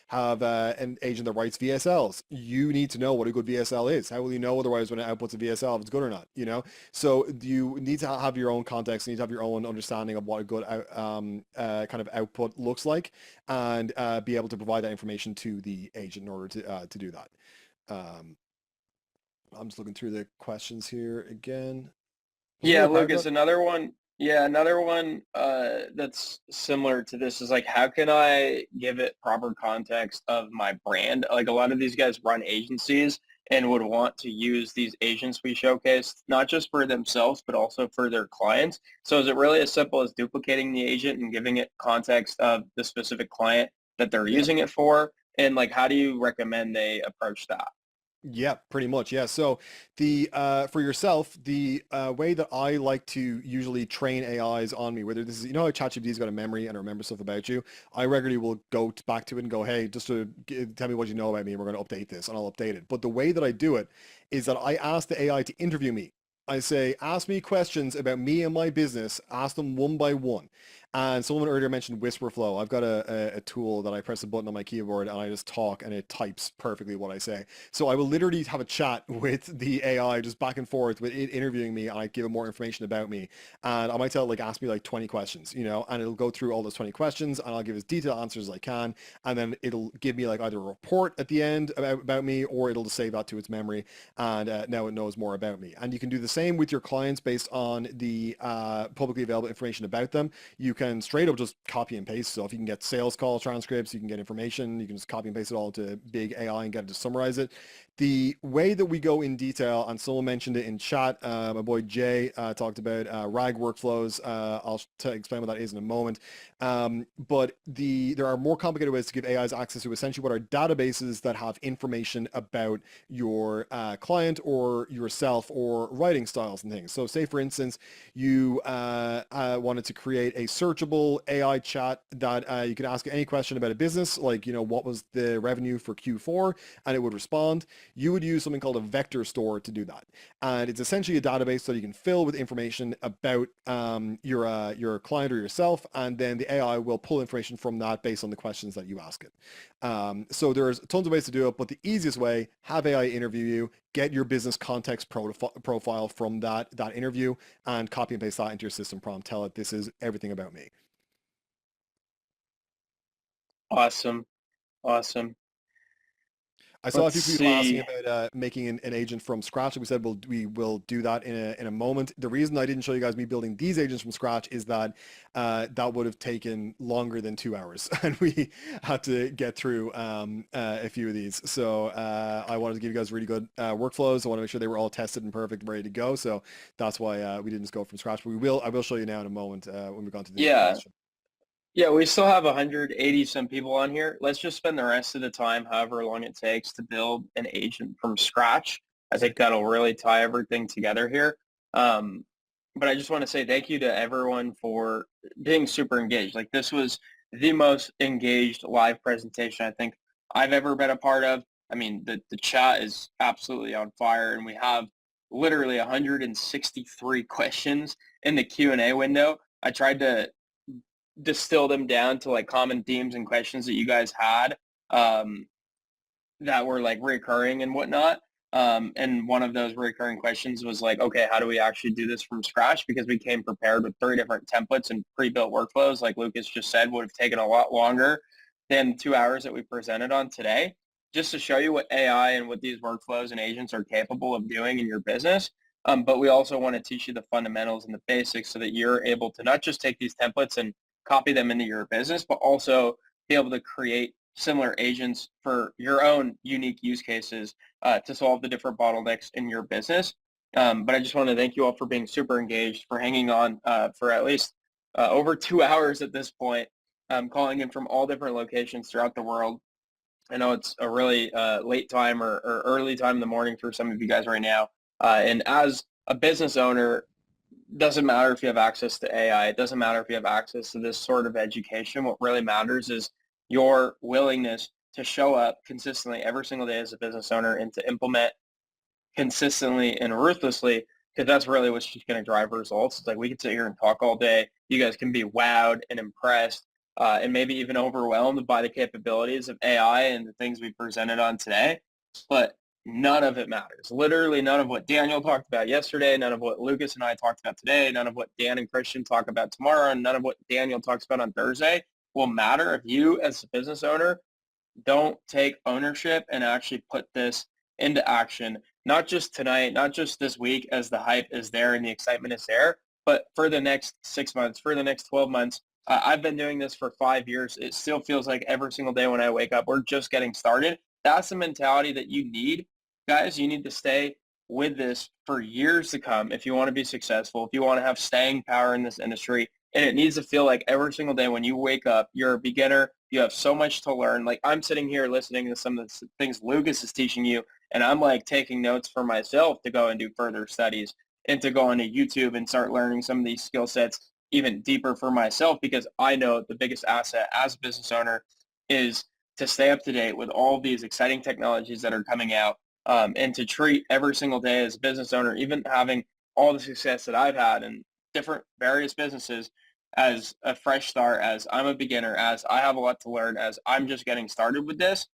have an agent that writes VSLs, you need to know what a good VSL is. How will you know otherwise when it outputs a VSL if it's good or not? You know. So you need to have your own context. You need to have your own understanding of what a good kind of output looks like, and be able to provide that information to the agent in order to do that. Um, I'm just looking through the questions here again. Was there Yeah, another part of Lucas, that? another one. Yeah, another one that's similar to this is like, how can I give it proper context of my brand? Like a lot of these guys run agencies and would want to use these agents we showcased, not just for themselves, but also for their clients. So is it really as simple as duplicating the agent and giving it context of the specific client that they're Yeah. using it for? And like, how do you recommend they approach that? Yeah, pretty much. Yeah. So the for yourself, the way that I like to usually train AIs on me, whether this is, you know, how ChatGPT's got a memory and remember stuff about you, I regularly will go back to it and go, hey, just to tell me what you know about me, and we're going to update this, and I'll update it. But the way that I do it is that I ask the AI to interview me. I say, ask me questions about me and my business, ask them one by one. And someone earlier mentioned Whisper Flow. I've got a tool that I press a button on my keyboard and I just talk and it types perfectly what I say. So I will literally have a chat with the AI just back and forth with it interviewing me, and I give it more information about me. And I might tell it, like, ask me like 20 questions, you know, and it'll go through all those 20 questions and I'll give as detailed answers as I can. And then it'll give me like either a report at the end about me, or it'll just save that to its memory. And now it knows more about me. And you can do the same with your clients based on the publicly available information about them. You can straight up just copy and paste. So if you can get sales call transcripts, you can get information, you can just copy and paste it all to big AI and get it to summarize it. The way that we go in detail, and someone mentioned it in chat, my boy Jay talked about RAG workflows. I'll explain what that is in a moment. But there are more complicated ways to give AIs access to essentially what are databases that have information about your client or yourself or writing styles and things. So say, for instance, you wanted to create a searchable AI chat that you could ask any question about a business, like, you know, what was the revenue for Q4, and it would respond. You would use something called a vector store to do that. And it's essentially a database that you can fill with information about your client or yourself, and then the AI will pull information from that based on the questions that you ask it. So there's tons of ways to do it, but the easiest way, have AI interview you, get your business context profile from that interview, and copy and paste that into your system prompt. Tell it this is everything about me. Awesome. Awesome. I saw a Let's few people asking see. about making an agent from scratch. We said we will do that in a moment. The reason I didn't show you guys me building these agents from scratch is that that would have taken longer than 2 hours, and we had to get through a few of these. So I wanted to give you guys really good workflows. I want to make sure they were all tested and perfect, ready to go. So that's why we didn't just go from scratch. But I will show you now in a moment when we've gone to the Yeah. question. Yeah, we still have 180 some people on here. Let's just spend the rest of the time, however long it takes, to build an agent from scratch. I think Sick. that'll really tie everything together here. Um, but I just want to say thank you to everyone for being super engaged. Like this was the most engaged live presentation I think I've ever been a part of. I mean, the chat is absolutely on fire, and we have literally 163 questions in the Q&A window. I tried to distill them down to like common themes and questions that you guys had um, that were like recurring and whatnot. And one of those recurring questions was like, okay, how do we actually do this from scratch? Because we came prepared with 3 different templates and pre-built workflows, like Lucas just said, would have taken a lot longer than 2 hours that we presented on today, just to show you what AI and what these workflows and agents are capable of doing in your business. But we also want to teach you the fundamentals and the basics so that you're able to not just take these templates and copy them into your business, but also be able to create similar agents for your own unique use cases to solve the different bottlenecks in your business. But I just want to thank you all for being super engaged, for hanging on for at least over 2 hours at this point, calling in from all different locations throughout the world. I know it's a really late time or early time in the morning for some of you guys right now. And as a business owner, doesn't matter if you have access to AI. It doesn't matter if you have access to this sort of education. What really matters is your willingness to show up consistently every single day as a business owner and to implement consistently and ruthlessly, because that's really what's just going to drive results. It's like we could sit here and talk all day. You guys can be wowed and impressed and maybe even overwhelmed by the capabilities of AI and the things we presented on today. But none of it matters. Literally none of what Daniel talked about yesterday, none of what Lucas and I talked about today, none of what Dan and Christian talk about tomorrow, and none of what Daniel talks about on Thursday will matter if you as a business owner don't take ownership and actually put this into action, not just tonight, not just this week as the hype is there and the excitement is there, but for the next 6 months, for the next 12 months. I've been doing this for 5 years. It still feels like every single day when I wake up, we're just getting started. That's the mentality that you need, guys. You need to stay with this for years to come if you want to be successful, if you want to have staying power in this industry. And it needs to feel like every single day when you wake up, you're a beginner. You have so much to learn. Like I'm sitting here listening to some of the things Lucas is teaching you, and I'm like taking notes for myself to go and do further studies and to go onto YouTube and start learning some of these skill sets even deeper for myself, because I know the biggest asset as a business owner is to stay up to date with all these exciting technologies that are coming out, and to treat every single day as a business owner, even having all the success that I've had in different various businesses, as a fresh start, as I'm a beginner, as I have a lot to learn, as I'm just getting started with this.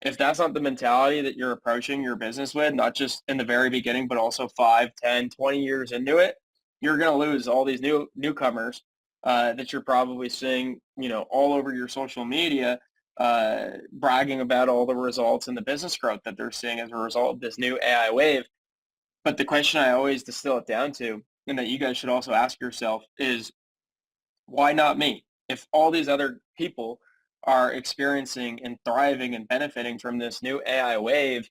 If that's not the mentality that you're approaching your business with, not just in the very beginning, but also 5, 10, 20 years into it, you're going to lose all these newcomers that you're probably seeing, all over your social media, bragging about all the results and the business growth that they're seeing as a result of this new AI wave. But the question I always distill it down to, and that you guys should also ask yourself, is why not me? If all these other people are experiencing and thriving and benefiting from this new AI wave,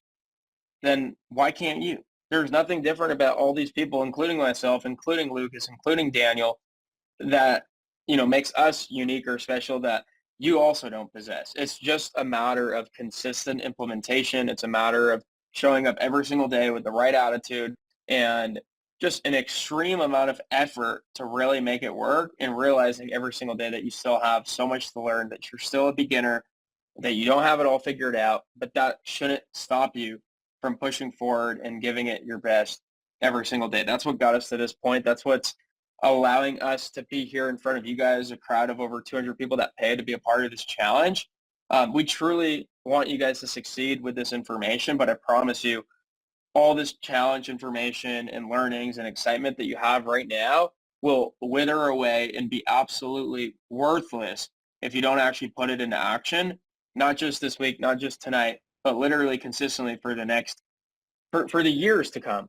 then why can't you? There's nothing different about all these people, including myself, including Lucas, including Daniel, that, makes us unique or special that you also don't possess. It's just a matter of consistent implementation. It's a matter of showing up every single day with the right attitude and just an extreme amount of effort to really make it work, and realizing every single day that you still have so much to learn, that you're still a beginner, that you don't have it all figured out, but that shouldn't stop you from pushing forward and giving it your best every single day. That's what got us to this point. That's what's allowing us to be here in front of you guys, a crowd of over 200 people that pay to be a part of this challenge. We truly want you guys to succeed with this information, but I promise you, all this challenge information and learnings and excitement that you have right now will wither away and be absolutely worthless if you don't actually put it into action, not just this week, not just tonight, but literally consistently for the next, for the years to come.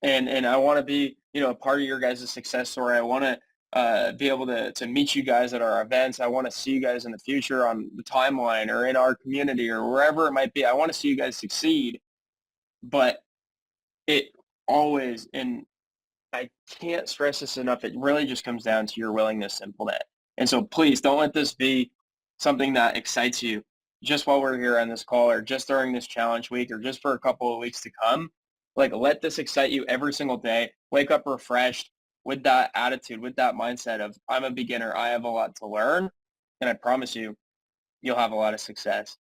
And I want to be, a part of your guys' success story. I want to be able to meet you guys at our events. I want to see you guys in the future on the timeline or in our community or wherever it might be. I want to see you guys succeed, but it always, and I can't stress this enough, it really just comes down to your willingness to implement. And so please don't let this be something that excites you just while we're here on this call, or just during this challenge week, or just for a couple of weeks to come. Like, let this excite you every single day. Wake up refreshed with that attitude, with that mindset of, I'm a beginner, I have a lot to learn. And I promise you, you'll have a lot of success.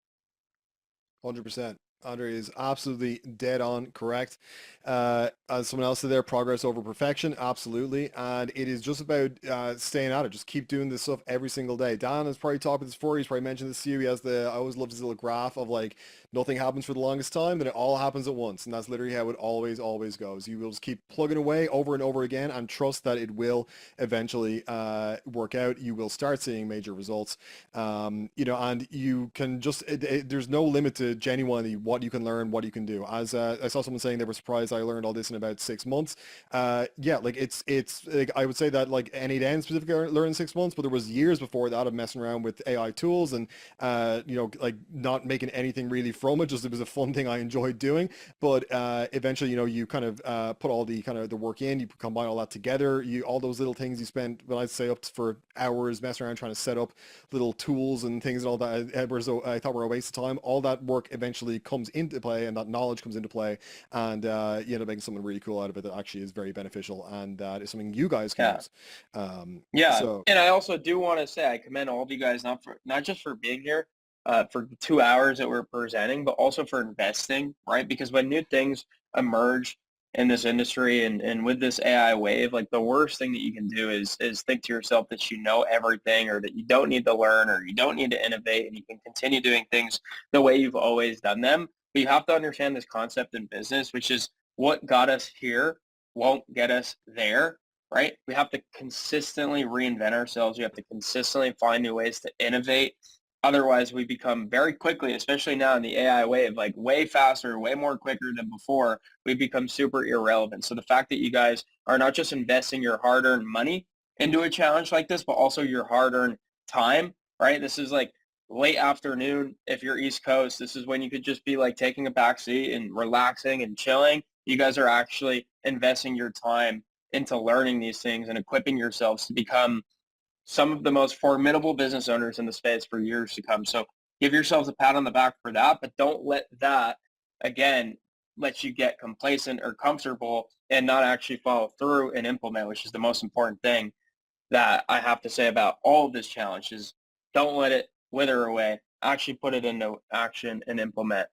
100%. Andre is absolutely dead on correct. As someone else said there, progress over perfection, absolutely. And it is just about staying at it. Just keep doing this stuff every single day. Dan has probably talked about this before. He's probably mentioned this to you. He has I always love this little graph of like nothing happens for the longest time, then it all happens at once. And that's literally how it always goes. You will just keep plugging away over and over again and trust that it will eventually work out. You will start seeing major results. And you can just, there's no limit to genuinely what you can learn, what you can do. As I saw someone saying they were surprised I learned all this in about 6 months. Yeah, like it's like I would say that like N8N specifically learned in 6 months, but there was years before that of messing around with AI tools and like not making anything really from it. Just it was a fun thing I enjoyed doing. But eventually, you kind of put all the kind of the work in, you combine all that together, all those little things you spent, well, I'd say up for hours messing around trying to set up little tools and things and all that, I thought were a waste of time. All that work eventually comes into play, and that knowledge comes into play, and you end up making something really cool out of it that actually is very beneficial, and that is something you guys can Yeah. use. Yeah, So and I also do want to say I commend all of you guys not just for being here for the 2 hours that we're presenting, but also for investing, right? Because when new things emerge in this industry and with this AI wave, like the worst thing that you can do is think to yourself that you know everything or that you don't need to learn or you don't need to innovate and you can continue doing things the way you've always done them. But you have to understand this concept in business, which is what got us here won't get us there, right? We have to consistently reinvent ourselves. We have to consistently find new ways to innovate. Otherwise, we become very quickly, especially now in the AI wave, like way faster, way more quicker than before, we become super irrelevant. So the fact that you guys are not just investing your hard-earned money into a challenge like this, but also your hard-earned time, right? This is like late afternoon. If you're East Coast, this is when you could just be like taking a back seat and relaxing and chilling. You guys are actually investing your time into learning these things and equipping yourselves to become some of the most formidable business owners in the space for years to come. So give yourselves a pat on the back for that, but don't let that, again, let you get complacent or comfortable and not actually follow through and implement, which is the most important thing that I have to say about all of this challenge is don't let it wither away. Actually put it into action and implement,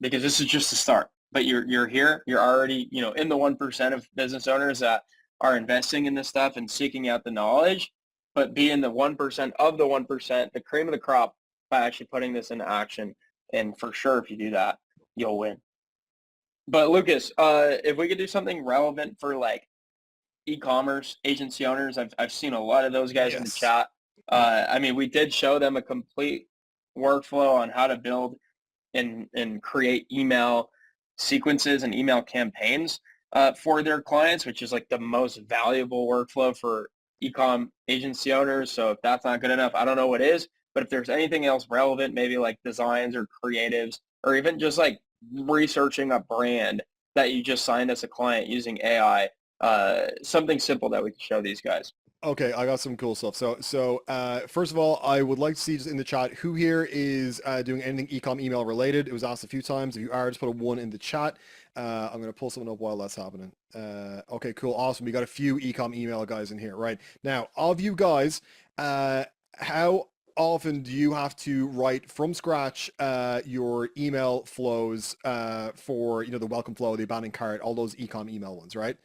because this is just a start. But you're here. You're already in the 1% of business owners that are investing in this stuff and seeking out the knowledge. But be in the 1% of the 1%, the cream of the crop, by actually putting this into action. And for sure, if you do that, you'll win. But Lucas, if we could do something relevant for like e-commerce agency owners. I've seen a lot of those guys in the yes. chat. I mean, we did show them a complete workflow on how to build and create email sequences and email campaigns for their clients, which is like the most valuable workflow for e-com agency owners. So if that's not good enough, I don't know what is. But if there's anything else relevant, maybe like designs or creatives, or even just like researching a brand that you just signed as a client using AI, something simple that we can show these guys. Okay, I got some cool stuff. So first of all, I would like to see just in the chat who here is doing anything ecom email related. It was asked a few times. If you are, just put a 1 in the chat. I'm gonna pull something up while that's happening. Okay, cool, awesome. We got a few ecom email guys in here, right? Now, of you guys, how often do you have to write from scratch your email flows for the welcome flow, the abandoned cart, all those ecom email ones, right?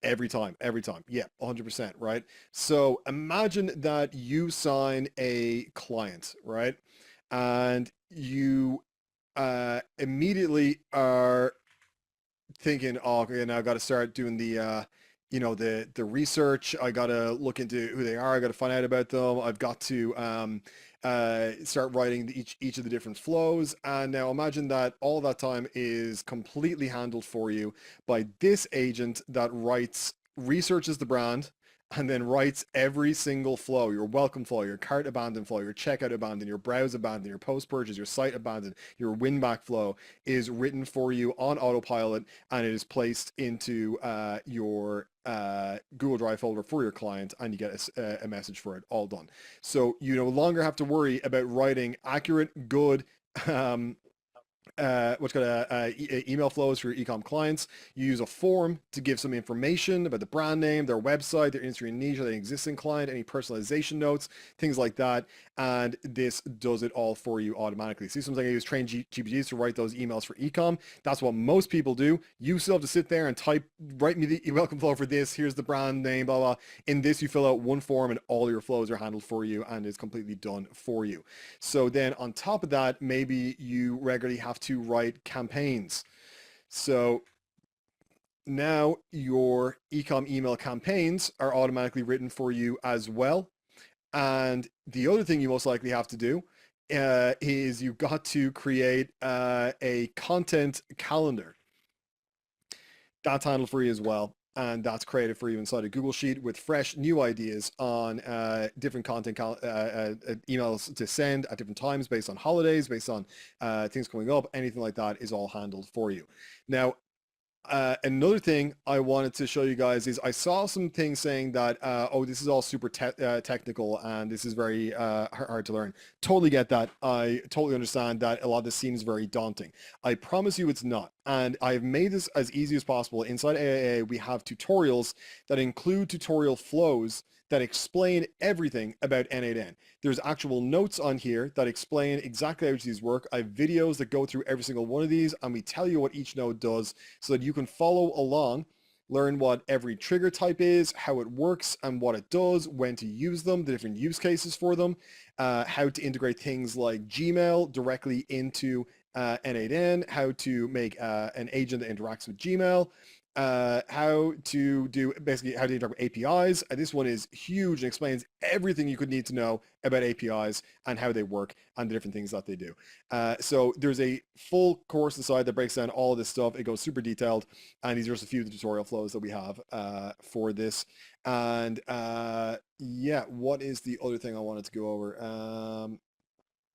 Every time, every time. Yeah, 100%, right? So imagine that you sign a client, right? And you immediately are thinking, oh, okay, now I got to start doing the research. I got to look into who they are. I got to find out about them. I've got to start writing each of the different flows. And now imagine that all that time is completely handled for you by this agent that researches the brand, and then writes every single flow, your welcome flow, your cart abandon flow, your checkout abandon, your browse abandon, your post-purchase, your site abandon, your win-back flow is written for you on autopilot, and it is placed into your Google Drive folder for your client, and you get a message for it, all done. So you no longer have to worry about writing accurate, good, what's called email flows for your ecom clients. You use a form to give some information about the brand name, their website, their industry and niche, or the existing client, any personalization notes, things like that. And this does it all for you automatically. See, sometimes I use train GPTs to write those emails for ecom. That's what most people do. You still have to sit there and type, write me the welcome flow for this. Here's the brand name, blah, blah. In this, you fill out one form and all your flows are handled for you and it's completely done for you. So then on top of that, maybe you regularly have to write campaigns. So now your ecom email campaigns are automatically written for you as well. And the other thing you most likely have to do is you've got to create a content calendar. That's handled for you as well. And that's created for you inside a Google Sheet with fresh new ideas on different content emails to send at different times based on holidays, based on things coming up, anything like that is all handled for you. Now, another thing I wanted to show you guys is I saw some things saying that, oh, this is all super technical and this is very hard to learn. Totally get that. I totally understand that a lot of this seems very daunting. I promise you it's not. And I've made this as easy as possible. Inside AIA, we have tutorials that include tutorial flows that explain everything about N8N. There's actual notes on here that explain exactly how these work. I have videos that go through every single one of these and we tell you what each node does so that you can follow along, learn what every trigger type is, how it works and what it does, when to use them, the different use cases for them, how to integrate things like Gmail directly into N8N, how to make an agent that interacts with Gmail, how to do basically how to interact with APIs. This one is huge and explains everything you could need to know about APIs and how they work and the different things that they do. So there's a full course inside that breaks down all of this stuff. It goes super detailed, and these are just a few of the tutorial flows that we have for this. And yeah, what is the other thing I wanted to go over?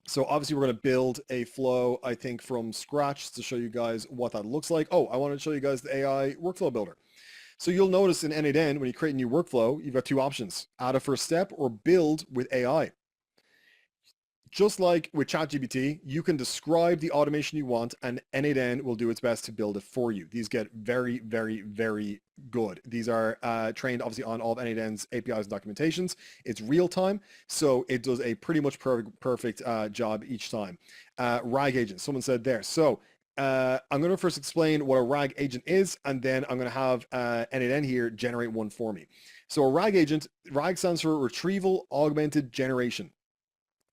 So obviously we're going to build a flow, I think, from scratch to show you guys what that looks like. Oh, I wanted to show you guys the AI workflow builder. So you'll notice in N8N, when you create a new workflow, you've got two options: add a first step or build with AI. Just like with ChatGPT, you can describe the automation you want and N8N will do its best to build it for you. These get very, very, very good. These are trained obviously on all of N8N's APIs and documentations. It's real time, so it does a pretty much perfect job each time. RAG agent, someone said there. So I'm going to first explain what a RAG agent is, and then I'm going to have N8N here generate one for me. So a RAG agent, RAG stands for Retrieval Augmented Generation.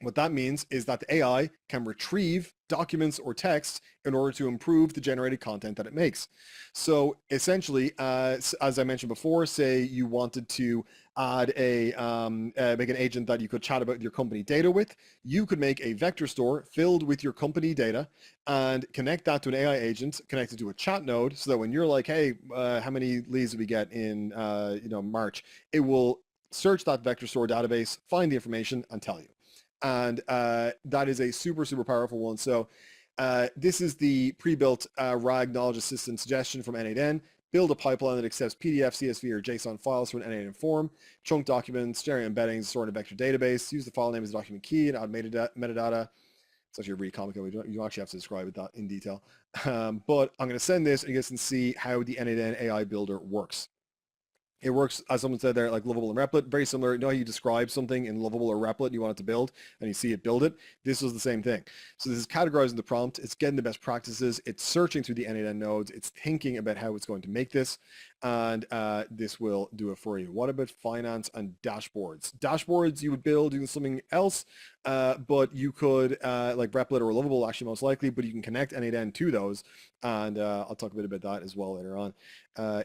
What that means is that the AI can retrieve documents or text in order to improve the generated content that it makes. So essentially, as I mentioned before, say you wanted to add make an agent that you could chat about your company data with, you could make a vector store filled with your company data and connect that to an AI agent connected to a chat node so that when you're like, hey, how many leads did we get in March, it will search that vector store database, find the information, and tell you. And that is a super, super powerful one. So this is the pre-built RAG knowledge assistant suggestion from N8N. Build a pipeline that accepts PDF, CSV, or JSON files from an N8N form. Chunk documents, generate embeddings, store in a vector database. Use the file name as a document key and add metadata. It's actually really complicated. You don't actually have to describe it that in detail. But I'm going to send this and you guys can see how the N8N AI builder works. It works, as someone said there, like Lovable and Replit, very similar. You know how you describe something in Lovable or Replit and you want it to build and you see it build it? This was the same thing. So this is categorizing the prompt. It's getting the best practices. It's searching through the N8N nodes. It's thinking about how it's going to make this. And this will do it for you. What about finance and dashboards? Dashboards you would build using something else, but you could, like Replit or Lovable actually most likely, but you can connect N8N to those. And I'll talk a bit about that as well later on.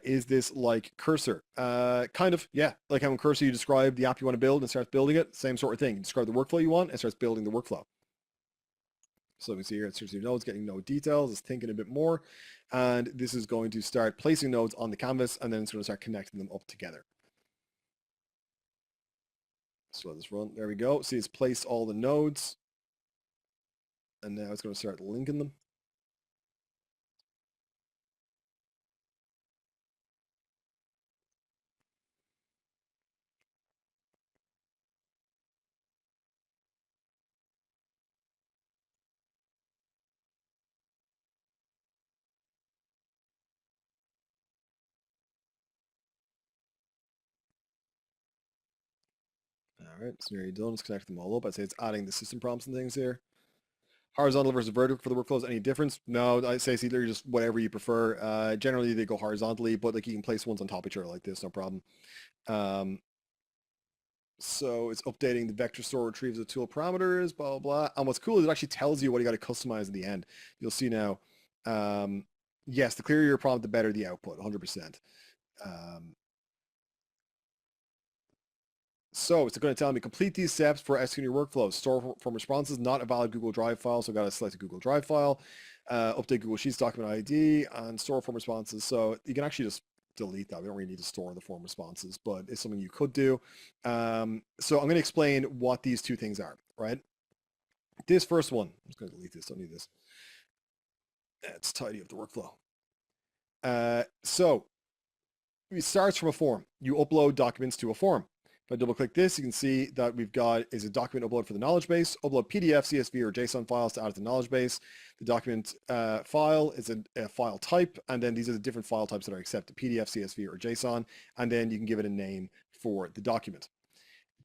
Is this like Cursor? Kind of, yeah. Like how in Cursor you describe the app you want to build and starts building it. Same sort of thing. You describe the workflow you want and starts building the workflow. So you can see here, it's searching nodes, getting node details, it's thinking a bit more. And this is going to start placing nodes on the canvas and then it's going to start connecting them up together. So let this run. There we go. See, it's placed all the nodes. And now it's going to start linking them. All right, so nearly done. Let's connect them all up. I'd say it's adding the system prompts and things here. Horizontal versus vertical for the workflows, any difference? No, I'd say it's either just whatever you prefer. Generally, they go horizontally, but like you can place ones on top of each other like this, no problem. Um, so it's updating the vector store, retrieves the tool parameters, blah, blah, blah. And what's cool is it actually tells you what you got to customize in the end. You'll see now, yes, the clearer your prompt, the better the output, 100%. So it's going to tell me complete these steps for executing your workflows. Store from responses, not a valid Google Drive file. So I've got to select a Google Drive file, update Google Sheets document ID, and store form responses. So you can actually just delete that. We don't really need to store the form responses, but it's something you could do. So I'm going to explain what these two things are, right? This first one, I'm just going to delete this. Don't need this. Let's tidy up the workflow. So it starts from a form. You upload documents to a form. If I double click this, you can see that we've got is a document upload for the knowledge base, upload PDF, CSV, or JSON files to add to the knowledge base. The document file is a file type, and then these are the different file types that are accepted, PDF, CSV, or JSON, and then you can give it a name for the document.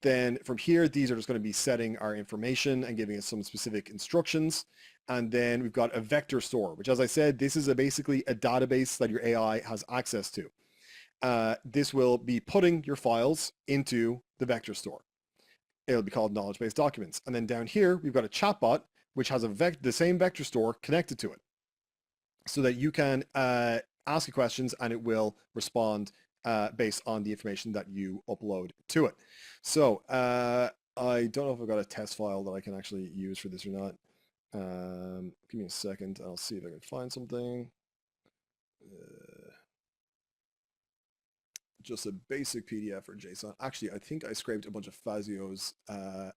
Then from here, these are just going to be setting our information and giving us some specific instructions. And then we've got a vector store, which, as I said, this is basically a database that your AI has access to. This will be putting your files into the vector store. It'll be called knowledge base documents. And then down here, we've got a chatbot, which has the same vector store connected to it so that you can ask it questions and it will respond based on the information that you upload to it. So I don't know if I've got a test file that I can actually use for this or not. Give me a second. I'll see if I can find something. Just a basic PDF or JSON. Actually, I think I scraped a bunch of Fazio's, I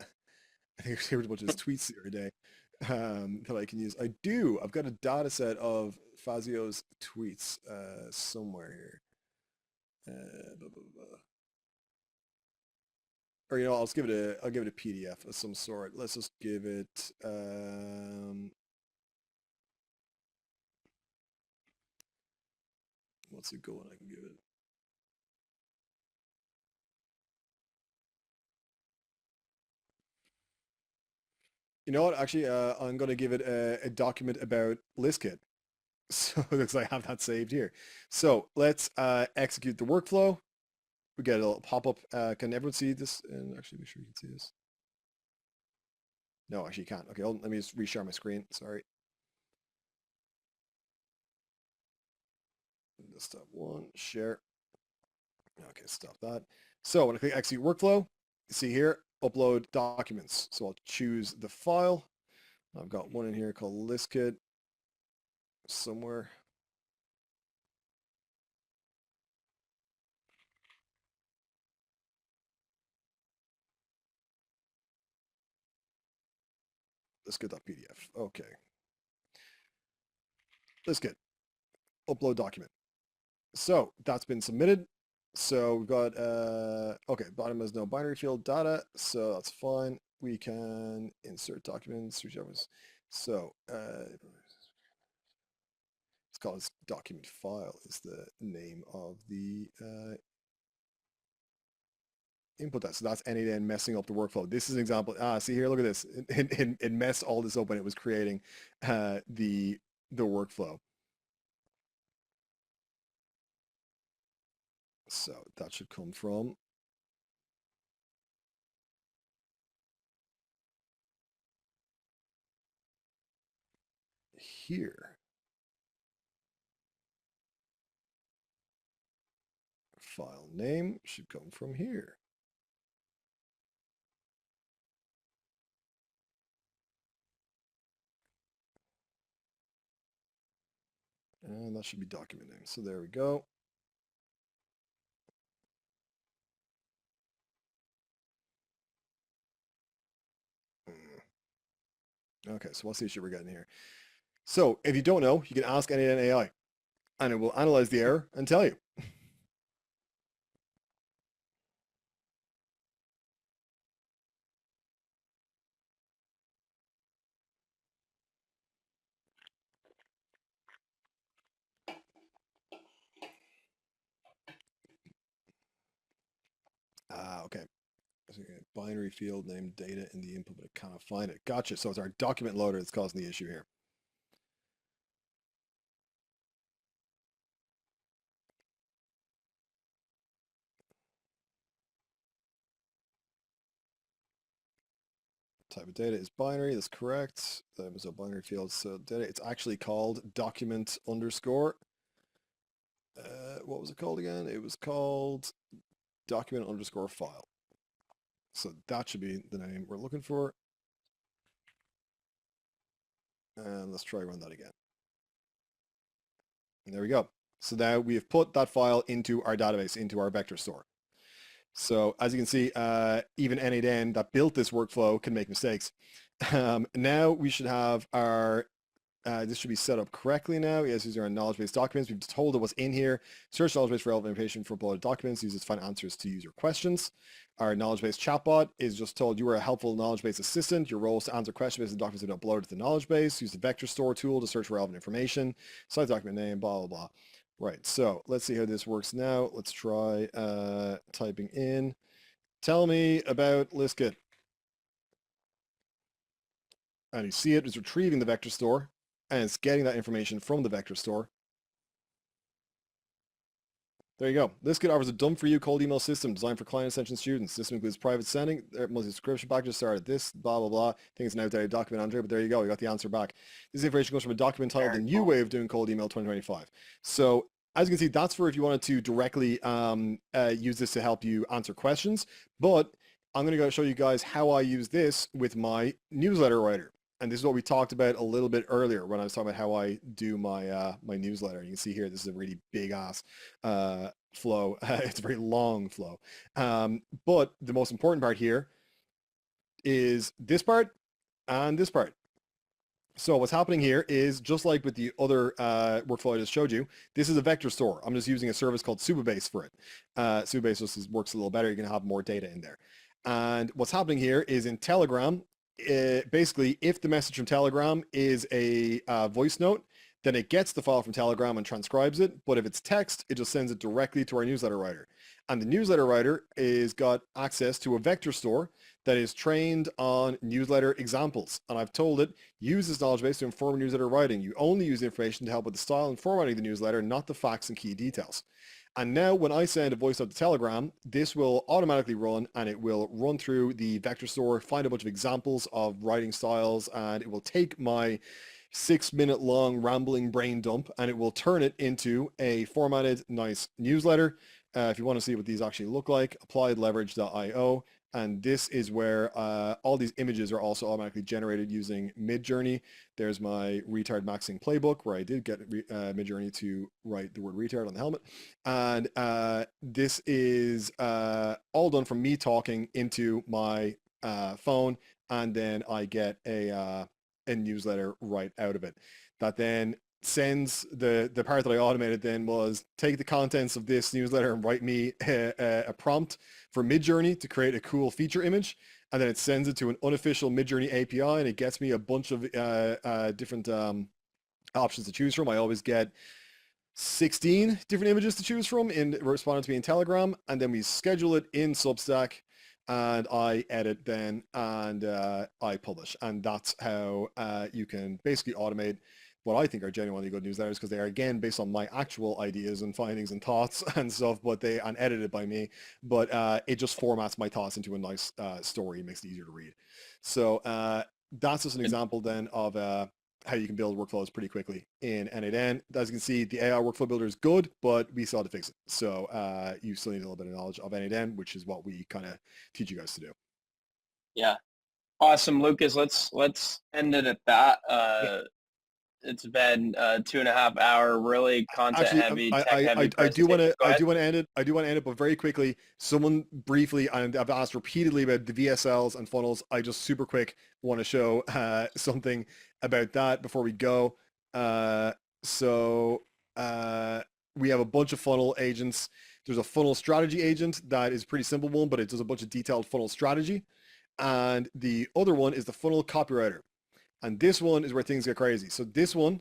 think I scraped a bunch of his tweets the other day that I can use. I've got a data set of Fazio's tweets somewhere here. Blah, blah, blah. Or, I'll give it a PDF of some sort. Let's just give it, what's a good one I can give it? You know what? Actually, I'm going to give it a document about ListKit. So because I have that saved here. So let's execute the workflow. We get a little pop-up. Can everyone see this? And actually, make sure you can see this. No, actually you can't. Okay, let me just reshare my screen. Sorry. Step one, share. Okay, stop that. So when I click execute workflow, you see here, upload documents. So I'll choose the file. I've got one in here called ListKit somewhere. ListKit.pdf. Okay. ListKit. Upload document. So that's been submitted. So we've got, okay, bottom has no binary field data, so that's fine. We can insert documents, whichever. So it's called document file is the name of the input that. So that's N8N messing up the workflow. This is an example. See here, look at this. It messed all this up when it was creating the workflow. So that should come from here. File name should come from here. And that should be document name. So there we go. Okay, so what's the issue we're getting here? So if you don't know, you can ask any AI and it will analyze the error and tell you. Okay. binary field named data in the input, but it cannot find it. Gotcha. So it's our document loader that's causing the issue here. Type of data is binary. That's correct. That was a binary field. So data, it's actually called document underscore. What was it called again? It was called document underscore file. So that should be the name we're looking for. And let's try run that again. And there we go. So now we have put that file into our database, into our vector store. So as you can see, even N8N that built this workflow can make mistakes. Now we should have our, this should be set up correctly now. Yes, these are our knowledge base documents. We've told it what's in here. Search knowledge base for relevant information for uploaded documents. Use it to find answers to user questions. Our knowledge base chatbot is just told you are a helpful knowledge base assistant. Your role is to answer questions based on documents that are uploaded to the knowledge base. Use the vector store tool to search for relevant information. Site document name, blah, blah, blah. Right, so let's see how this works now. Let's try typing in. Tell me about Liskit. And you see it's retrieving the vector store, and it's getting that information from the vector store. There you go. Liskit offers a done-for-you cold email system designed for client extension students. This includes private sending, multi-subscription packages start at this, blah, blah, blah. I think it's an outdated document, Andre, but there you go. You got the answer back. This information comes from a document titled The New Way of Doing Cold Email 2025. So as you can see, that's for if you wanted to directly use this to help you answer questions. But I'm going to go show you guys how I use this with my newsletter writer. And this is what we talked about a little bit earlier when I was talking about how I do my my newsletter. You can see here, this is a really big ass flow. It's a very long flow. But the most important part here is this part and this part. So what's happening here is just like with the other workflow I just showed you, this is a vector store. I'm just using a service called Supabase for it. Supabase just works a little better. You're going to have more data in there. And what's happening here is in Telegram, basically, if the message from Telegram is a voice note, then it gets the file from Telegram and transcribes it. But if it's text, it just sends it directly to our newsletter writer. And the newsletter writer is got access to a vector store that is trained on newsletter examples. And I've told it, use this knowledge base to inform newsletter writing. You only use the information to help with the style and formatting of the newsletter, not the facts and key details. And now when I send a voice note to Telegram, this will automatically run and it will run through the vector store, find a bunch of examples of writing styles, and it will take my 6-minute long rambling brain dump and it will turn it into a formatted nice newsletter. If you want to see what these actually look like, appliedleverage.io. And this is where all these images are also automatically generated using Midjourney. There's my retard maxing playbook where I did get Midjourney to write the word retard on the helmet. And this is all done from me talking into my phone, and then I get a newsletter right out of it. That then sends the part that I automated then was take the contents of this newsletter and write me a prompt for Midjourney to create a cool feature image, and then it sends it to an unofficial Midjourney API, and it gets me a bunch of different options to choose from. I always get 16 different images to choose from in responding to me in Telegram, and then we schedule it in Substack, and I edit then, and I publish. And that's how you can basically automate what I think are genuinely good newsletters, because they are, again, based on my actual ideas and findings and thoughts and stuff, but they and edited by me. But it just formats my thoughts into a nice story, makes it easier to read. So that's just an example then of how you can build workflows pretty quickly in N8N. As you can see, the AI workflow builder is good, but we still have to fix it. So you still need a little bit of knowledge of N8N, which is what we kind of teach you guys to do. Yeah. Awesome, Lucas. Let's end it at that. It's been 2.5 hour, really content heavy, tech heavy. I do want to end it, but very quickly, someone briefly, and I've asked repeatedly about the VSLs and funnels. I just super quick want to show something about that before we go. We have a bunch of funnel agents. There's a funnel strategy agent that is a pretty simple one, but it does a bunch of detailed funnel strategy. And the other one is the funnel copywriter. And this one is where things get crazy. So this one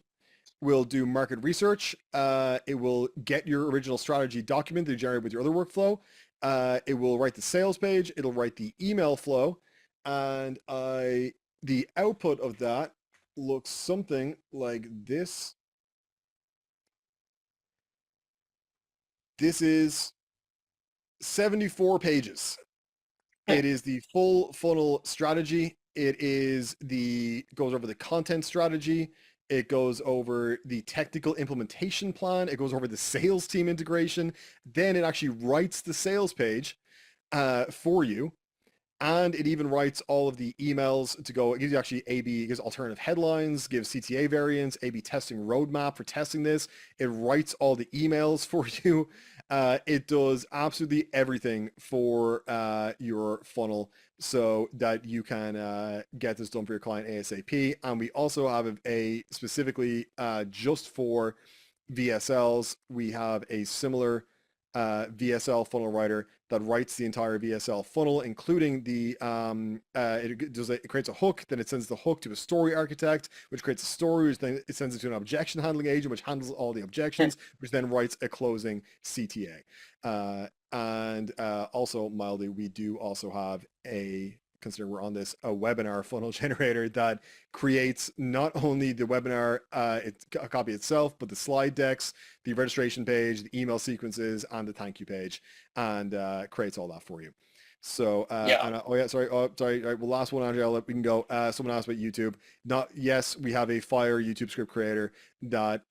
will do market research. It will get your original strategy document that you generate with your other workflow. It will write the sales page. It'll write the email flow, and the output of that looks something like this. This is 74 pages. It is the full funnel strategy. It is the goes over the content strategy. It goes over the technical implementation plan. It goes over the sales team integration. Then it actually writes the sales page for you. And it even writes all of the emails to go. It gives you actually A/B, it gives alternative headlines, gives CTA variants, A/B testing roadmap for testing this. It writes all the emails for you. It does absolutely everything for your funnel so that you can get this done for your client ASAP. And we also have a specifically just for VSLs, we have a similar VSL funnel writer that writes the entire VSL funnel, including the it creates a hook, then it sends the hook to a story architect, which creates a story, which then it sends it to an objection handling agent, which handles all the objections, which then writes a closing CTA. And also, mildly, we do also have considering we're on this, a webinar funnel generator that creates not only the webinar copy itself, but the slide decks, the registration page, the email sequences, and the thank you page, and creates all that for you. So, sorry. All right, well, last one, Angela, we can go. Someone asked about YouTube. Yes, we have a fire YouTube script creator that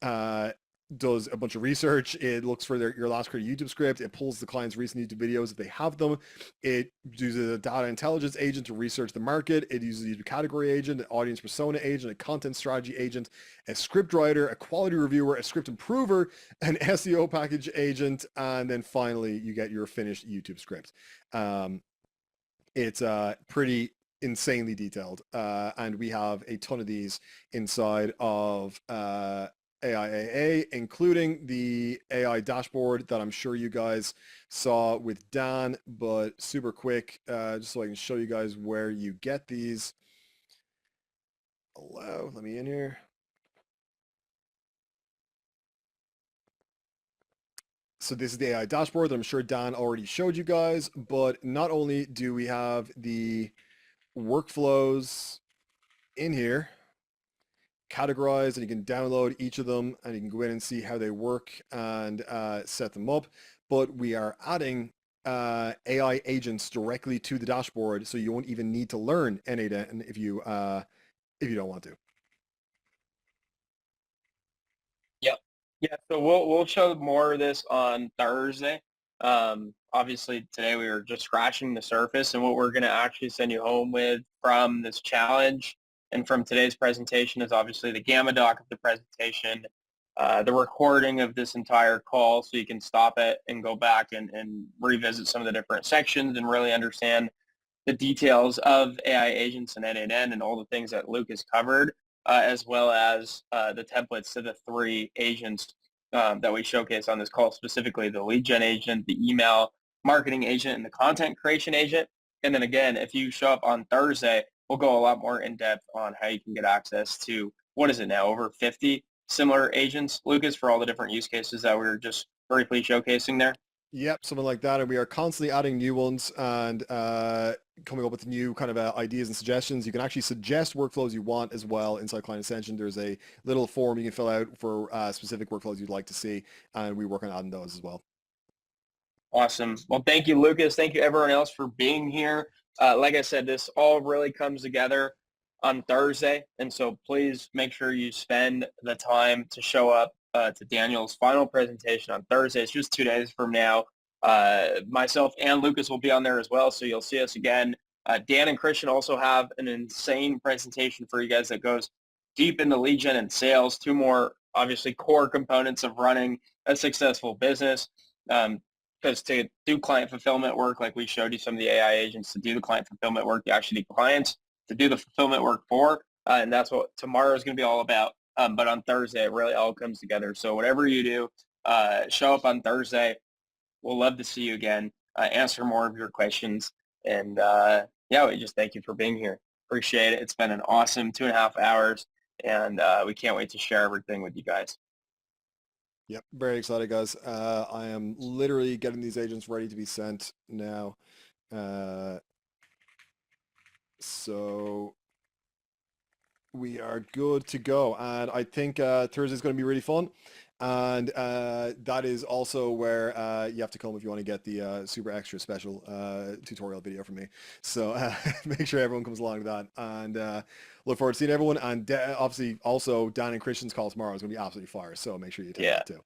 does a bunch of research. It looks for your last created YouTube script. It pulls the client's recent YouTube videos if they have them. It uses a data intelligence agent to research the market. It uses a category agent, an audience persona agent, a content strategy agent, a script writer, a quality reviewer, a script improver, an SEO package agent, and then finally you get your finished YouTube script. It's pretty insanely detailed, and we have a ton of these inside of AIAA, including the AI dashboard that I'm sure you guys saw with Dan, but super quick, just so I can show you guys where you get these. Let me in here. So this is the AI dashboard that I'm sure Dan already showed you guys, but not only do we have the workflows in here, categorized, and you can download each of them and you can go in and see how they work and set them up. But we are adding AI agents directly to the dashboard, so you won't even need to learn N8N if you don't want to. Yep. Yeah, so we'll show more of this on Thursday. Obviously today we were just scratching the surface, and what we're going to actually send you home with from this challenge and from today's presentation is obviously the Gamma doc of the presentation, the recording of this entire call, so you can stop it and go back and revisit some of the different sections and really understand the details of AI agents and N8N and all the things that Luke has covered, as well as the templates to the three agents that we showcase on this call, specifically the lead gen agent, the email marketing agent, and the content creation agent. And then again, if you show up on Thursday, we'll go a lot more in depth on how you can get access to, what is it now, over 50 similar agents, Lucas, for all the different use cases that we were just briefly showcasing there. Yep, something like that. And we are constantly adding new ones and coming up with new kind of ideas and suggestions. You can actually suggest workflows you want as well inside Client Ascension. There's a little form you can fill out for specific workflows you'd like to see, and we work on adding those as well. Awesome. Well, thank you, Lucas. Thank you, everyone else, for being here. Like I said, this all really comes together on Thursday, and so please make sure you spend the time to show up to Daniel's final presentation on Thursday. It's just 2 days from now. Myself and Lucas will be on there as well, so you'll see us again. Dan and Christian also have an insane presentation for you guys that goes deep into lead gen and sales, two more, obviously, core components of running a successful business. Because to do client fulfillment work, like we showed you some of the AI agents, to do the client fulfillment work, you actually need clients to do the fulfillment work for, and that's what tomorrow is going to be all about. But on Thursday, it really all comes together. So whatever you do, show up on Thursday. We'll love to see you again, answer more of your questions. And yeah, we just thank you for being here. Appreciate it. It's been an awesome 2.5 hours, and we can't wait to share everything with you guys. Yep, very excited, guys. I am literally getting these agents ready to be sent now. Uh, so we are good to go, and I think Thursday's going to be really fun. And that is also where you have to come if you want to get the super extra special tutorial video from me. So make sure everyone comes along to that, and look forward to seeing everyone. And obviously, also Dan and Christian's call tomorrow is going to be absolutely fire. So make sure you attend Yeah, that too.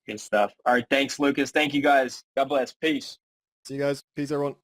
good stuff. All right, thanks, Lucas. Thank you, guys. God bless. Peace. See you guys. Peace, everyone.